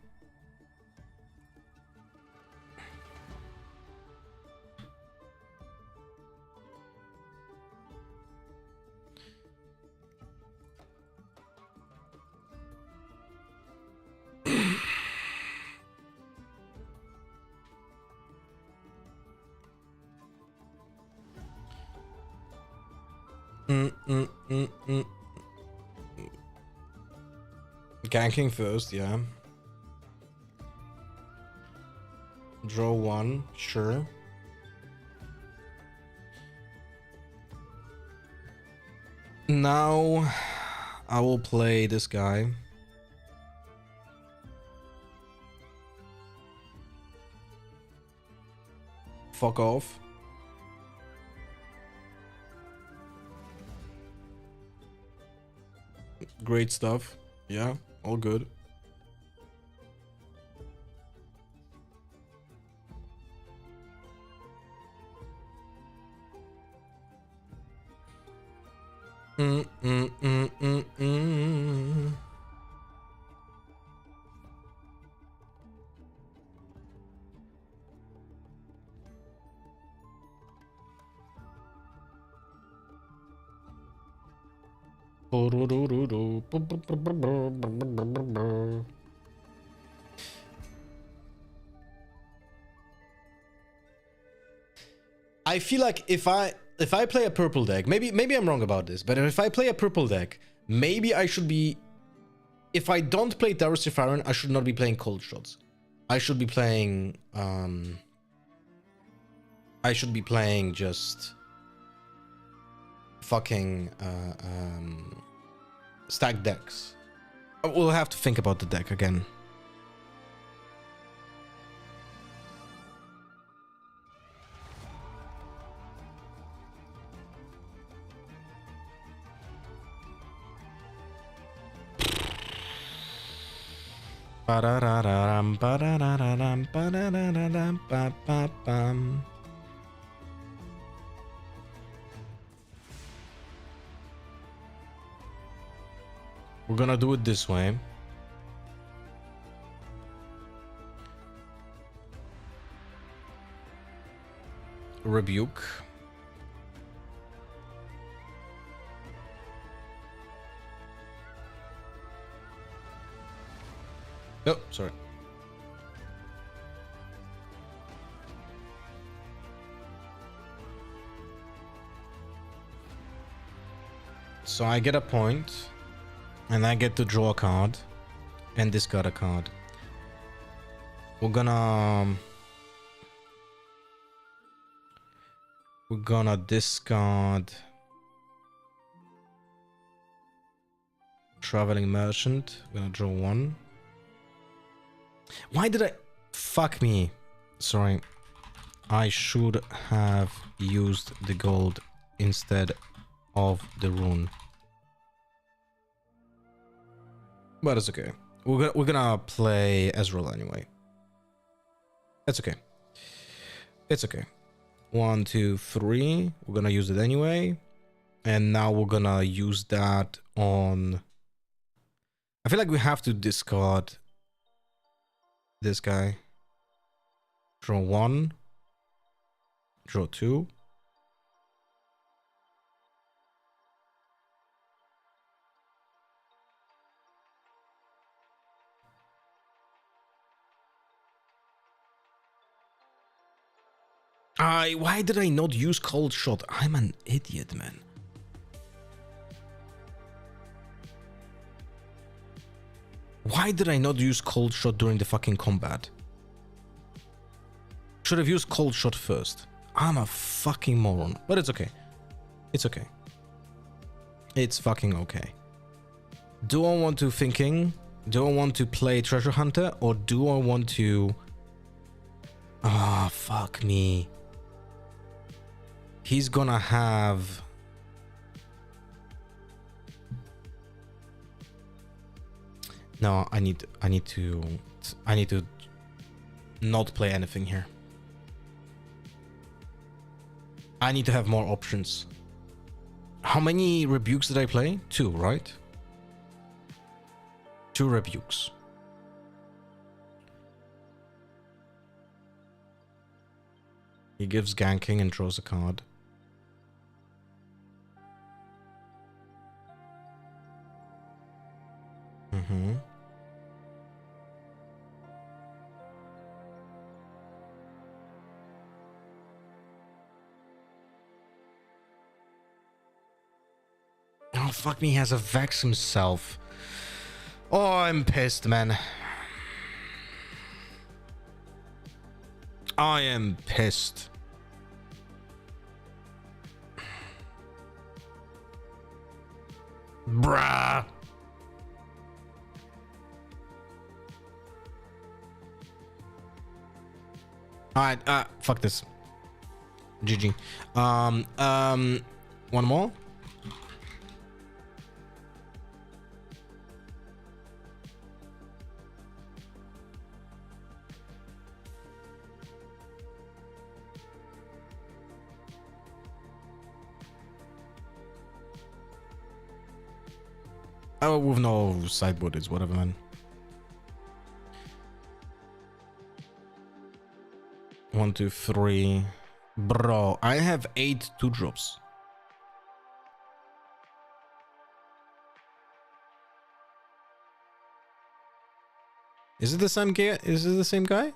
Ganking first, yeah. Draw one, sure. Now I will play this guy. Fuck off. Great stuff. Yeah, all good. Mm, mm, mm, mm, mm. I feel like if I play a purple deck, maybe I'm wrong about this, but if I play a purple deck, maybe I should be. If I don't play Diversifier, I should not be playing cold shots. I should be playing. I should be playing just fucking stack decks. We'll have to think about the deck again. Ba-da-da-da-dum, ba-da-da-da-dum, ba-da-da-da-dum, ba-ba-bum. We're gonna do it this way. Rebuke. Oh, sorry. So I get a point, and I get to draw a card, and discard a card. We're gonna discard Traveling Merchant. We're gonna draw one. Why did I... Fuck me. Sorry. I should have used the gold instead of the rune. But it's okay. We're gonna play Ezreal anyway. That's okay. It's okay. 1, 2, 3. We're gonna use it anyway. And now we're gonna use that on... I feel like we have to discard this guy. Draw 1. Draw 2. Why did I not use Cold Shot? I'm an idiot, man. Why did I not use Cold Shot during the fucking combat? Should have used Cold Shot first. I'm a fucking moron. But it's okay. It's okay. It's fucking okay. Do I want to thinking? Do I want to play Treasure Hunter? Or do I want to... Ah, fuck me. He's gonna have... No, I need to not play anything here. I need to have more options. How many rebukes did I play? 2, right? 2 rebukes. He gives ganking and draws a card. Mm-hmm. Oh, fuck me, he has a Vex himself. Oh, I'm pissed, man. I am pissed. Bruh. Alright, fuck this. GG. One more? Oh, with no sideboard is whatever, man. 1, 2, 3. Bro, I have 8 2-drops. Is it the same guy? Is it the same guy?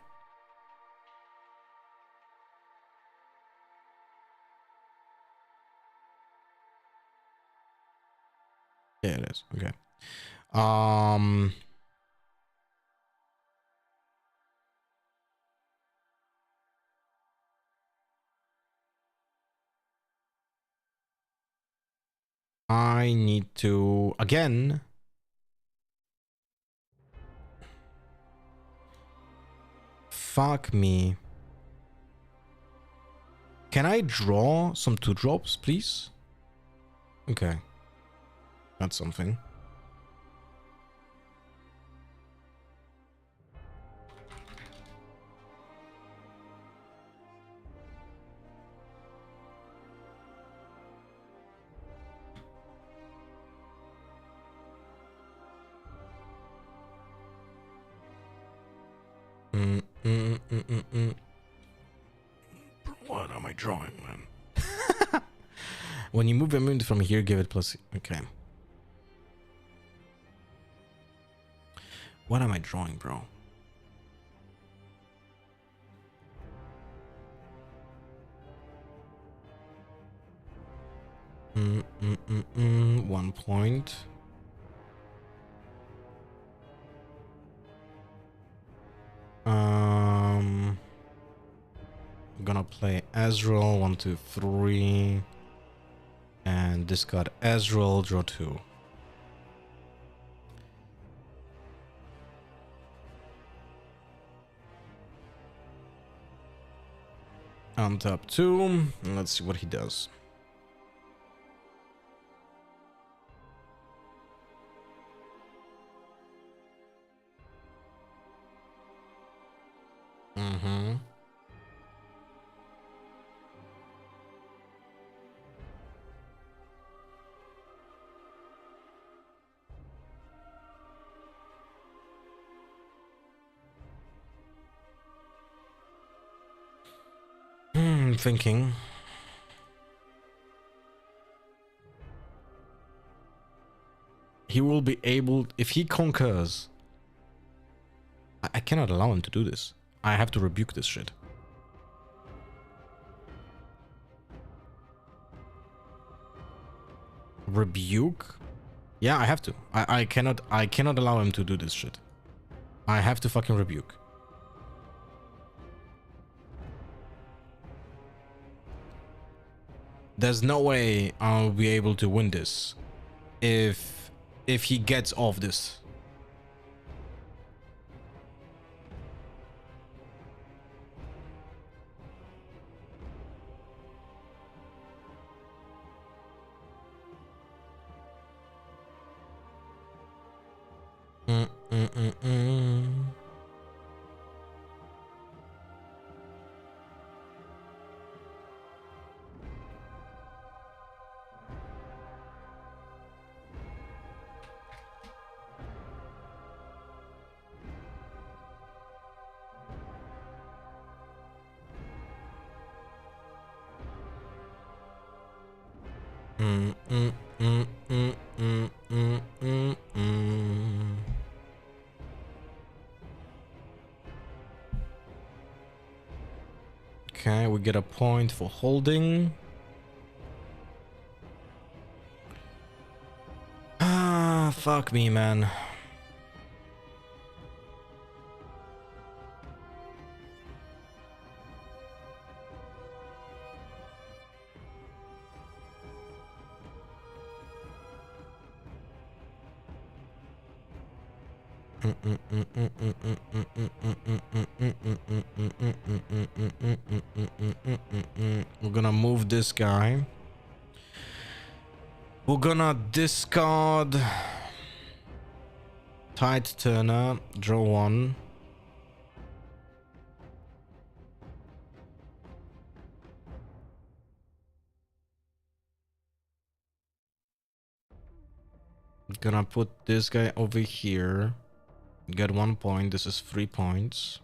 Yeah, it is. Okay. I need to again. Fuck me. Can I draw some 2-drops, please? Okay. That's something. What am I drawing, man? When you move a moon from here, give it plus. Okay. What am I drawing, bro? One point. I'm gonna play Ezreal 1, 2, 3, and discard Ezreal, draw 2. On top 2. Let's see what he does. Mm-hmm. Thinking. He will be able, if he conquers. I cannot allow him to do this. I have to rebuke this shit. Rebuke? Yeah, I have to. I cannot allow him to do this shit. I have to fucking rebuke. There's no way I'll be able to win this if he gets off this. Okay, we get a point for holding. Ah, fuck me, man. We're gonna move this guy. We're gonna discard Tide Turner, draw 1. Gonna put this guy over here. Get 1 point. This is 3 points.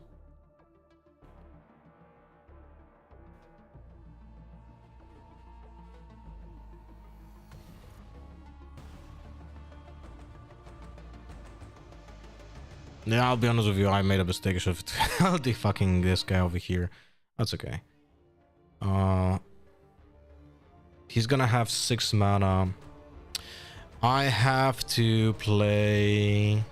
Yeah, I'll be honest with you, I made a mistake. I should have held the fucking this guy over here. That's okay. He's gonna have 6 mana. I have to play...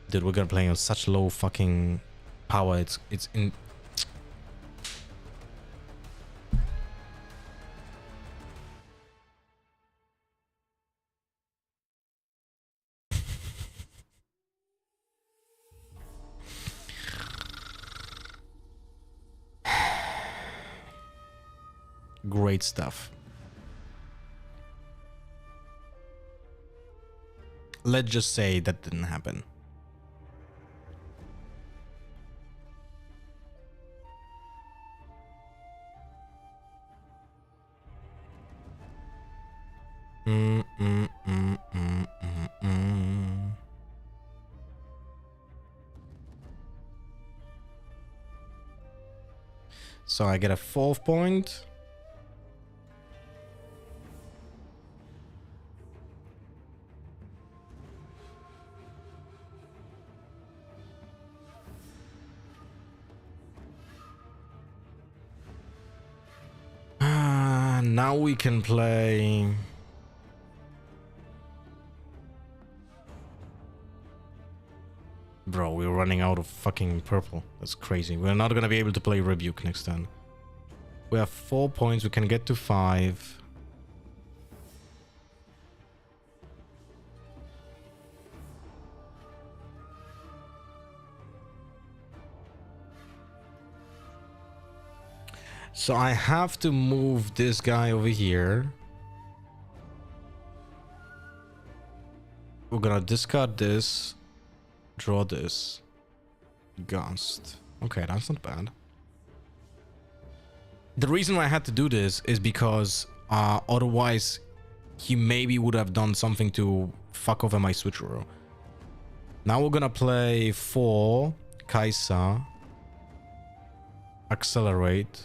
Dude, we're gonna play on such low fucking power. It's in... Great stuff. Let's just say that didn't happen. Mm, mm, mm, mm, mm, mm. So I get a 4th point. Now we can play... Bro, we're running out of fucking purple. That's crazy. We're not gonna be able to play Rebuke next turn. We have 4 points. We can get to 5. So I have to move this guy over here. We're gonna discard this. Draw this. Gust. Okay, that's not bad. The reason why I had to do this is because otherwise he maybe would have done something to fuck over my switch row. Now we're gonna play 4 Kaisa. Accelerate.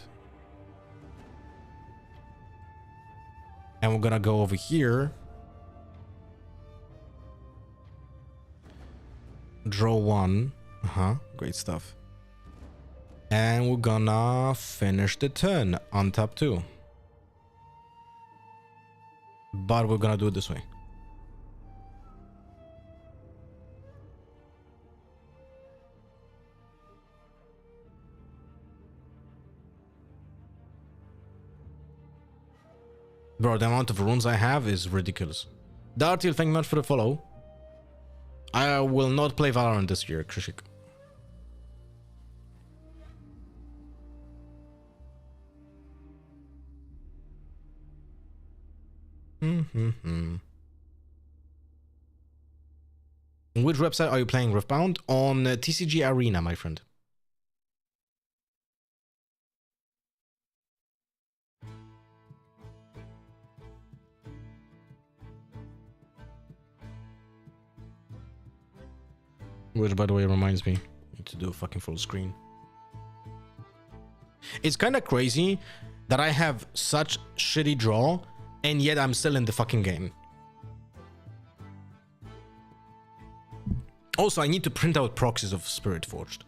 And we're gonna go over here. Draw 1. Great stuff. And we're gonna finish the turn on top 2. But we're gonna do it this way. Bro, the amount of runes I have is ridiculous. Dartil, thank you much for the follow. I will not play Valorant this year, Krishik. Which website are you playing Riftbound? On TCG Arena, my friend. Which, by the way, reminds me, I need to do a fucking full screen. It's kind of crazy that I have such shitty draw, and yet I'm still in the fucking game. Also, I need to print out proxies of Spirit Forged.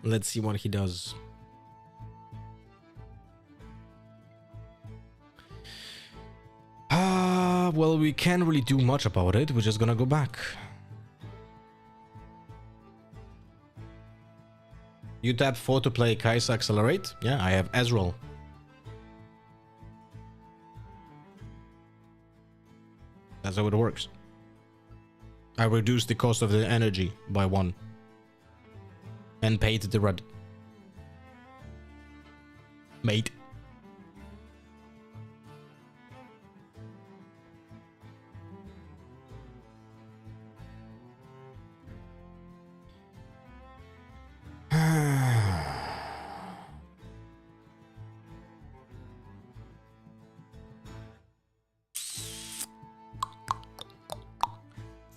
Let's see what he does. Well, we can't really do much about it. We're just gonna go back. You tap 4 to play Kaisa Accelerate? Yeah, I have Ezreal. That's how it works. I reduced the cost of the energy by 1. And paid the red. Mate.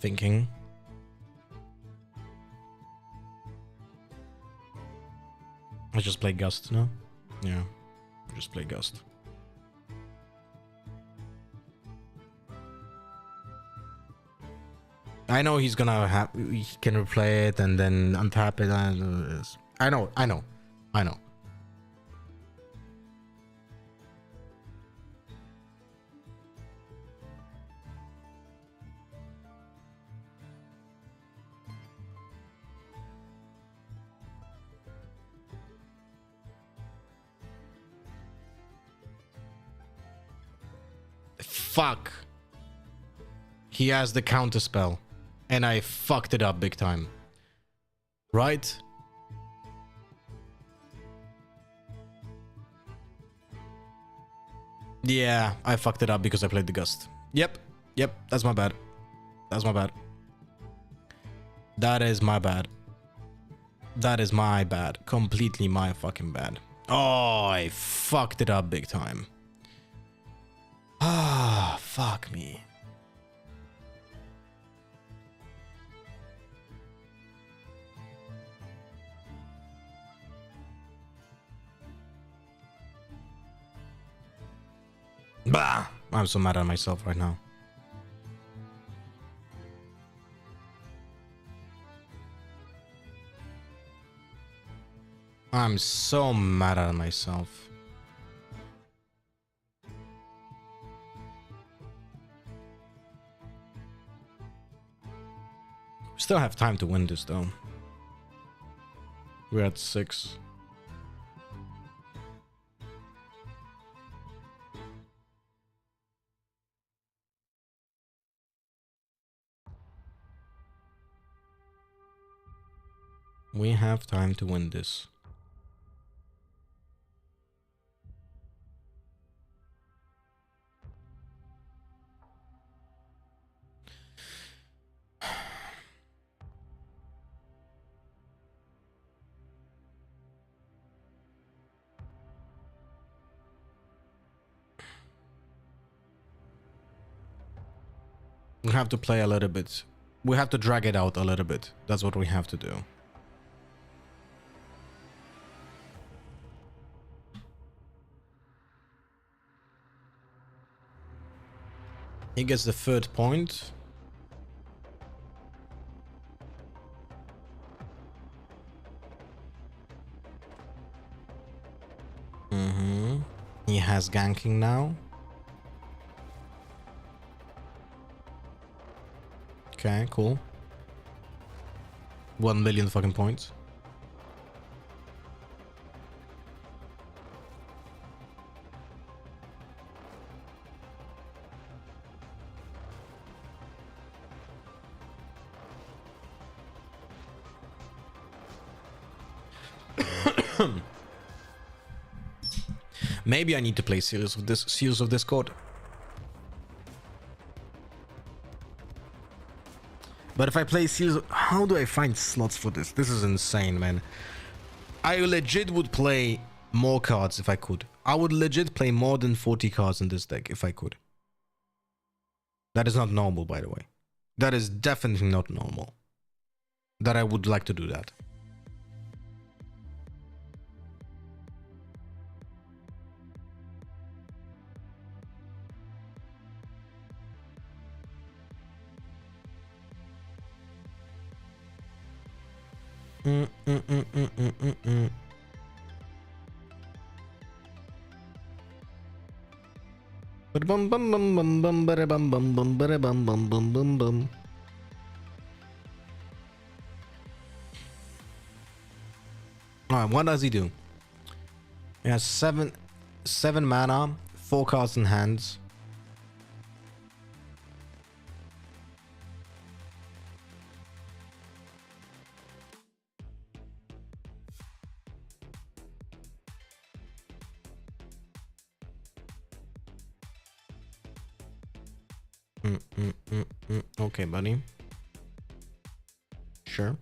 thinking. I just play Gust, no? Yeah, just play Gust. I know he's gonna have, he can replay it and then untap it. I know. Fuck. He has the counter spell. And I fucked it up big time. Right? Yeah, I fucked it up because I played the Gust. Yep, that's my bad. That's my bad. That is my bad. That is my bad. Completely my fucking bad. Oh, I fucked it up big time. Ah, fuck me. Bah! I'm so mad at myself right now. I'm so mad at myself. We still have time to win this though. We're at 6. We have time to win this. We have to play a little bit. We have to drag it out a little bit. That's what we have to do. He gets the 3rd point. He has ganking now. Okay, cool. 1 million fucking points. Maybe I need to play Seals of Discord. But if I play Seals, how do I find slots for this? This is insane, man. I legit would play more cards if I could. I would legit play more than 40 cards in this deck if I could. That is not normal, by the way. That is definitely not normal. That I would like to do that. Bum bum bum bum bum bum bum bum bum bum bum bum bum. Alright, what does he do? He has 7 mana, 4 cards in hands. Okay, buddy. Sure.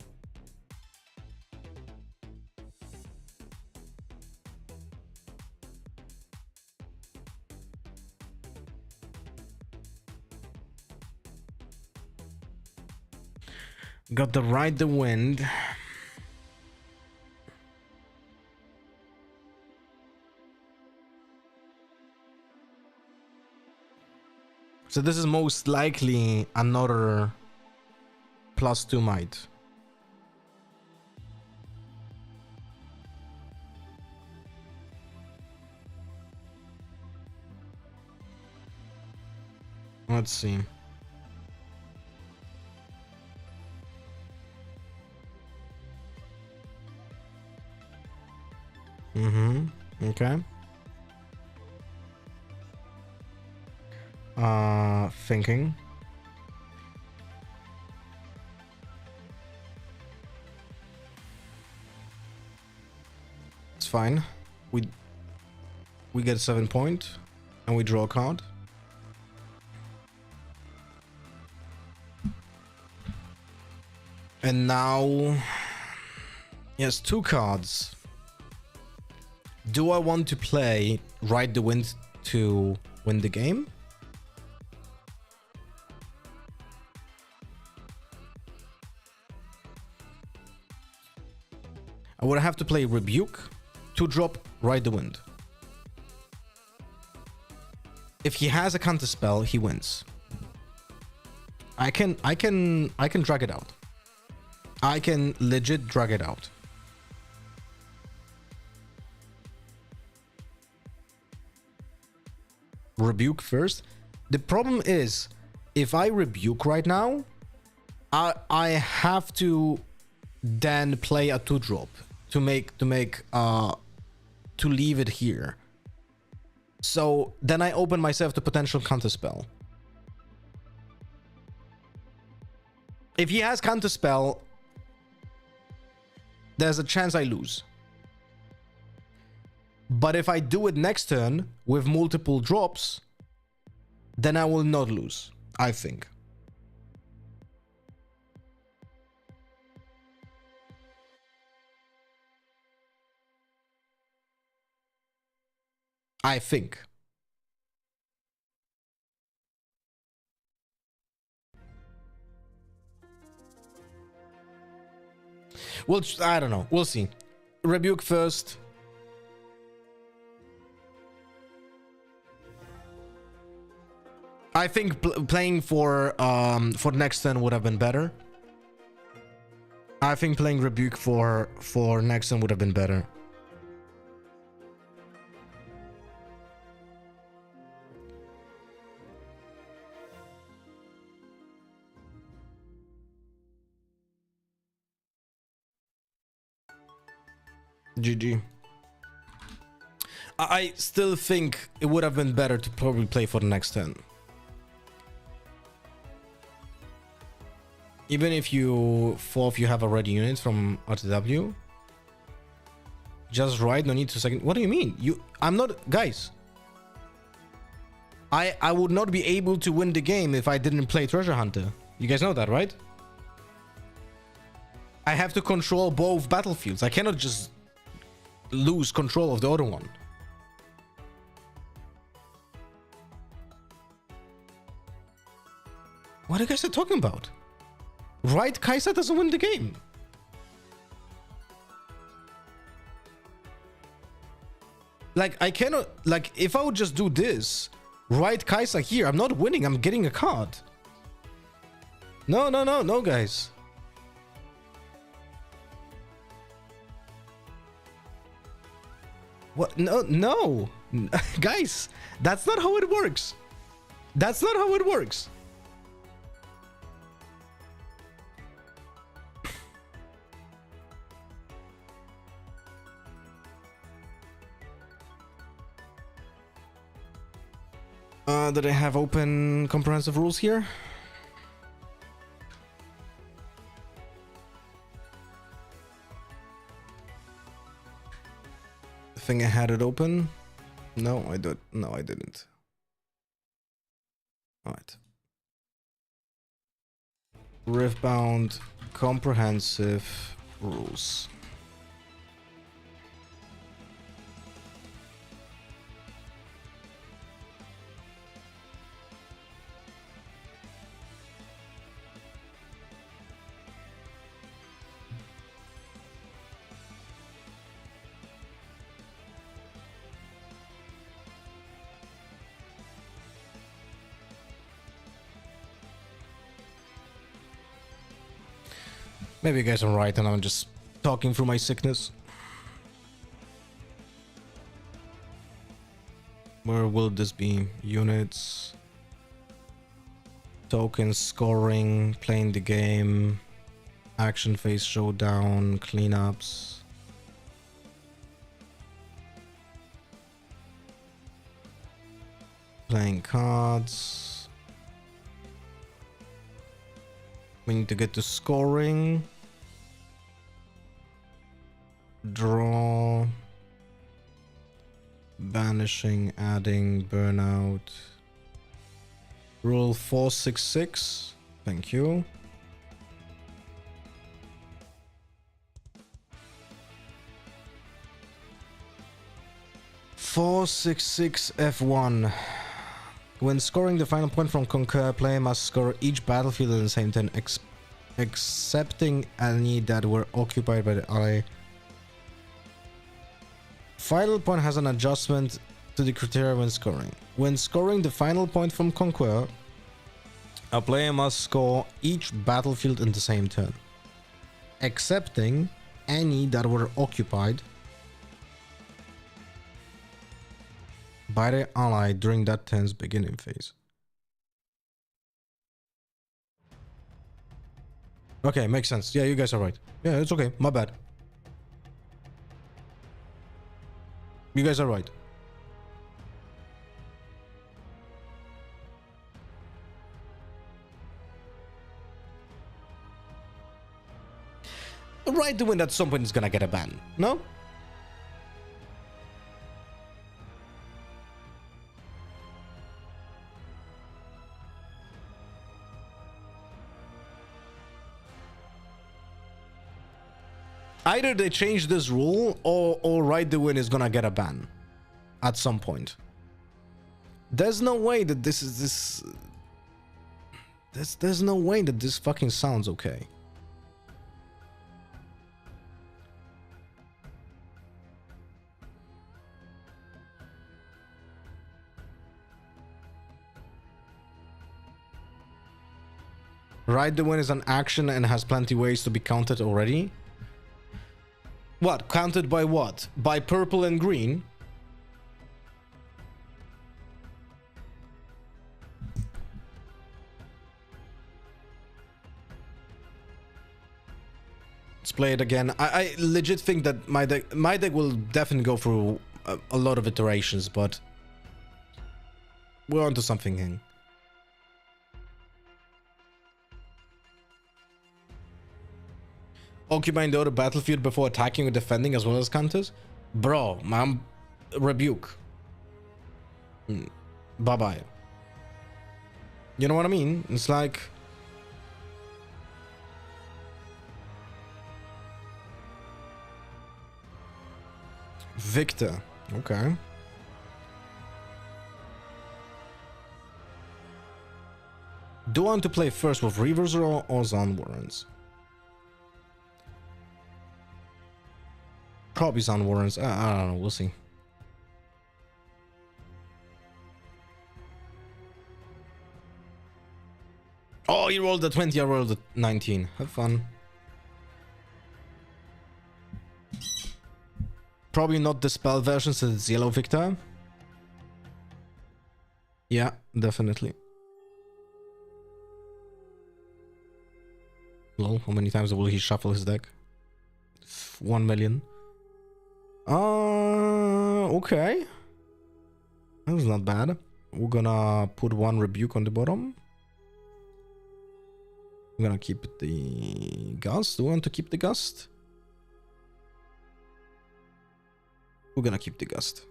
Got the ride the wind. So this is most likely another +2 might. Let's see. Okay. Thinking. It's fine. We get 7 point and we draw a card. And now he has 2 cards. Do I want to play Ride the Wind to win the game? I would have to play Rebuke to drop Ride the Wind. If he has a counter spell, he wins. I can drag it out. I can legit drag it out. Rebuke first. The problem is, if I rebuke right now, I have to then play a 2-drop to leave it here. So then I open myself to potential counterspell. If he has counterspell, there's a chance I lose. But if I do it next turn with multiple drops, then I will not lose, I think. I think. Well, I don't know. We'll see. Rebuke first. I think playing for next turn would have been better. I think playing Rebuke for next turn would have been better. GG. I still think it would have been better to probably play for the next 10. Even if you have a ready unit from RTW, just ride, no need to second. What do you mean? I'm not, guys. I would not be able to win the game if I didn't play Treasure Hunter. You guys know that, right? I have to control both battlefields. I cannot just lose control of the other one. What are you guys talking about? Right, Kaiser doesn't win the game. Like, I cannot, like, if I would just do this, right, Kaiser here, I'm not winning, I'm getting a card. No, guys. What? No. Guys, that's not how it works. That's not how it works. Did I have open comprehensive rules here? I think I had it open. No, I did. No, I didn't. All right. Riftbound comprehensive rules. Maybe you guys are right and I'm just talking through my sickness. Where will this be? Units, tokens, scoring, playing the game, action phase showdown, cleanups. Playing cards. We need to get to scoring. Draw. Banishing, adding, burnout. Rule 466. Thank you. F1. When scoring the final point from Conquer, player must score each battlefield in the same turn, excepting any that were occupied by the ally. Final point has an adjustment to the criteria when scoring. When scoring the final point from Conquer, a player must score each battlefield in the same turn, excepting any that were occupied by the ally during that turn's beginning phase. Okay, makes sense. Yeah, you guys are right. Yeah, it's okay. My bad. You guys are right. Right to win at some point is gonna get a ban, no? Either they change this rule or right to win is gonna get a ban at some point. There's no way that this is there's no way that this fucking sounds okay. Right to win is an action and has plenty ways to be counted already. What? Counted by what? By purple and green? Let's play it again. I legit think that my deck will definitely go through a lot of iterations, but we're onto something here. Occupying the other battlefield before attacking or defending as well as counters? Bro, man, rebuke. Bye-bye. You know what I mean? It's like... Victor. Okay. Do I want to play first with Reavers or Zon Warrens? Probably Zon Warrens. I don't know. We'll see. Oh, you rolled a 20. I rolled a 19. Have fun. Probably not the spell version since it's yellow Victor. Yeah, definitely. Lol, how many times will he shuffle his deck? 1 million. Okay. That was not bad. We're gonna put one rebuke on the bottom. We're gonna keep the gust. Do we want to keep the gust? We're gonna keep the gust.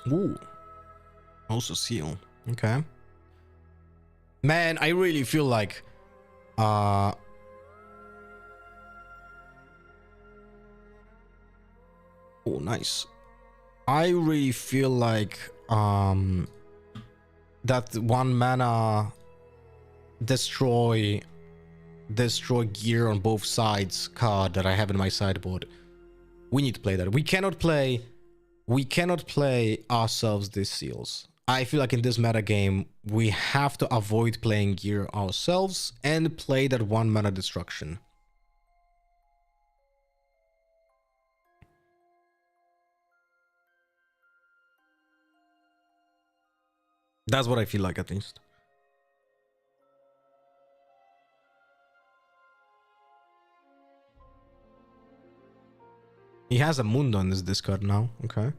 Ooh. Also seal. Okay. Man, I really feel like oh, nice. I really feel like that 1 mana destroy gear on both sides card that I have in my sideboard. We need to play that. We cannot play ourselves these seals. I feel like in this meta game we have to avoid playing gear ourselves and play that 1 mana destruction. That's what I feel like, at least. He has a Mundo on this discard now. Okay.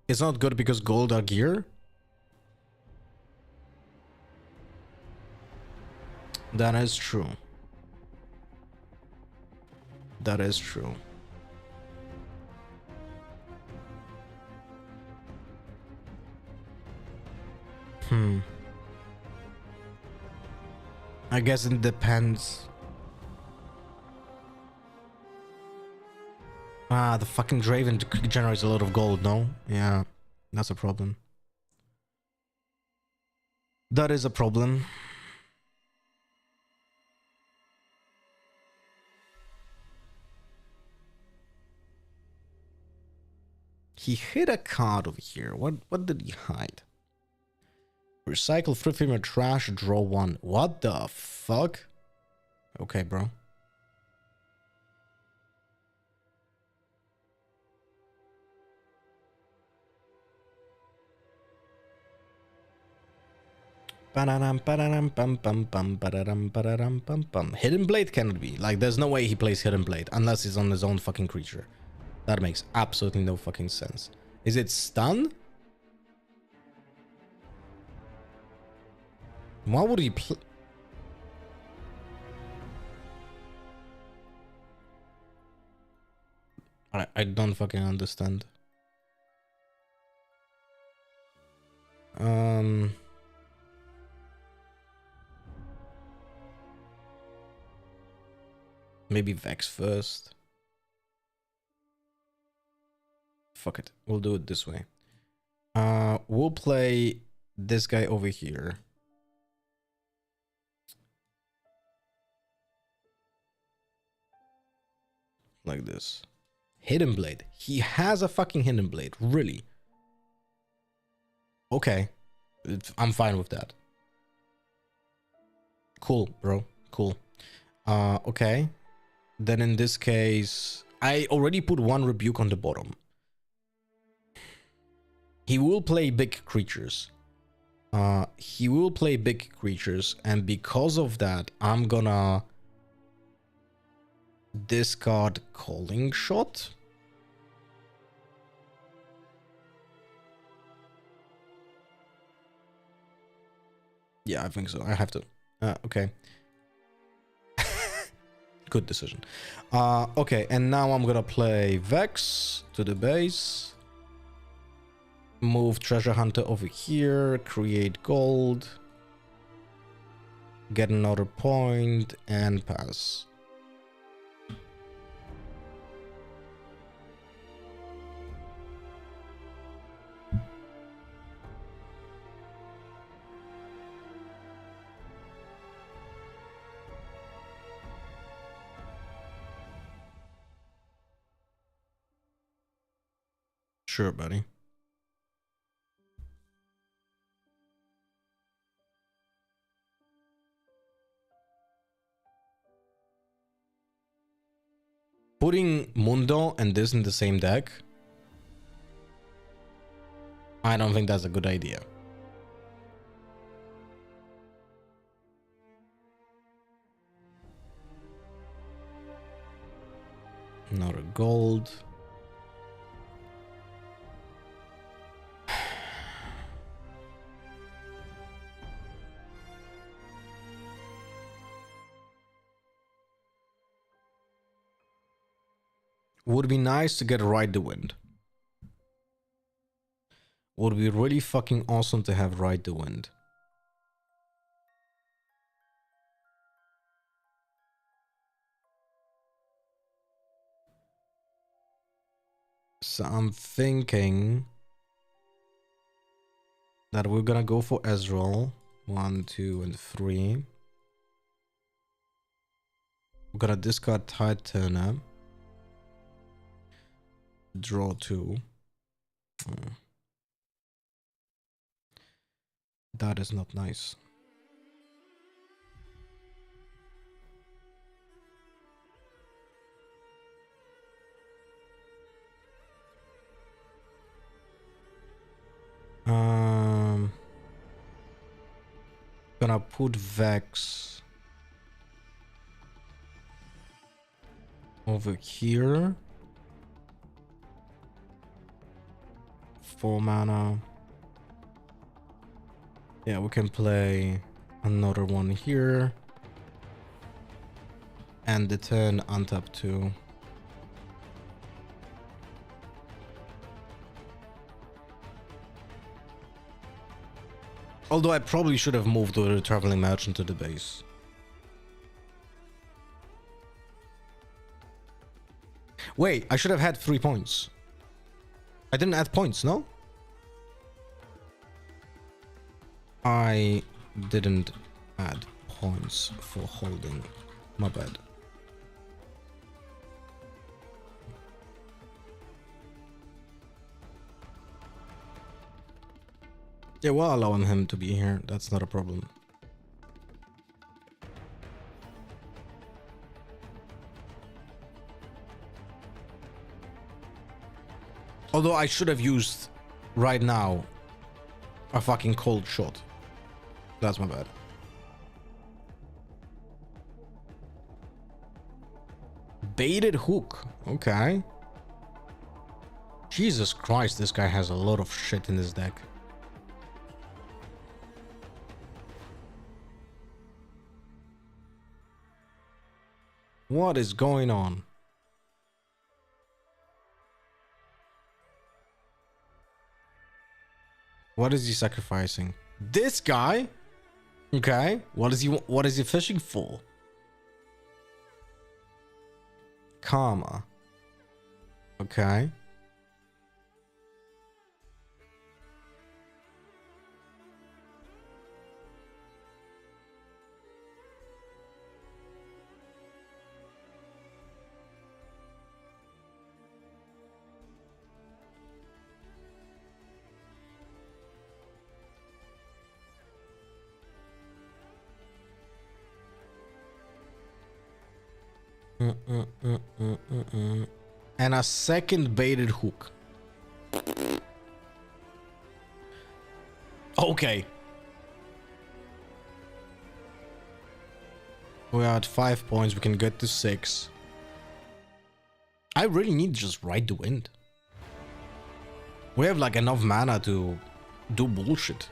It's not good because gold are gear. That is true. That is true. I guess it depends. The fucking Draven generates a lot of gold, no? Yeah, that's a problem. That is a problem. He hid a card over here. What did he hide? Recycle 3 from your trash, draw 1. What the fuck? Okay, bro. Hidden Blade cannot be. Like, there's no way he plays Hidden Blade unless he's on his own fucking creature. That makes absolutely no fucking sense. Is it stun? Why would he play? I don't fucking understand. Maybe Vex first. Fuck it. We'll do it this way. We'll play this guy over here. Like this. Hidden Blade. He has a fucking Hidden Blade. Really? Okay. I'm fine with that. Cool, bro. Cool. Okay. Then in this case, I already put 1 Rebuke on the bottom. He will play big creatures. He will play big creatures, and because of that, I'm gonna discard Calling Shot. Yeah, I think so. I have to. Okay. Good decision. Okay, and now I'm gonna play Vex to the base. Move Treasure Hunter over here. Create gold. Get another point and pass. Sure, buddy. Putting Mundo and this in the same deck, I don't think that's a good idea. Another gold. Would be nice to get Ride the Wind. Would be really fucking awesome to have Ride the Wind. So I'm thinking that we're gonna go for Ezreal. 1, 2, and 3. We're gonna discard Titan. Draw 2. That is not nice. Gonna put Vex over here. 4 mana. Yeah, we can play another one here. And the turn untap 2. Although I probably should have moved the traveling merchant to the base. Wait, I should have had 3 points. I didn't add points, no? I didn't add points for holding. My bad. Yeah, we're allowing him to be here. That's not a problem. Although I should have used right now a fucking cold shot. That's my bad. Baited hook. Okay. Jesus Christ, this guy has a lot of shit in his deck. What is going on? What is he sacrificing? This guy? Okay. What is he fishing for? Karma. Okay. And a second baited hook. Okay. We're at 5 points. We can get to 6. I really need to just ride the wind. We have like enough mana to do bullshit.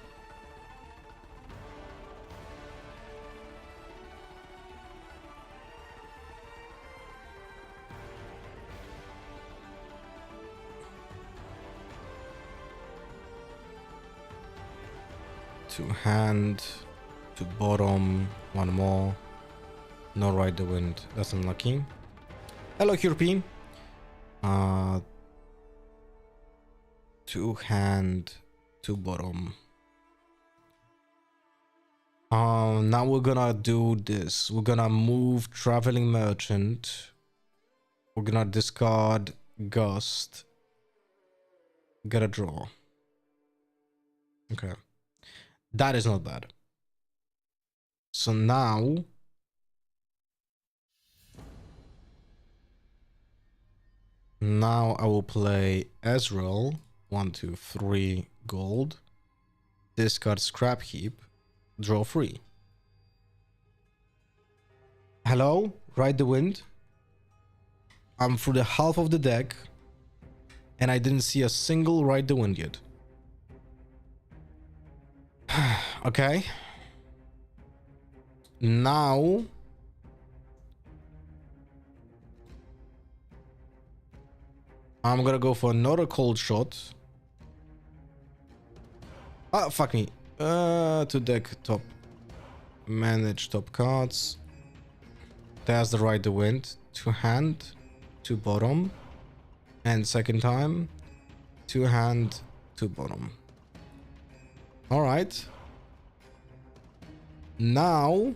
To hand, to bottom, one more. No ride the wind. That's unlucky. Hello, European. To hand, to bottom. Now we're gonna do this. We're gonna move traveling merchant. We're gonna discard gust. Get a draw. Okay. That is not bad. So now I will play Ezreal. 1, 2, 3 gold. Discard scrap heap. Draw 3. Hello? Ride the wind. I'm through the half of the deck. And I didn't see a single ride the wind yet. Okay. Now I'm gonna go for another cold shot. Ah, fuck me. To deck top. Manage top cards. There's the ride the wind. To hand. To bottom. And second time. Two hand, two bottom. All right. Now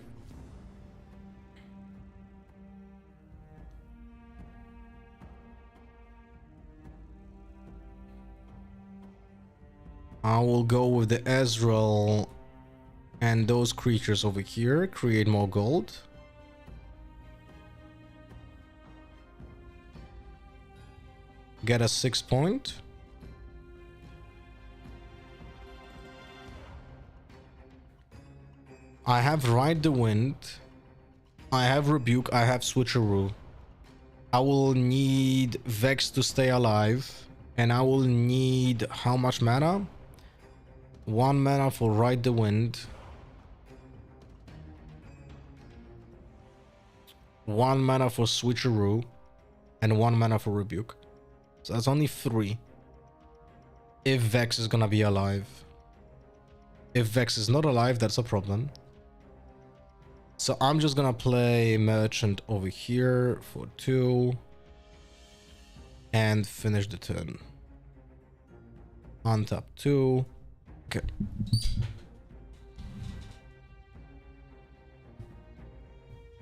I will go with the Ezreal and those creatures over here, create more gold. Get a 6 point. I have Ride the Wind. I have Rebuke. I have Switcheroo. I will need Vex to stay alive. And I will need how much mana? 1 mana for Ride the Wind. 1 mana for Switcheroo. And 1 mana for Rebuke. So that's only 3. If Vex is gonna be alive. If Vex is not alive, that's a problem. So I'm just gonna play Merchant over here for 2. And finish the turn. Untap 2. Okay.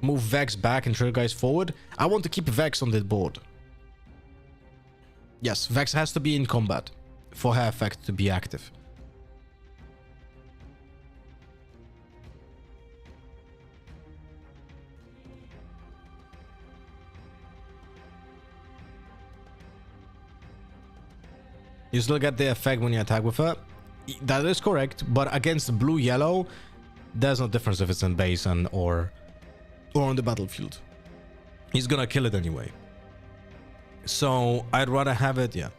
Move Vex back and trigger guys forward. I want to keep Vex on the board. Yes, Vex has to be in combat for her effect to be active. You still get the effect when you attack with her. That is correct, but against blue-yellow, there's no difference if it's in base and or on the battlefield. He's gonna kill it anyway. So I'd rather have it, yeah.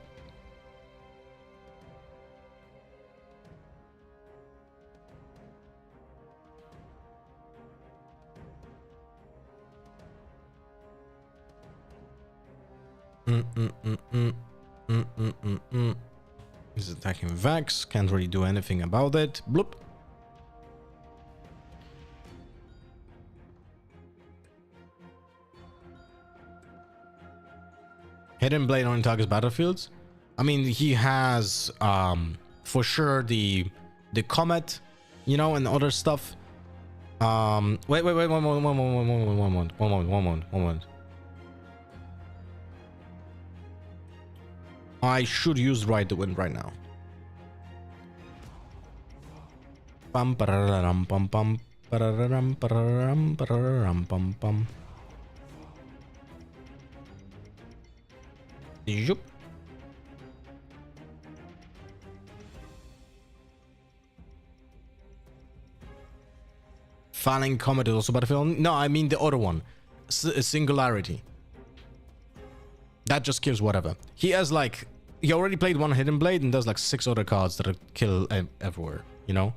He's attacking Vex. Can't really do anything about it. Bloop. Hidden Blade only targets battlefields. I mean, he has for sure the comet, you know, and other stuff. Wait, one moment. I should use Ride the Wind right now. Pam pararam pam pam pararam pararam pararam pam pam. Yup. Falling Comet is also battlefield. No, I mean the other one. Singularity. That just kills whatever. He has like... He already played one Hidden Blade and does like 6 other cards that kill everywhere, you know?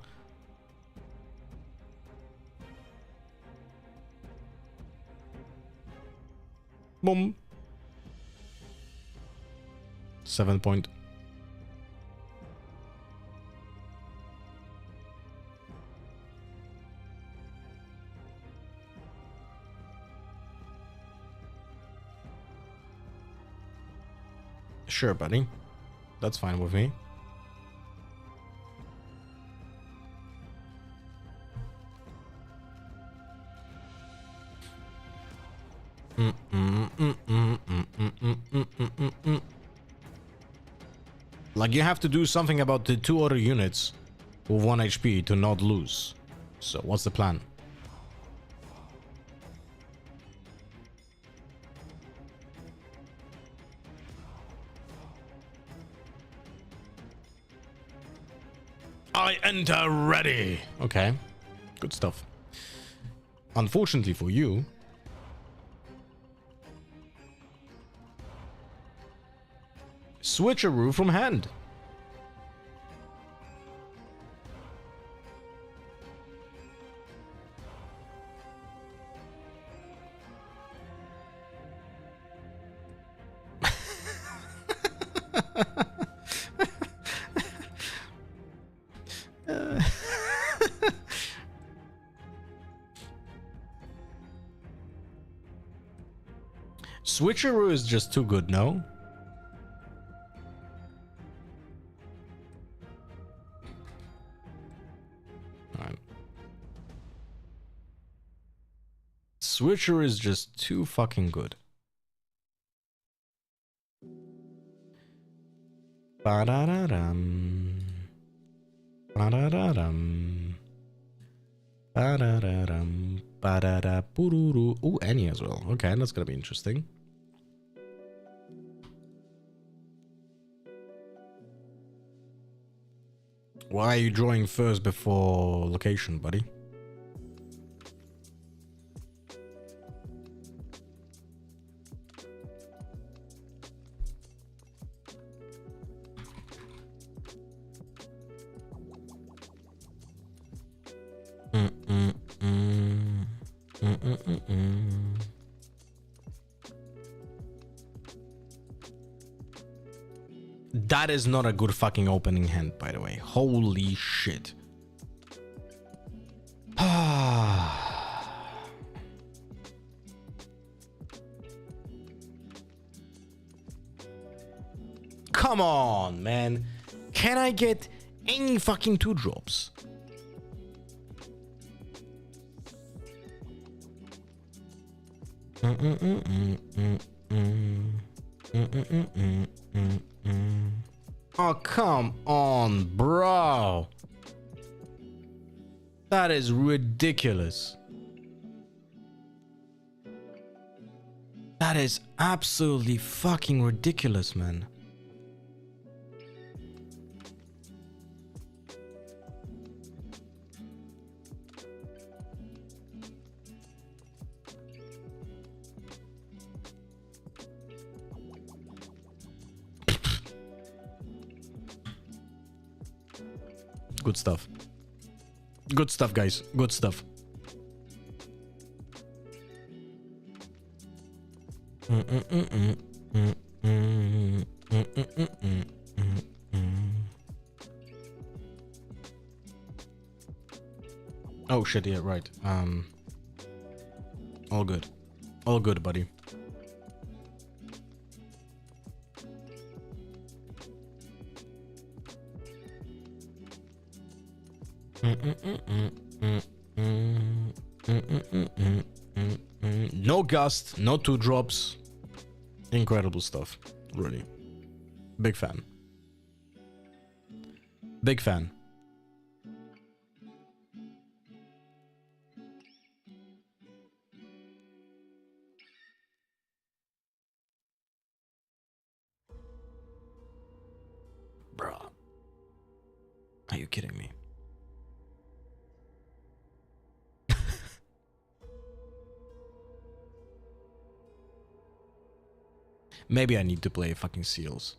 Boom. 7 point. Sure, buddy. That's fine with me. Like, you have to do something about the 2 other units with 1 HP to not lose. So, what's the plan? I enter ready. Okay, good stuff. Unfortunately for you, Switcheroo from hand. Switcheroo is just too good, no? Switcher is just too fucking good. Ba-da-da-dum. Ba-da-da-dum. Ba-da-da-dum. Ba-da-da-poo-doo-doo. Ooh, Annie as well. Okay, that's gonna be interesting. Why are you drawing first before location, buddy? That is not a good fucking opening hand, by the way. Holy shit. Come on, man. Can I get any fucking 2-drops? Oh, come on, bro. That is ridiculous. That is absolutely fucking ridiculous, man. Good stuff. Good stuff, guys. Good stuff. Oh shit, yeah, right. All good. All good, buddy. No gust, no 2-drops. Incredible stuff, really. Big fan. Big fan. Bruh. Are you kidding me? Maybe I need to play fucking seals.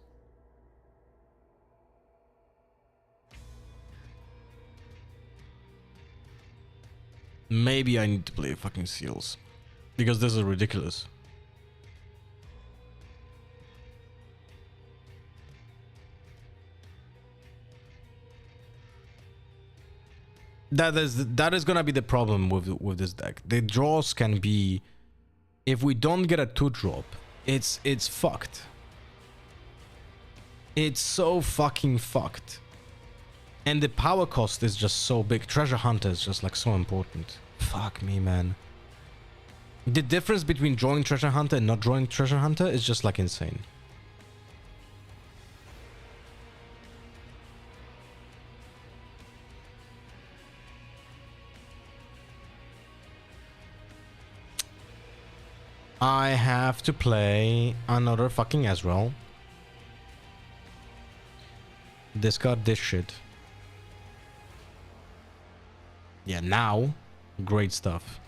Maybe I need to play fucking seals. Because this is ridiculous. That is gonna be the problem with this deck. The draws can be, if we don't get a 2-drop, it's fucked. It's so fucking fucked. And the power cost is just so big. Treasure Hunter is just like so important. Fuck me, man. The difference between drawing Treasure Hunter and not drawing Treasure Hunter is just like insane. I have to play another fucking Ezreal. Discard this shit. Yeah, now. Great stuff.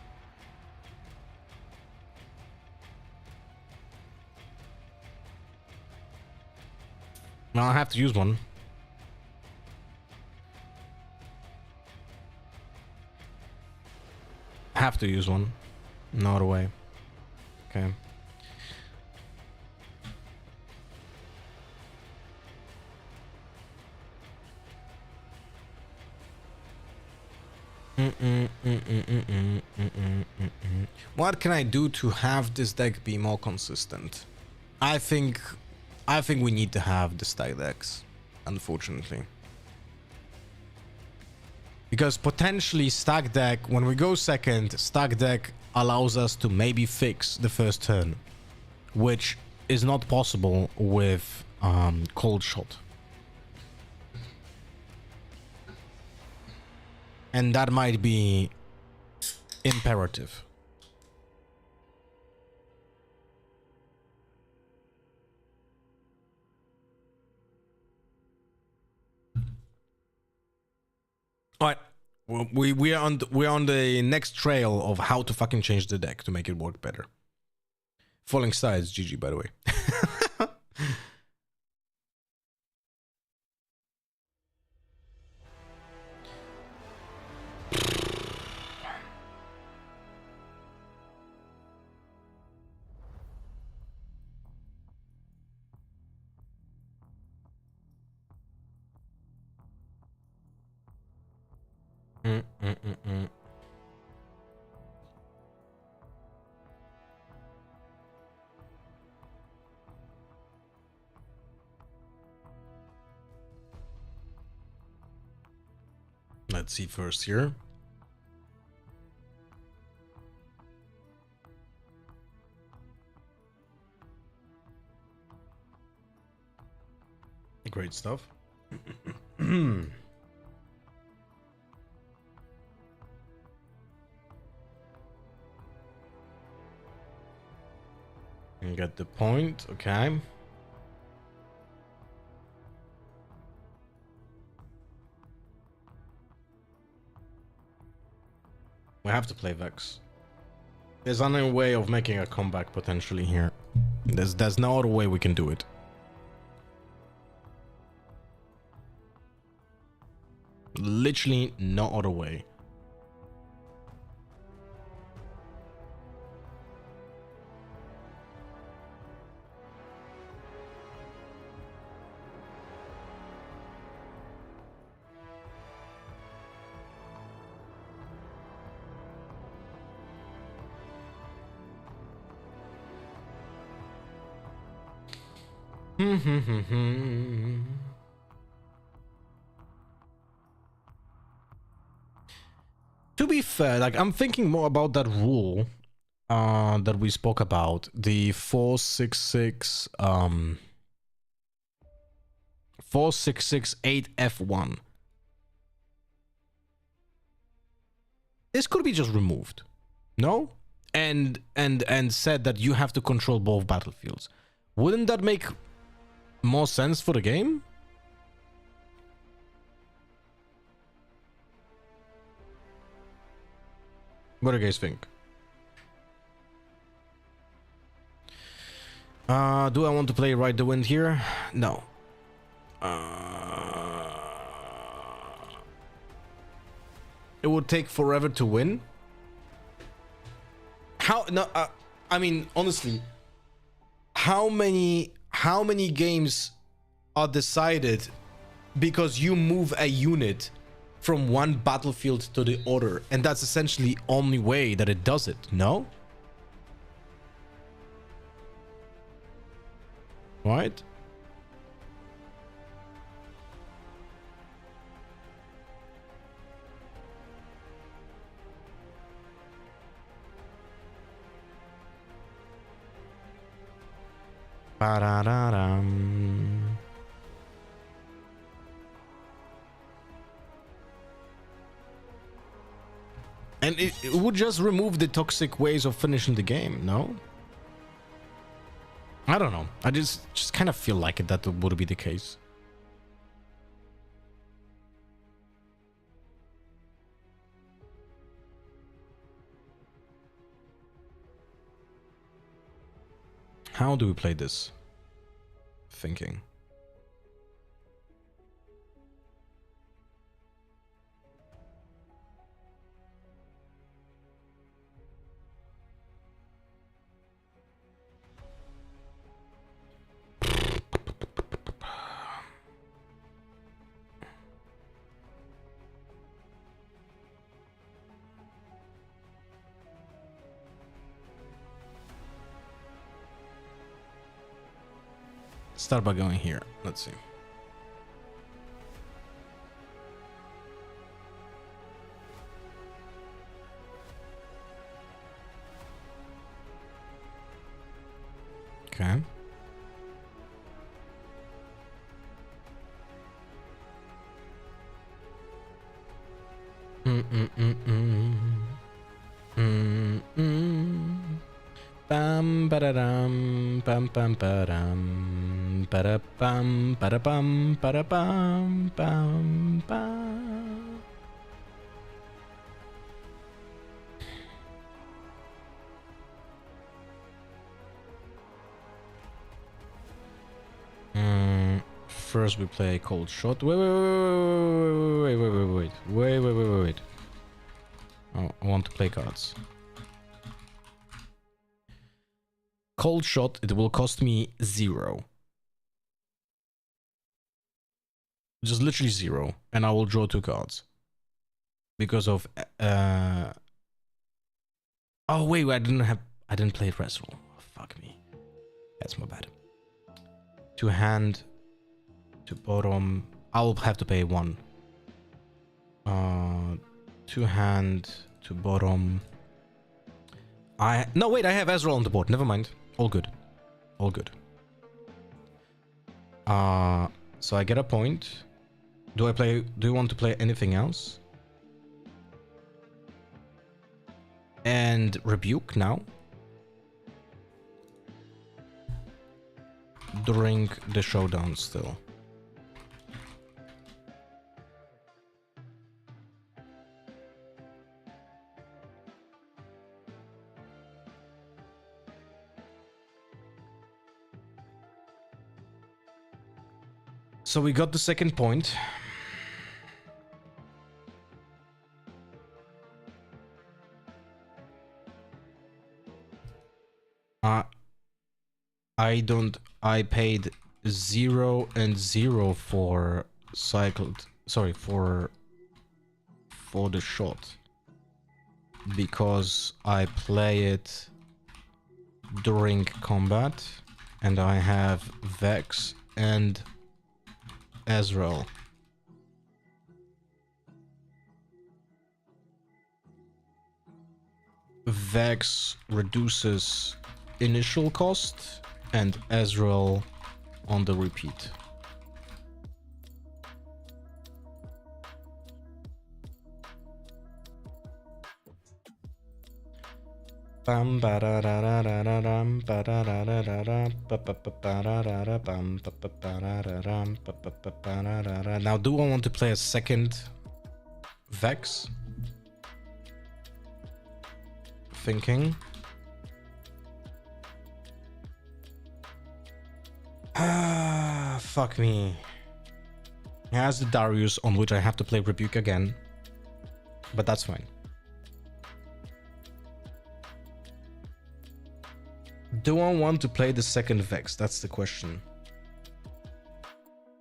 Well, I have to use one. Have to use one. No other way. Okay. What can I do to have this deck be more consistent? I think we need to have the stack decks, unfortunately. Because potentially stack deck, when we go second, stack deck allows us to maybe fix the first turn, which is not possible with cold shot. And that might be imperative. All right, well, we're on the next trail of how to fucking change the deck to make it work better. Falling sides, GG, by the way. Let's see first here. Great stuff. You get the point, okay. We have to play Vex. There's another way of making a comeback potentially here. There's no other way we can do it. Literally no other way. To be fair, like I'm thinking more about that rule that we spoke about, the 466 4668F1. This could be just removed. No? And said that you have to control both battlefields. Wouldn't that make more sense for the game? What do you guys think? Do I want to play Ride the Wind here? No. It would take forever to win. How? No. I mean, honestly, how many games are decided because you move a unit from one battlefield to the other, and that's essentially the only way that it does it? No? Right? Ba-da-da-dum. And it would just remove the toxic ways of finishing the game, no? I don't know. I just kind of feel like that would be the case. How do we play this? Thinking. Start by going here. Let's see. Okay. Bam ba-da-dum, bam bam ba-dum, ba-da-bam, ba-da-bam, ba-da-bam, bam bam. First we play cold shot. Wait. Oh, I want to play cards. Cold shot, it will cost me 0. Just literally 0. And I will draw 2 cards. Because of oh wait, I didn't play res roll. Oh, fuck me. That's my bad. To hand to bottom. I'll have to pay 1. To hand to bottom. No wait, I have Ezreal on the board. Never mind. All good. All good. So I get a point. Do you want to play anything else? And rebuke now. During the showdown still. So we got the second point. I paid 0 and 0 for cycled. Sorry, for the shot. Because I play it during combat. And I have Vex and Ezreal. Vex reduces initial cost and Ezreal on the repeat. Bam ba da da da da da dam ba da da da da da ba ba ba ba da da da bam ba ba ba da da dam ba ba ba ba da da da. Now, do I want to play a second Vex? Thinking. Fuck me. He has the Darius on which I have to play Rebuke again. But that's fine. Do I want to play the second Vex? That's the question.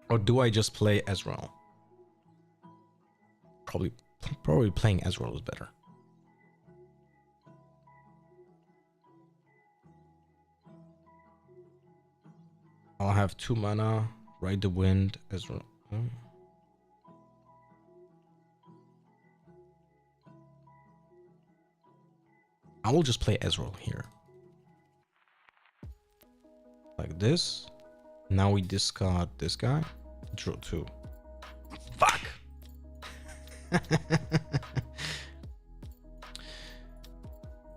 Or do I just play Ezreal? Probably playing Ezreal is better. I'll have 2 mana, Ride the Wind, Ezreal. I will just play Ezreal here. Like this. Now we discard this guy. Draw 2. Fuck!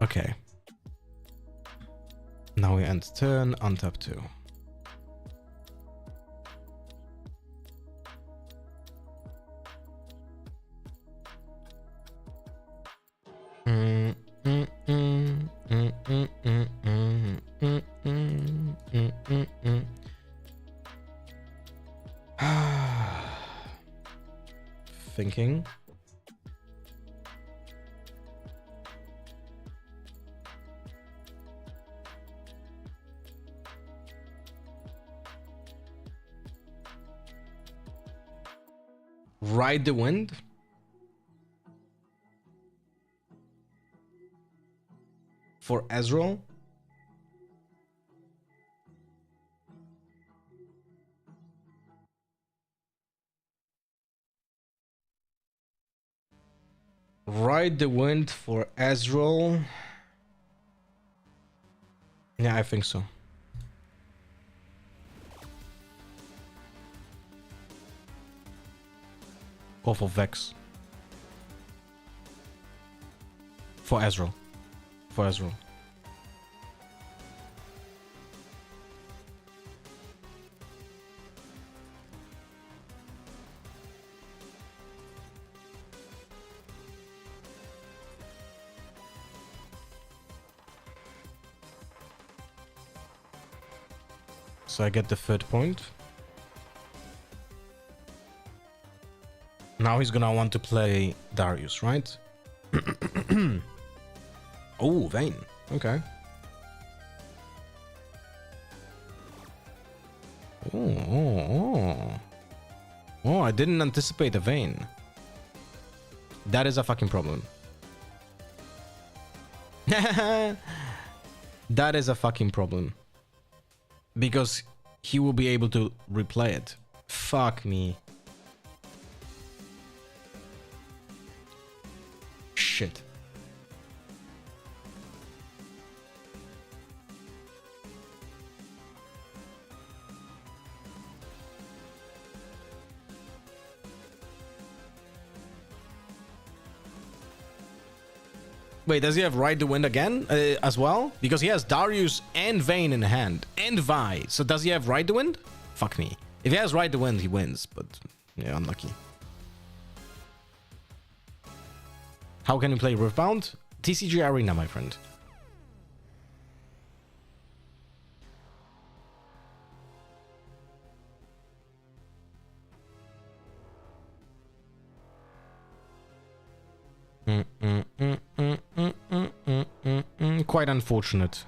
Okay. Now we end turn, untap 2. Thinking. Ride the Wind. For Ezreal. Ride the Wind for Ezreal. Yeah, I think so. Or for Vex? For Ezreal. For Ezreal. So I get the third point. Now he's gonna want to play Darius, right? Oh, Vayne. Okay. Oh, I didn't anticipate a Vayne. That is a fucking problem. That is a fucking problem. Because he will be able to replay it. Fuck me. Shit. Wait, does he have Ride the Wind again as well? Because he has Darius and Vayne in hand. And Vi. So does he have Ride the Wind? Fuck me. If he has Ride the Wind, he wins. But yeah, unlucky. How can you play Riftbound? TCG Arena, my friend. Quite unfortunate.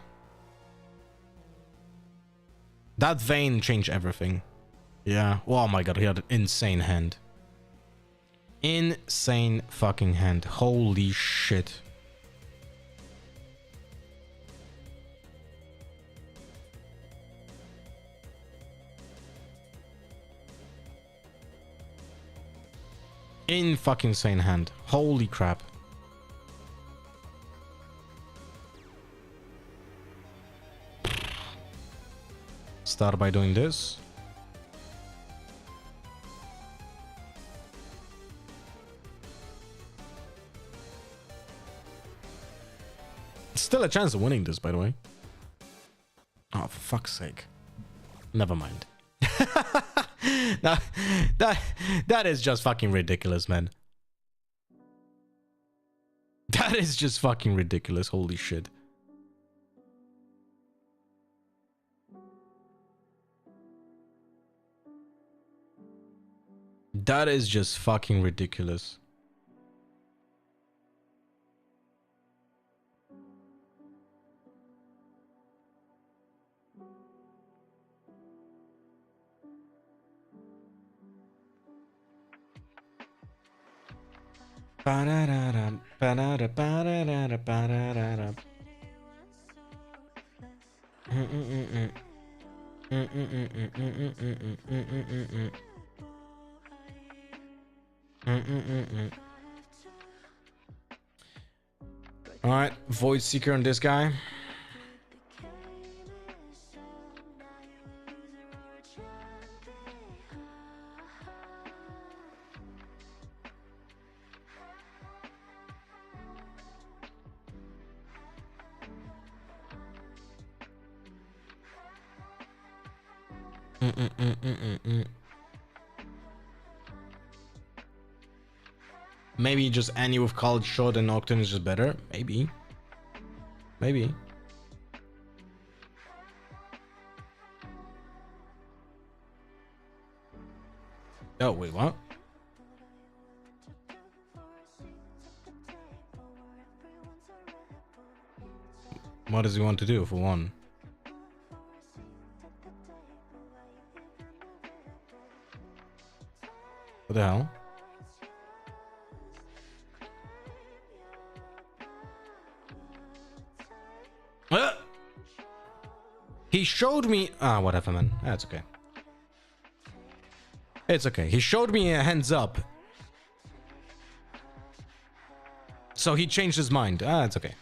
That Vayne changed everything. Yeah. Oh my god, he had an insane hand. Insane fucking hand. Holy shit. In fucking insane hand. Holy crap. Start by doing this. Still a chance of winning this, by the way. Oh, for fuck's sake. Never mind. that is just fucking ridiculous, man. That is just fucking ridiculous. Holy shit. That is just fucking ridiculous. All right, Void Seeker on this guy. Maybe just any with Called Shot and Nocturne is just better. Maybe. Maybe. Oh, wait, what? What does he want to do for one? What the hell? He showed me... Ah, whatever, man. That's okay. It's okay. He showed me a hands up. So he changed his mind. Ah, it's okay.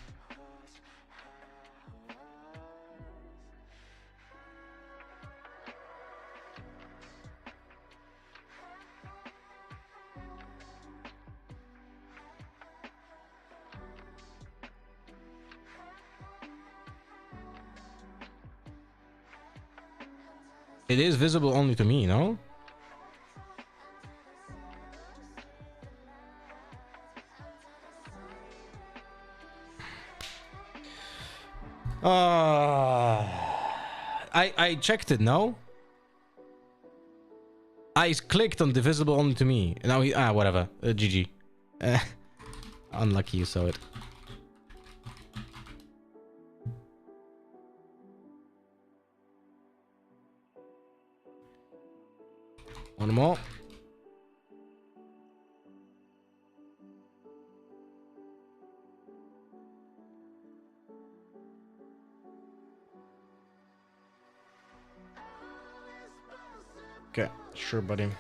It is visible only to me, no? I checked it, no? I clicked on the visible only to me. Now he whatever. GG. Unlucky you saw it. One more. Okay, sure, buddy.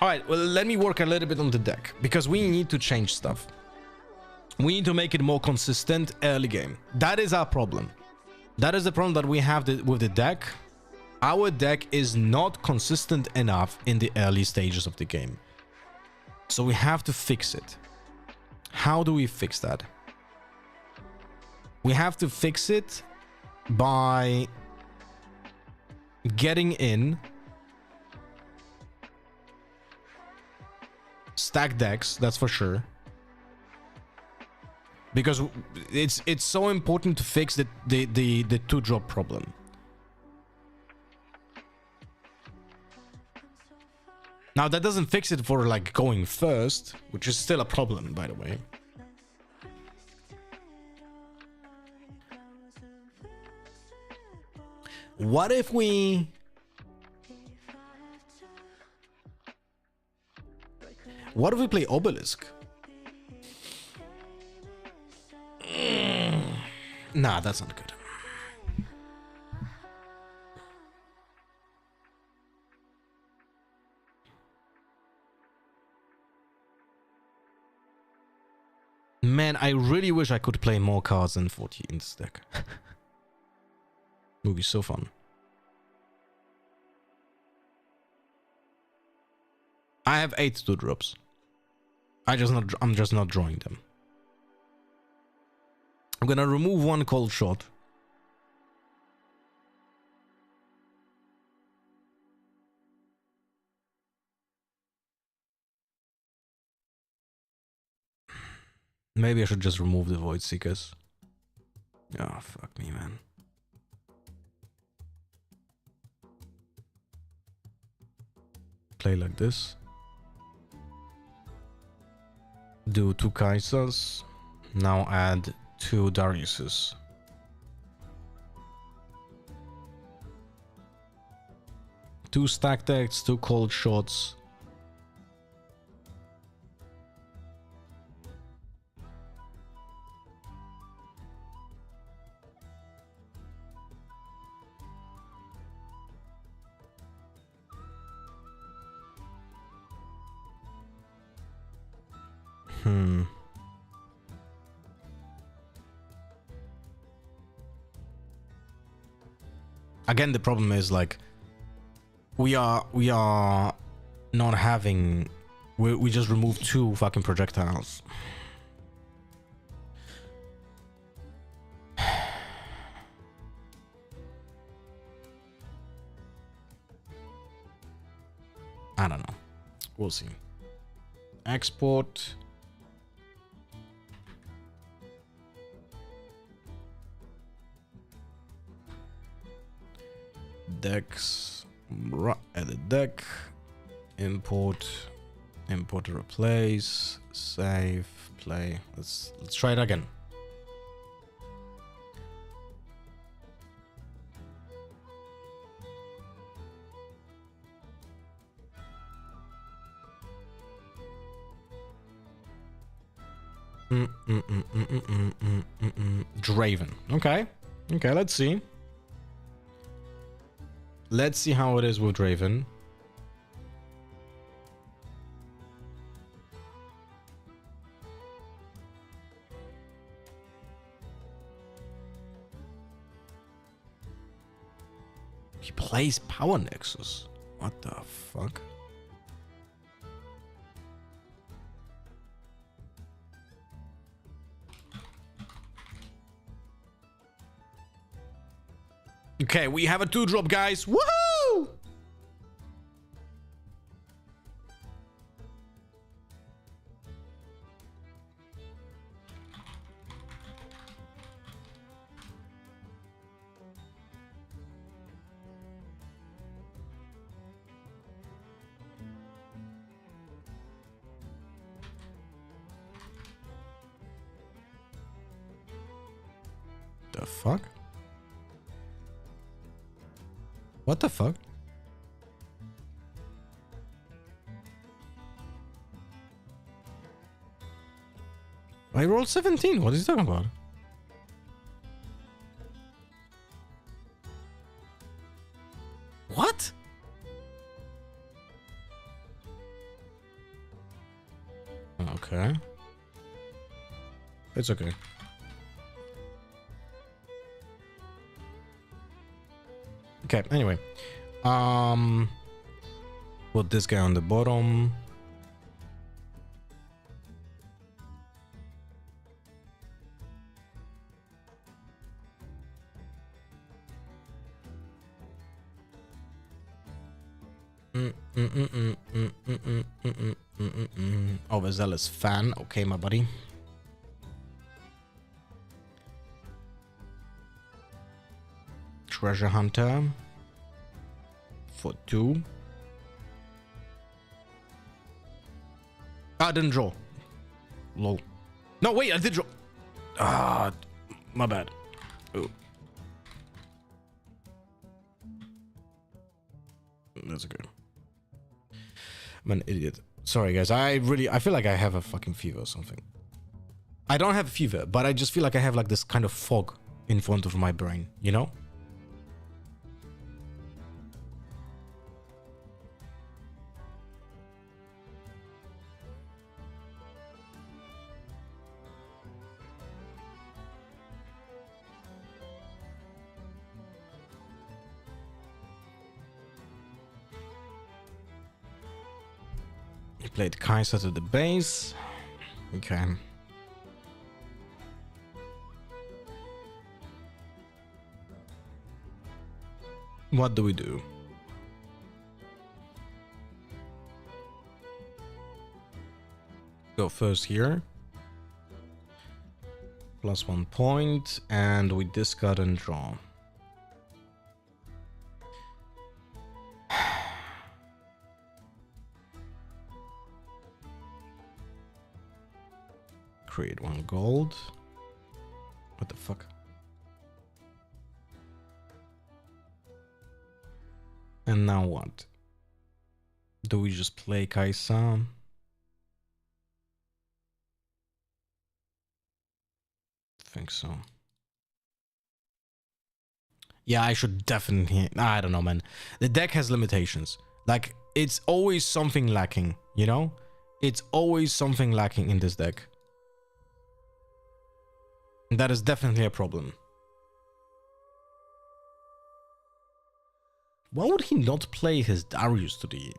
All right, well, let me work a little bit on the deck because we need to change stuff. We need to make it more consistent early game. That is our problem. That is the problem that we have with the deck. Our deck is not consistent enough in the early stages of the game. So we have to fix it. How do we fix that? We have to fix it by getting in stack decks, that's for sure. Because it's so important to fix the 2-drop problem. Now that doesn't fix it for like going first, which is still a problem, by the way. What if we play Obelisk? Nah, that's not good. Man, I really wish I could play more cards than 40 in this deck. Would be so fun. I have 8 2-drops. I'm just not drawing them. I'm gonna remove one cold shot. Maybe I should just remove the Void Seekers. Oh, fuck me, man. Play like this. Do 2 Kaisers. Now add 2 Dariuses. Two stack decks, 2 cold shots. Again, the problem is like we are not having. We just removed 2 fucking projectiles. I don't know. We'll see. Export. Decks, edit deck, import, replace, save, play. Let's try it again. Draven. Okay, let's see. Let's see how it is with Draven. He plays Power Nexus. What the fuck? Okay, we have a 2-drop, guys. Woohoo! The fuck? What the fuck? I rolled 17. What is he talking about? What? Okay. It's okay. Okay, anyway. Put this guy on the bottom. Overzealous fan. Okay, my buddy. Treasure hunter. For 2. I didn't draw. Lol. No, wait, I did draw. Ah, my bad. Oh. That's okay. I'm an idiot. Sorry, guys. I feel like I have a fucking fever or something. I don't have a fever, but I just feel like I have like this kind of fog in front of my brain, you know? He played Kaiser to the base. Okay. What do we do? Go first here. +1 point, and we discard and draw. Create 1 gold. What the fuck? And now what? Do we just play Kaisa? Think so. Yeah, I should definitely. I don't know, man. The deck has limitations. Like, it's always something lacking, you know? It's always something lacking in this deck. That is definitely a problem. Why would he not play his Darius to the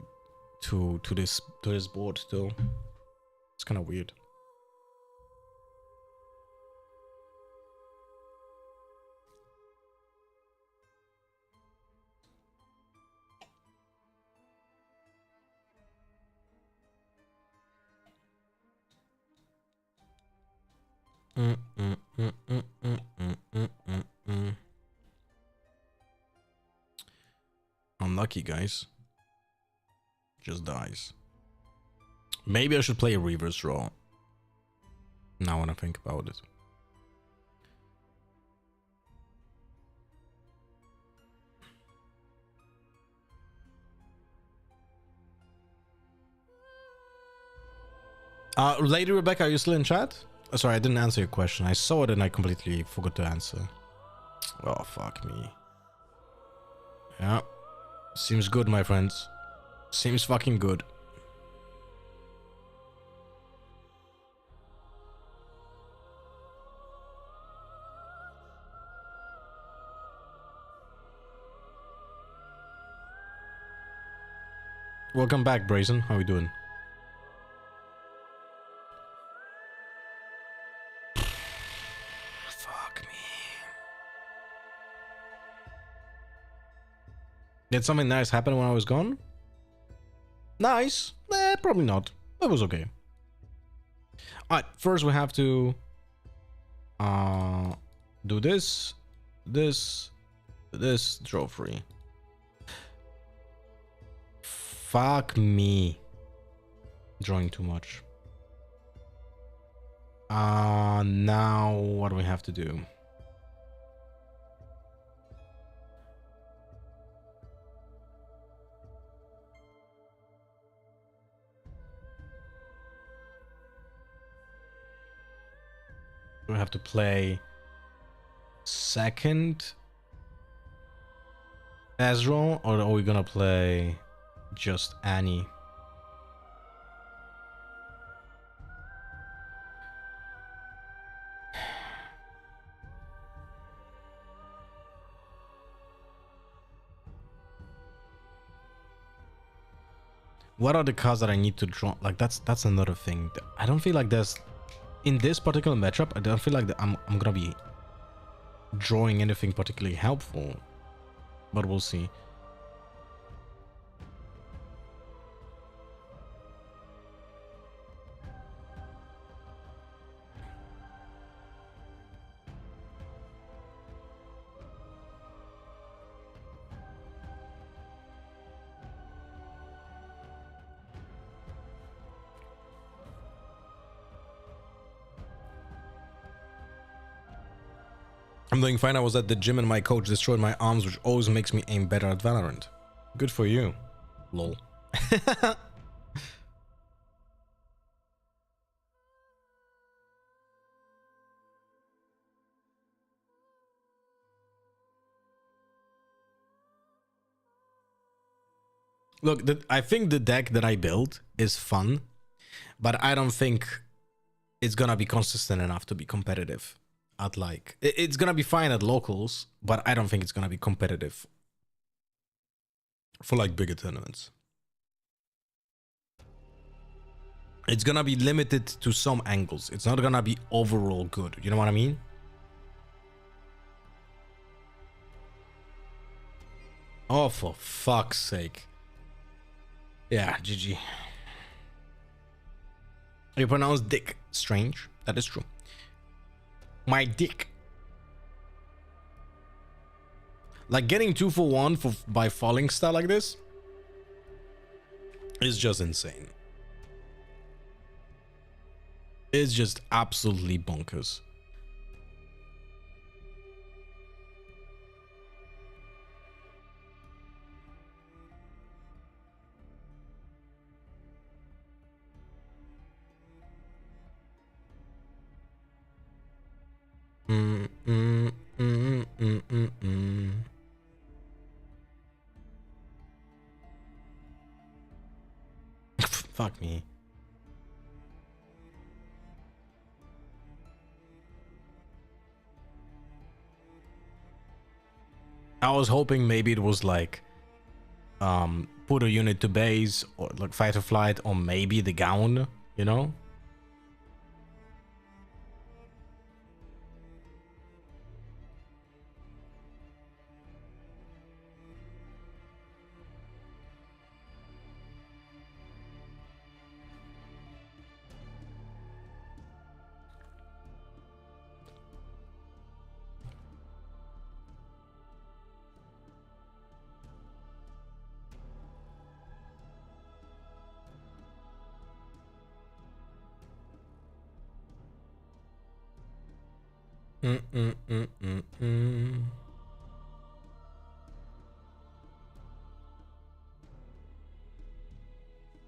to this board though? It's kind of weird. Unlucky, guys. Just dies. Maybe I should play a reverse draw. Now when I think about it. Lady Rebecca, are you still in chat? Oh, sorry, I didn't answer your question. I saw it and I completely forgot to answer. Oh, fuck me. Yeah. Seems good, my friends. Seems fucking good. Welcome back, Brazen. How we doing? Fuck me. Did something nice happen when I was gone? Nice? Probably not. It was okay. Alright, first we have to do this, draw free. Fuck me. Drawing too much. Now what do we have to do? We have to play second Ezreal, or are we gonna play just Annie? What are the cards that I need to draw? Like that's another thing. I don't feel like there's in this particular matchup. I don't feel like that I'm gonna be drawing anything particularly helpful, but we'll see. I'm doing fine. I was at the gym and my coach destroyed my arms, which always makes me aim better at Valorant. Good for you. Lol. Look, I think the deck that I built is fun, but I don't think it's gonna be consistent enough to be competitive. At like it's gonna be fine at locals, but I don't think it's gonna be competitive for like bigger tournaments. It's gonna be limited to some angles. It's not gonna be overall good. You know what I mean? Oh, for fuck's sake. Yeah, GG. You pronounce dick strange. That is true. My dick. Like getting 2 for 1 by falling star like this is just insane. It's just absolutely bonkers. Fuck me. I was hoping maybe it was like put a unit to base or like fight or flight, or maybe the gown, you know?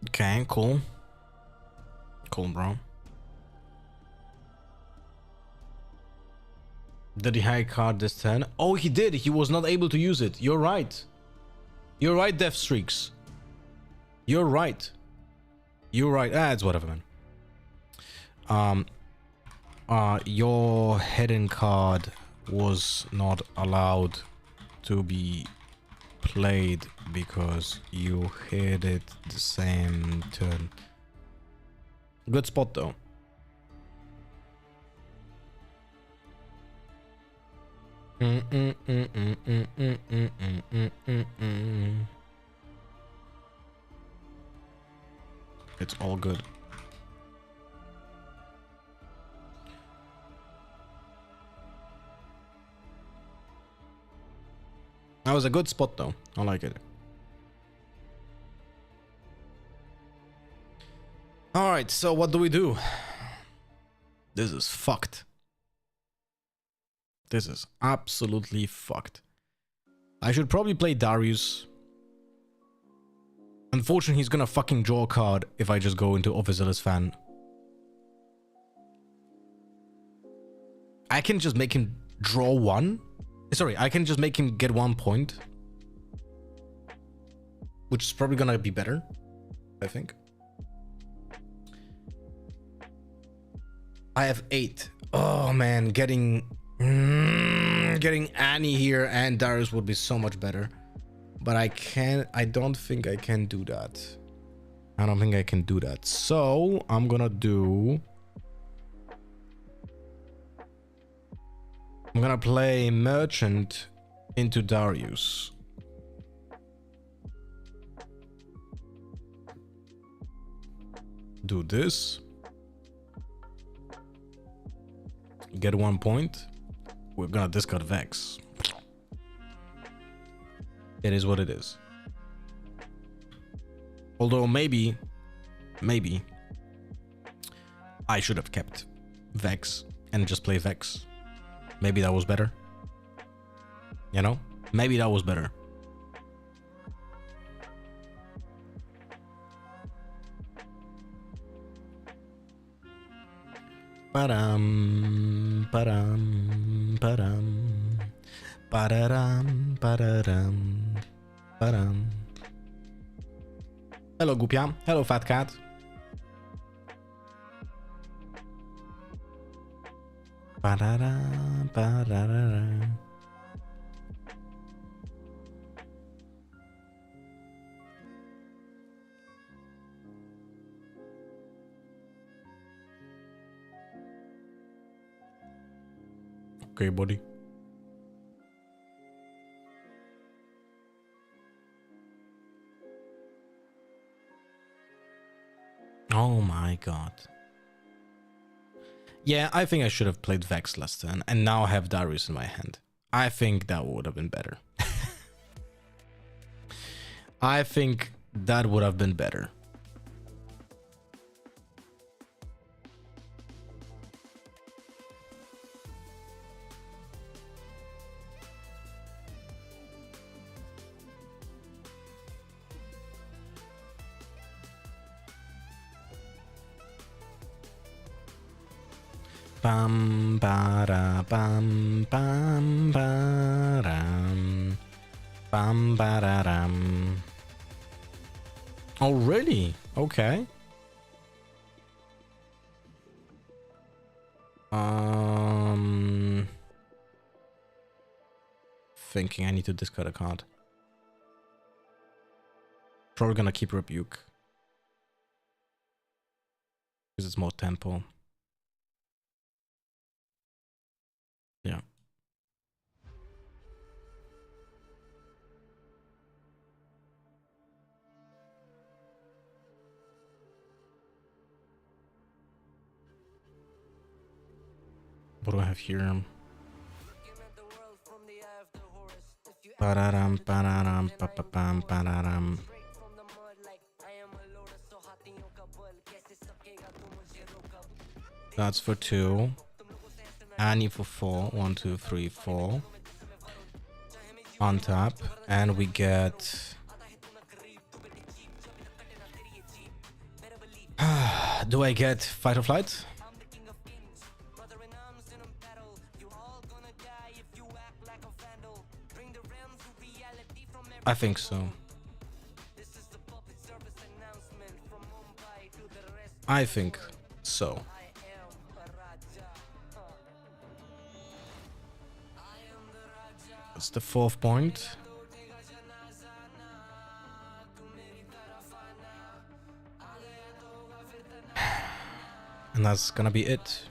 Okay, cool. Cool, bro. Did he high card this turn? Oh, he did. He was not able to use it. You're right. You're right, Death Streaks. You're right. You're right. Ah, it's whatever, man. Your hidden card was not allowed to be played because you hit it the same turn. Good spot though. It's all good. That was a good spot though. I like it. Alright, so what do we do? This is fucked. This is absolutely fucked. I should probably play Darius. Unfortunately, he's gonna fucking draw a card if I just go into Officerless Fan. I can just make him draw one. Sorry, I can just make him get 1 point. Which is probably gonna be better, I think. I have 8. Oh man, getting Annie here and Darius would be so much better. But I don't think I can do that. I don't think I can do that. So I'm gonna play Merchant into Darius. Do this. Get 1 point. We're gonna discard Vex. It is what it is. Although maybe I should have kept Vex and just play Vex. Maybe that was better. You know? Maybe that was better. Ba-dum, ba-dum, ba-dum, ba-da-dum, ba-da-dum, ba-dum. Hello, Gupia. Hello, Fat Cat. Ba-da-da, ba-da-da-da. Okay, buddy. Oh my god. Yeah, I think I should have played Vex last turn and now I have Darius in my hand. I think that would have been better. I think that would have been better. Bam ba bam bam ba bam ba. Oh really? Okay. Thinking I need to discard a card. Probably gonna keep Rebuke because it's more tempo. Yeah. What do I have here? Pararam, pararam, papapam, pararam. That's for 2. Annie for 4. 1, 2, 3, 4. On tap. And we get... Do I get Fight or Flight? I think so. I think so. That's the 4th point. And that's gonna be it.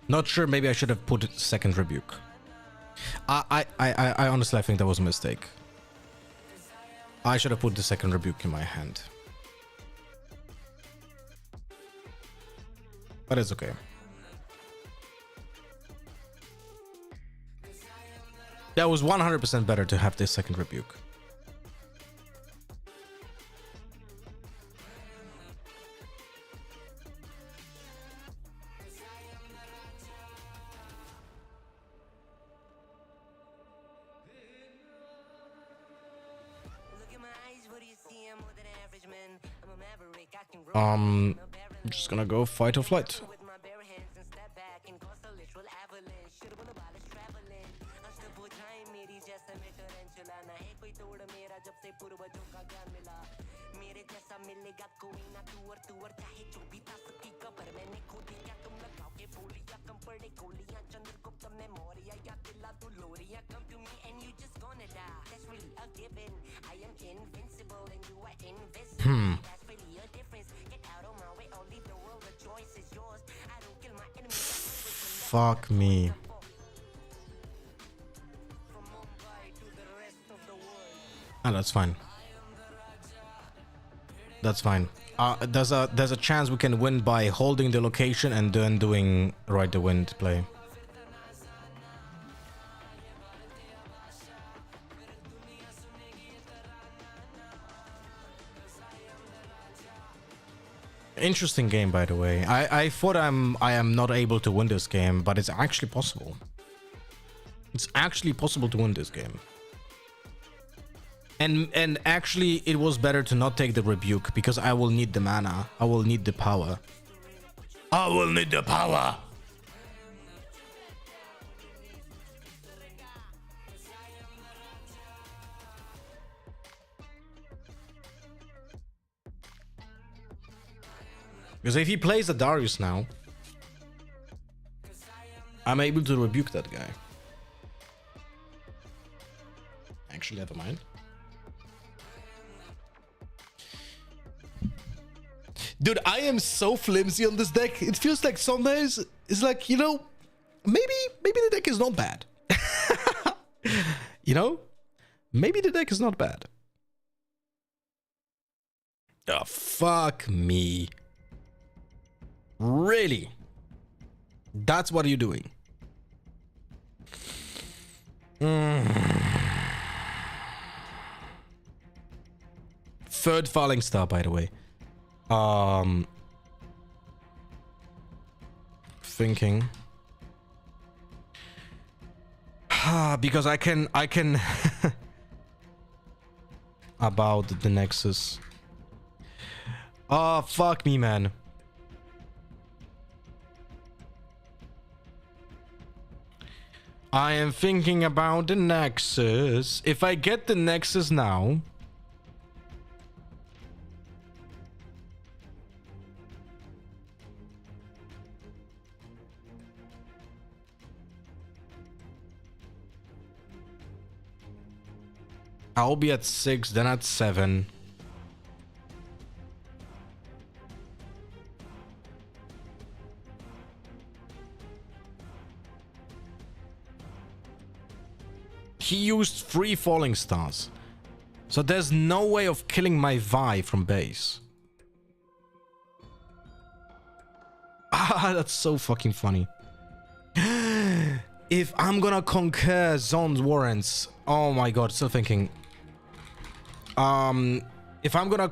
Not sure, maybe I should have put second Rebuke. I honestly, I think that was a mistake. I should have put the second rebuke in my hand. But it's okay. That was 100% better to have this second rebuke. I'm just gonna go fight or flight. Fuck me. Ah, that's fine. That's fine. There's a chance we can win by holding the location and then doing Ride the Wind play. Interesting game, by the way. I thought I am not able to win this game, but it's actually possible. It's actually possible to win this game. And actually, it was better to not take the rebuke because I will need the mana. I will need the power. I will need the power. Because if he plays a Darius now, I'm able to rebuke that guy. Actually, never mind. Dude, I am so flimsy on this deck. It feels like some days it's like, you know, maybe the deck is not bad. You know? Maybe the deck is not bad. Oh, fuck me. Really? That's what you're doing? Third falling star, by the way. Thinking. Because I can about the Nexus. Oh, fuck me, man. I am thinking about the Nexus. If I get the Nexus now, I'll be at 6, then at 7. He used 3 falling stars. So there's no way of killing my Vi from base. Ah, that's so fucking funny. If I'm gonna conquer Zon's warrants, oh my god, still thinking. If I'm gonna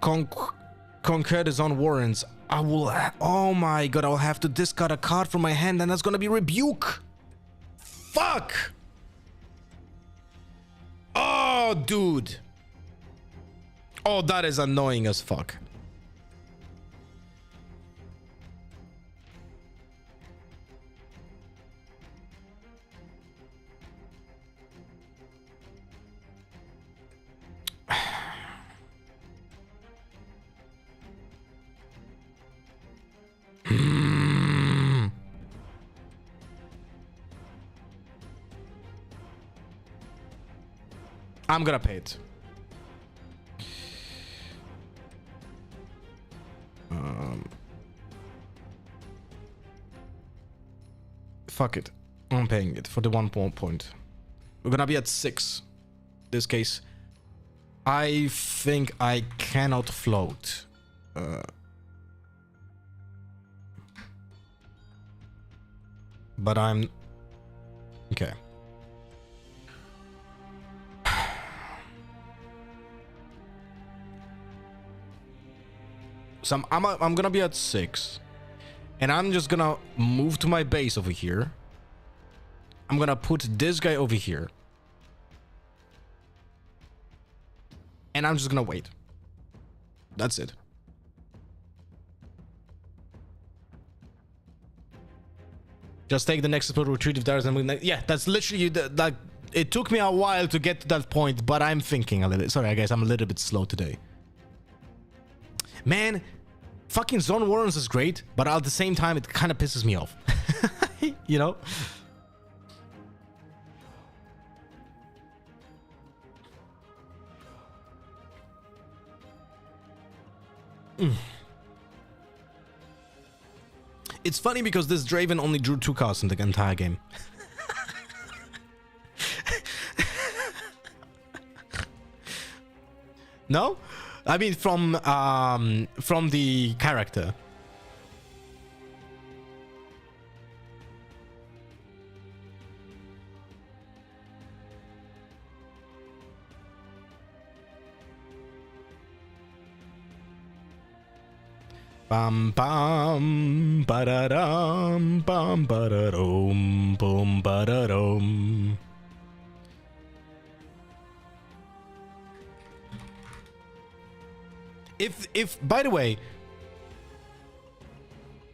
conquer the Zone warrants, I will. Oh my god, I'll have to discard a card from my hand, and that's gonna be Rebuke. Fuck. Oh, dude. Oh, that is annoying as fuck. I'm gonna pay it. Fuck it. I'm paying it for the 1 point. We're gonna be at 6. This case. I think I cannot float. But I'm... Okay. So I'm gonna be at 6. And I'm just gonna move to my base over here. I'm gonna put this guy over here. And I'm just gonna wait. That's it. Just take the next explode, retreat if there's something. Yeah, that's literally like. It took me a while to get to that point, but I'm thinking a little. Sorry, guys, I'm a little bit slow today. Man, fucking Zone Warrens is great, but at the same time, it kind of pisses me off. You know? It's funny because this Draven only drew 2 cards in the entire game. No? I mean from the character. Bam bam ba-da-dum bam ba-da-dum boom ba-da-dum. If by the way,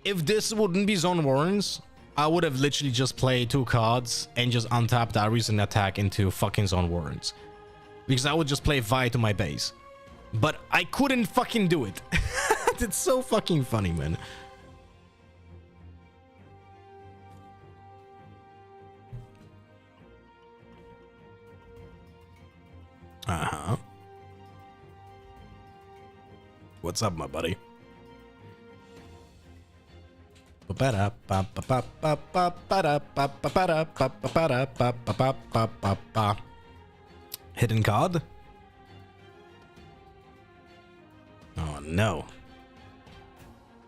if this wouldn't be Zone Warrens, I would have literally just played 2 cards and just untapped Darius and attack into fucking Zone Warrens. Because I would just play Vi to my base. But I couldn't fucking do it. It's so fucking funny, man. Uh-huh. What's up, my buddy? Hidden card? Oh no.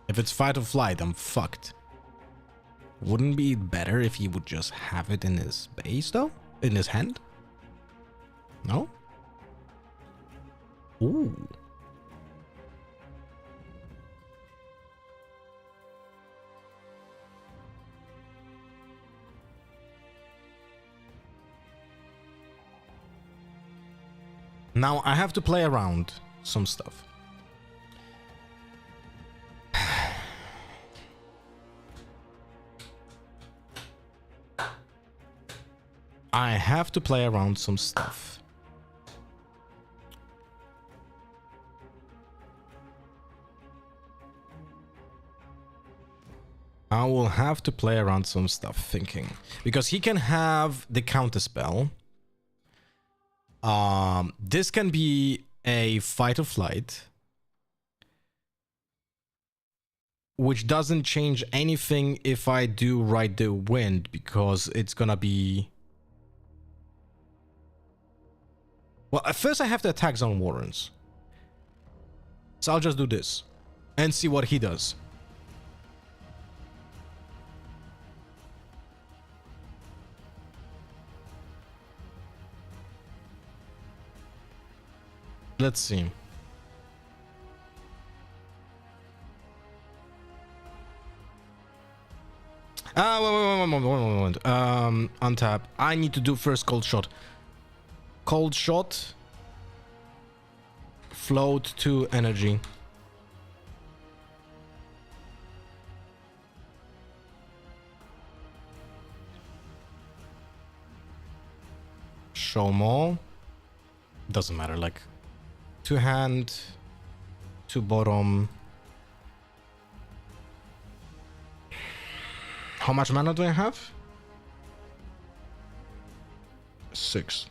If it's fight or flight, I'm fucked. Wouldn't be better if he would just have it in his base though? In his hand? No? Ooh. Now I have to play around some stuff. I have to play around some stuff. I will have to play around some stuff thinking. Because he can have the counter spell. This can be a fight or flight. Which doesn't change anything if I do ride the wind. Because it's gonna be... Well, at first I have to attack Zone Warrens. So I'll just do this. And see what he does. Let's see. Wait. Untap. I need to do first cold shot. Cold shot. Float to energy. Show more. Doesn't matter, like 2 hand, 2 bottom. How much mana do I have? 6.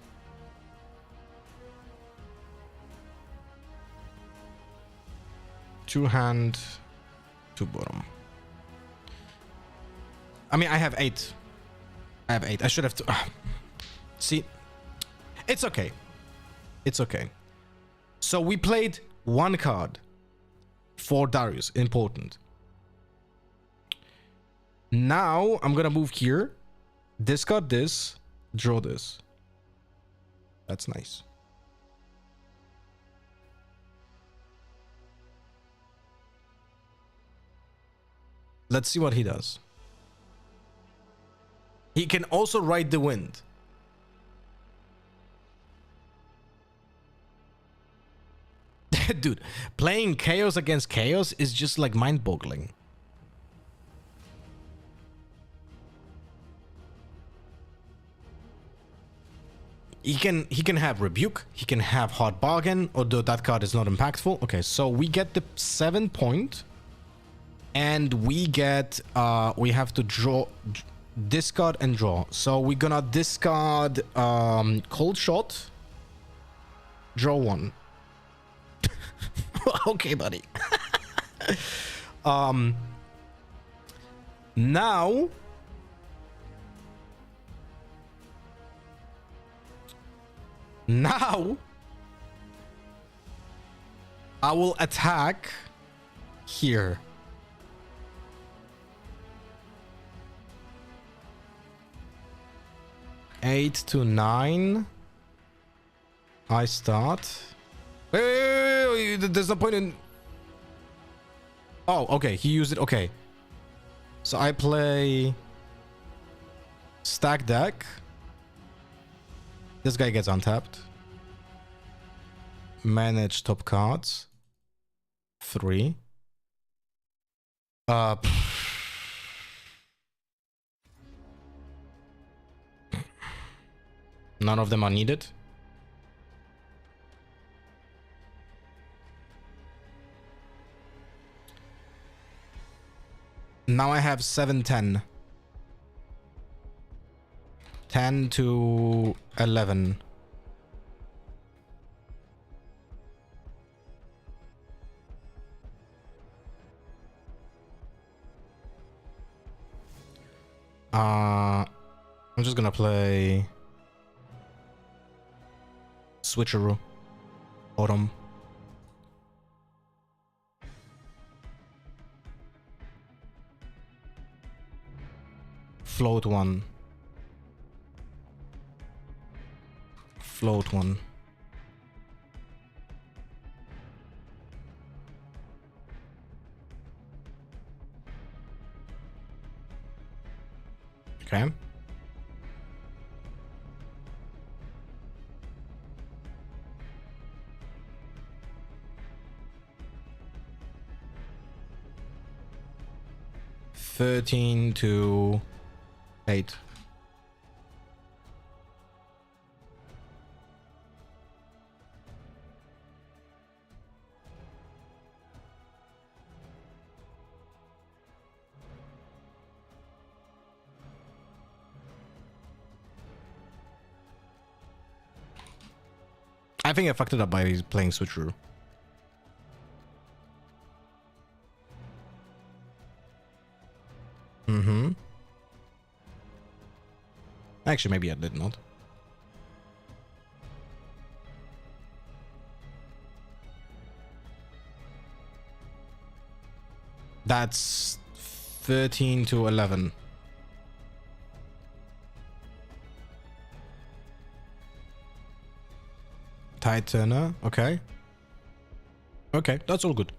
Two hand, 2 bottom. I mean, I have 8. I should have to. See, It's okay. It's okay. So we played one card for Darius. Important. Now I'm gonna move here, discard this, draw this. That's nice. Let's see what he does. He can also ride the wind. Dude, playing chaos against chaos is just like mind-boggling. He can have rebuke, he can have hard bargain, although that card is not impactful. Okay, so we get the 7 point, and we get we have to draw, discard and draw. So we're gonna discard cold shot, draw 1. Okay, buddy. Now I will attack here. Eight to 9. I start. Wait, there's no point in... Oh, okay, he used it. Okay. So I play stack deck. This guy gets untapped. Manage top cards. 3. None of them are needed. Now I have 7, 10. 10 to 11. I'm just gonna play Switcheroo. Autumn. Float 1. Float 1. Okay. $13 to 8. I think I fucked it up by playing Switcheroo. Mm-hmm. Actually, maybe I did not. That's 13 to 11. Tide Turner, okay. Okay, that's all good.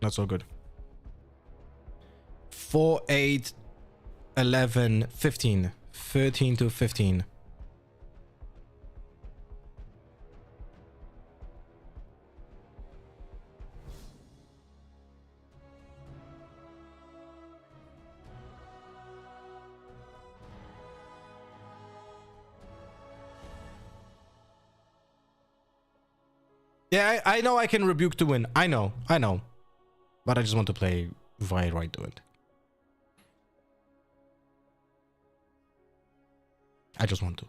That's all good. 4, 8, 11, 15. 13 to 15. Yeah, I know I can rebuke to win. I know. But I just want to play via right to it. I just want to.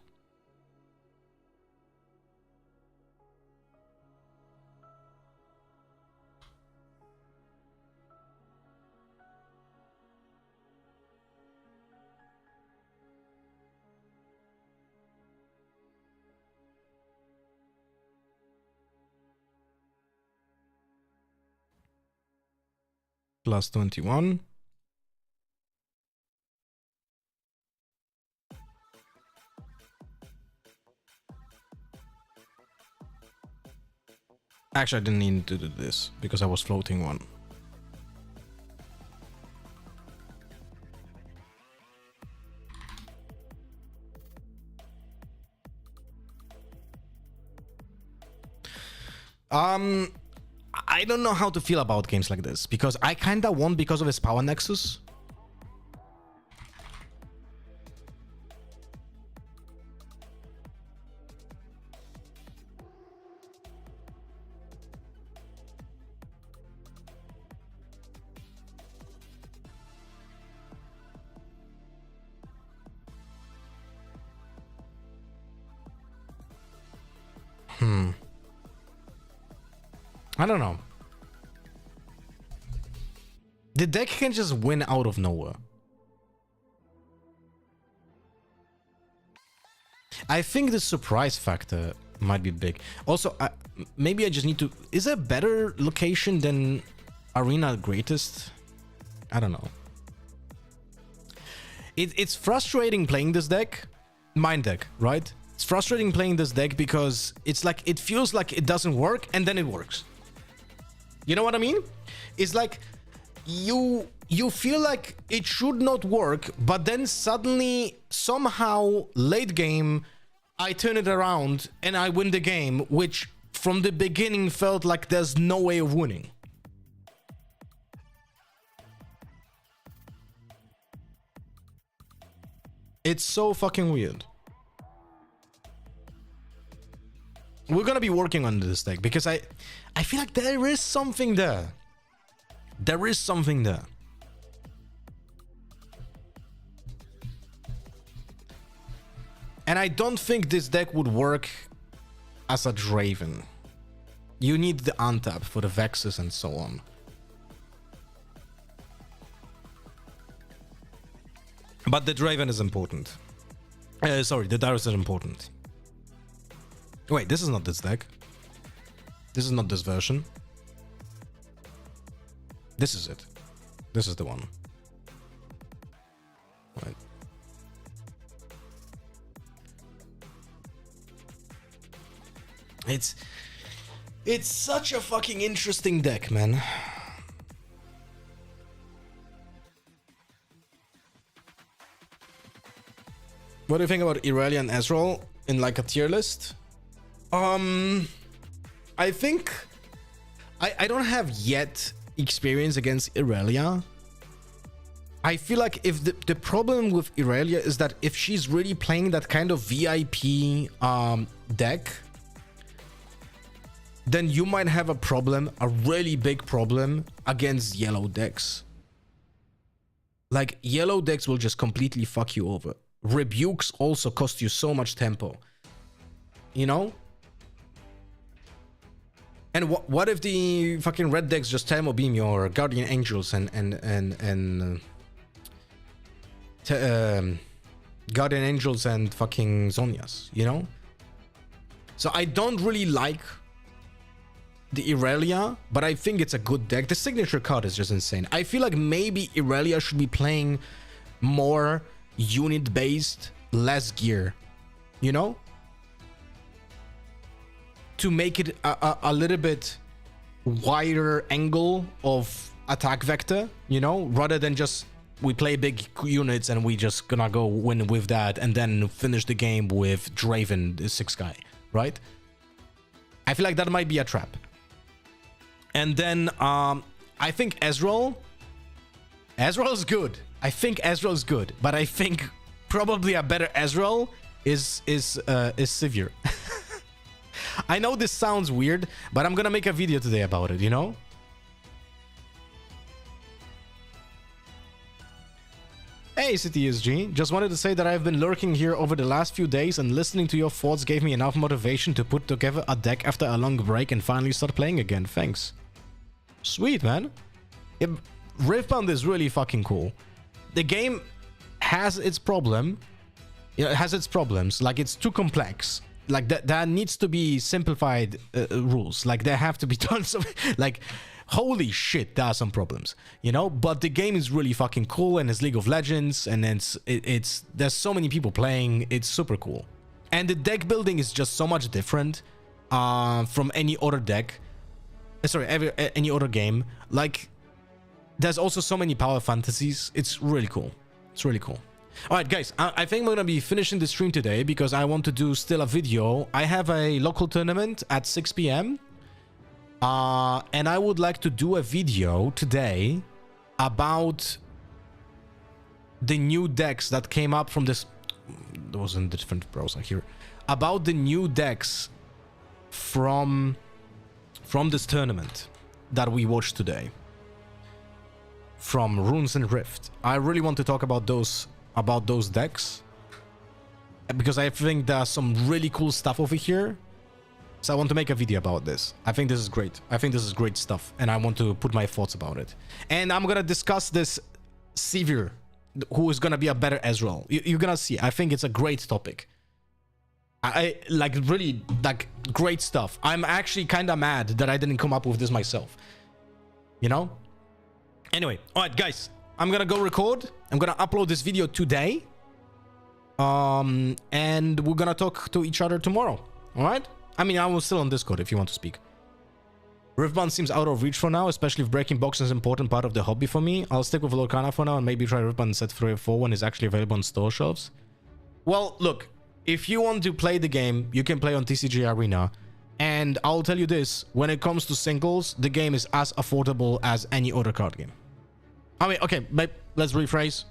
plus 21. Actually, I didn't need to do this because I was floating one. I don't know how to feel about games like this because I kinda won because of his power nexus. I don't know. The deck can just win out of nowhere. I think the surprise factor might be big. Also, maybe I just need to... Is there a better location than Arena Greatest? I don't know. It's frustrating playing this deck. Mind deck, right? It's frustrating playing this deck because it's like... It feels like it doesn't work and then it works. You know what I mean? It's like you feel like it should not work, but then suddenly, somehow, late game, I turn it around and I win the game, which from the beginning felt like there's no way of winning. It's so fucking weird. We're gonna be working on this deck because I feel like there is something there. There is something there. And I don't think this deck would work as a Draven. You need the untap for the Vexes and so on. But the Draven is important. Sorry, the Darius is important. Wait, this is not this deck. This is not this version. This is it. This is the one. Right. It's such a fucking interesting deck, man. What do you think about Irelia and Ezreal in like a tier list? I think I don't have yet experience against Irelia. I feel like if the problem with Irelia is that if she's really playing that kind of VIP deck, then you might have a problem, a really big problem against yellow decks. Like yellow decks will just completely fuck you over. Rebukes also cost you so much tempo, you know? And what if the fucking red decks just tempo beam your Guardian Angels and Guardian Angels and fucking Zonias, you know? So I don't really like the Irelia, but I think it's a good deck. The signature card is just insane. I feel like maybe Irelia should be playing more unit based, less gear, you know, to make it a little bit wider angle of attack vector, you know, rather than just we play big units and we just gonna go win with that and then finish the game with Draven, the 6 guy, right? I feel like that might be a trap. And then I think Ezreal is good. I think Ezreal is good, but I think probably a better Ezreal is Sivir. I know this sounds weird, but I'm gonna make a video today about it, you know? Hey CTSG, just wanted to say that I've been lurking here over the last few days and listening to your thoughts gave me enough motivation to put together a deck after a long break and finally start playing again. Thanks. Sweet, man. Riftbound is really fucking cool. The game has its problem. It has its problems. Like, it's too complex. Like, there needs to be simplified rules. Like, there have to be tons of... Like, holy shit, there are some problems, you know. But the game is really fucking cool, and it's League of Legends, and it's there's so many people playing. It's super cool, and the deck building is just so much different from any other deck. Sorry, any other game. Like, there's also so many power fantasies. It's really cool. It's really cool. All right, guys, I think we're gonna be finishing the stream today because I want to do still a video. I have a local tournament at 6 p.m. And I would like to do a video today about the new decks that came up from this. There was a different browser here. About the new decks from this tournament that we watched today. From Runes and Rift. I really want to talk about those decks because I think there's some really cool stuff over here. So I want to make a video about this. I think this is great. I think this is great stuff, and I want to put my thoughts about it. And I'm gonna discuss this Sevier, who is gonna be a better Ezreal. You're gonna see. I think it's a great topic. I like really like great stuff. I'm actually kind of mad that I didn't come up with this myself. You know? Anyway, all right, guys. I'm gonna go record. I'm gonna upload this video today. And we're gonna talk to each other tomorrow. All right? I mean, I'm still on Discord if you want to speak. Riftbound seems out of reach for now, especially if breaking boxes is an important part of the hobby for me. I'll stick with Lorcana for now and maybe try Riftbound set 3 or 4 when it's actually available on store shelves. Well, look, if you want to play the game, you can play on TCG Arena. And I'll tell you this, when it comes to singles, the game is as affordable as any other card game. I mean, okay, let's rephrase.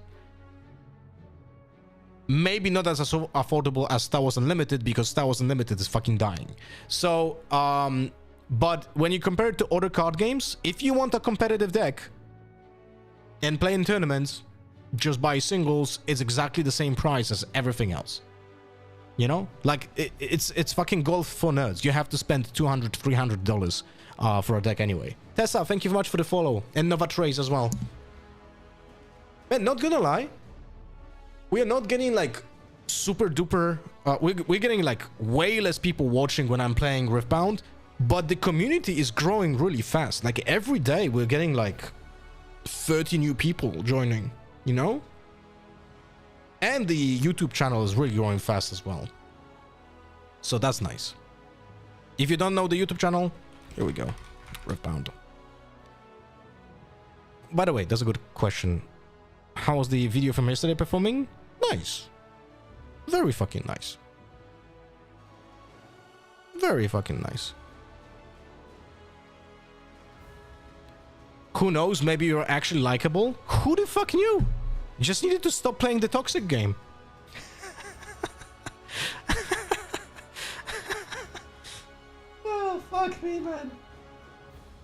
Maybe not as affordable as Star Wars Unlimited, because Star Wars Unlimited is fucking dying. So, but when you compare it to other card games, if you want a competitive deck and play in tournaments, just buy singles, it's exactly the same price as everything else. You know? Like, it's fucking golf for nerds. You have to spend $200, $300 for a deck anyway. Tessa, thank you very much for the follow. And Nova Trace as well. Man, not gonna lie. We are not getting like super duper. We're getting like way less people watching when I'm playing Riftbound, but the community is growing really fast. Like every day we're getting like 30 new people joining, you know? And the YouTube channel is really growing fast as well. So that's nice. If you don't know the YouTube channel, here we go. Riftbound. By the way, that's a good question. How was the video from yesterday performing? Nice. Very fucking nice. Very fucking nice. Who knows? Maybe you're actually likable. Who the fuck knew? You just needed to stop playing the toxic game. Oh, fuck me, man.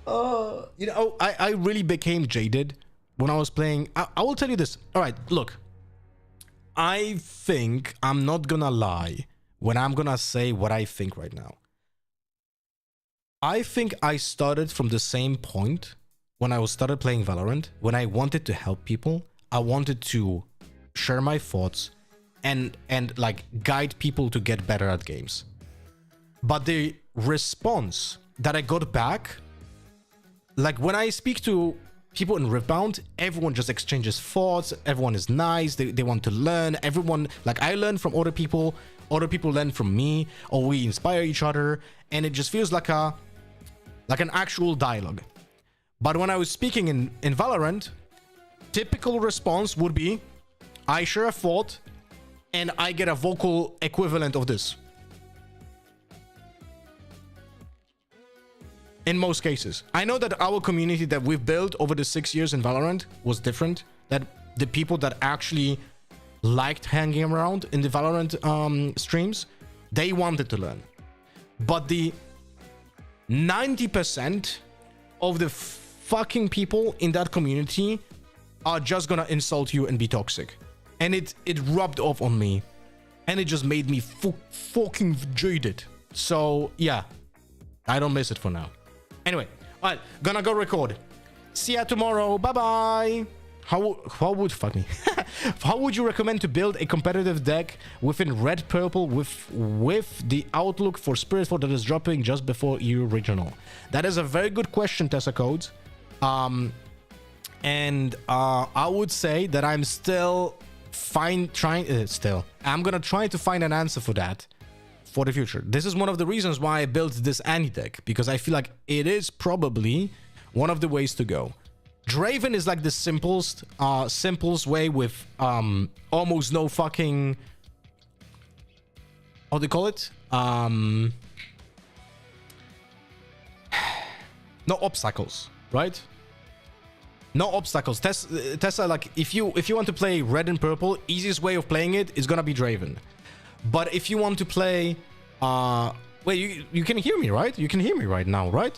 Oh, you know, I really became jaded when I was playing. I will tell you this. All right, look. I think I'm not gonna lie when I'm gonna say what I think right now. I think I started from the same point when I started playing Valorant, when I wanted to help people. I wanted to share my thoughts and like guide people to get better at games. But the response that I got back, like when I speak to people in Riftbound, everyone just exchanges thoughts, everyone is nice, they want to learn, everyone, like I learn from other people learn from me, or we inspire each other, and it just feels like an actual dialogue. But when I was speaking in Valorant, typical response would be, I share a thought, and I get a vocal equivalent of this. In most cases. I know that our community that we've built over the 6 years in Valorant was different. That the people that actually liked hanging around in the Valorant streams, they wanted to learn. But the 90% of the fucking people in that community are just gonna insult you and be toxic. And it rubbed off on me. And it just made me fucking jaded. So, yeah. I don't miss it for now. Anyway, all right, gonna go record. See ya tomorrow. Bye-bye. How would you recommend to build a competitive deck within red purple with the outlook for Spirit Fort that is dropping just before EU regional? That is a very good question, Tessa Codes. And I would say that I'm still I'm gonna try to find an answer for that for the future. This is one of the reasons why I built this Annie deck, because I feel like it is probably one of the ways to go. Draven is like the simplest way with almost no fucking, how do you call it? No obstacles, right? No obstacles. Tessa, like if you want to play red and purple, easiest way of playing it is gonna be Draven. But if you want to play, wait, you can hear me, right? You can hear me right now, right,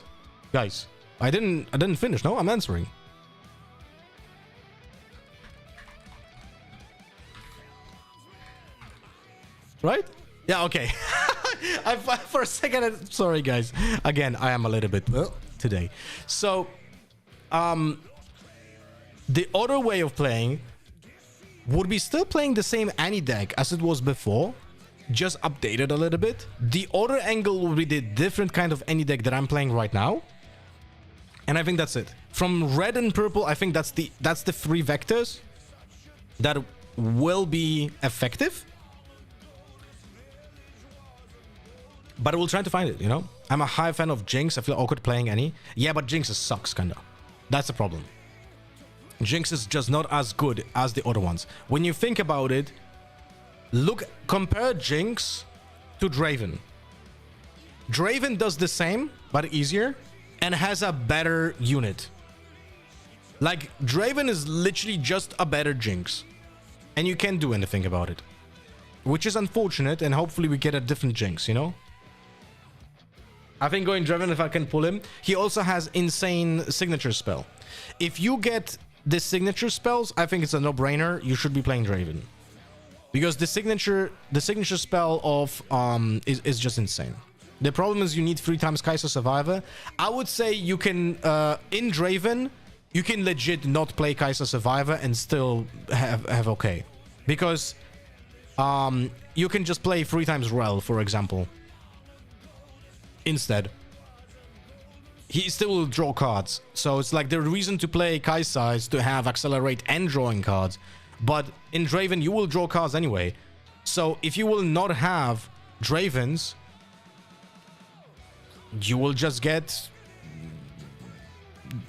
guys? I didn't finish. No, I'm answering. Right? Yeah. Okay. For a second, sorry guys. Again, I am a little bit today. So, the other way of playing would be still playing the same Annie deck as it was before, just updated a little bit. The other angle will be the different kind of Annie deck that I'm playing right now. And I think that's it. From red and purple, I think that's the three vectors that will be effective. But I will try to find it, you know? I'm a high fan of Jinx. I feel awkward playing any. Yeah, but Jinx sucks, kinda. That's the problem. Jinx is just not as good as the other ones. When you think about it, compare Jinx to Draven. Draven does the same, but easier, and has a better unit. Like, Draven is literally just a better Jinx. And you can't do anything about it. Which is unfortunate, and hopefully we get a different Jinx, you know? I think going Draven if I can pull him. He also has insane signature spell. If you get the signature spells, I think it's a no-brainer. You should be playing Draven. Because the signature spell of is just insane. The problem is you need 3 times Kaiser Survivor. I would say you can in Draven, you can legit not play Kaiser Survivor and still have okay. Because you can just play 3 times Rel, for example. Instead, he still will draw cards. So it's like the reason to play Kai'Sa is to have accelerate and drawing cards. But in Draven, you will draw cards anyway. So if you will not have Dravens, you will just get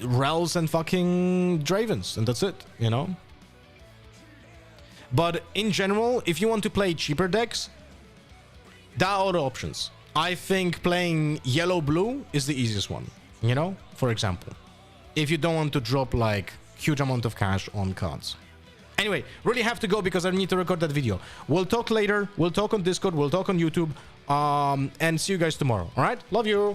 Rels and fucking Dravens. And that's it, you know? But in general, if you want to play cheaper decks, there are other options. I think playing yellow-blue is the easiest one, you know, for example, if you don't want to drop like huge amount of cash on cards. Anyway, really have to go because I need to record that video. We'll talk later. We'll talk on Discord. We'll talk on YouTube. And see you guys tomorrow. All right. Love you.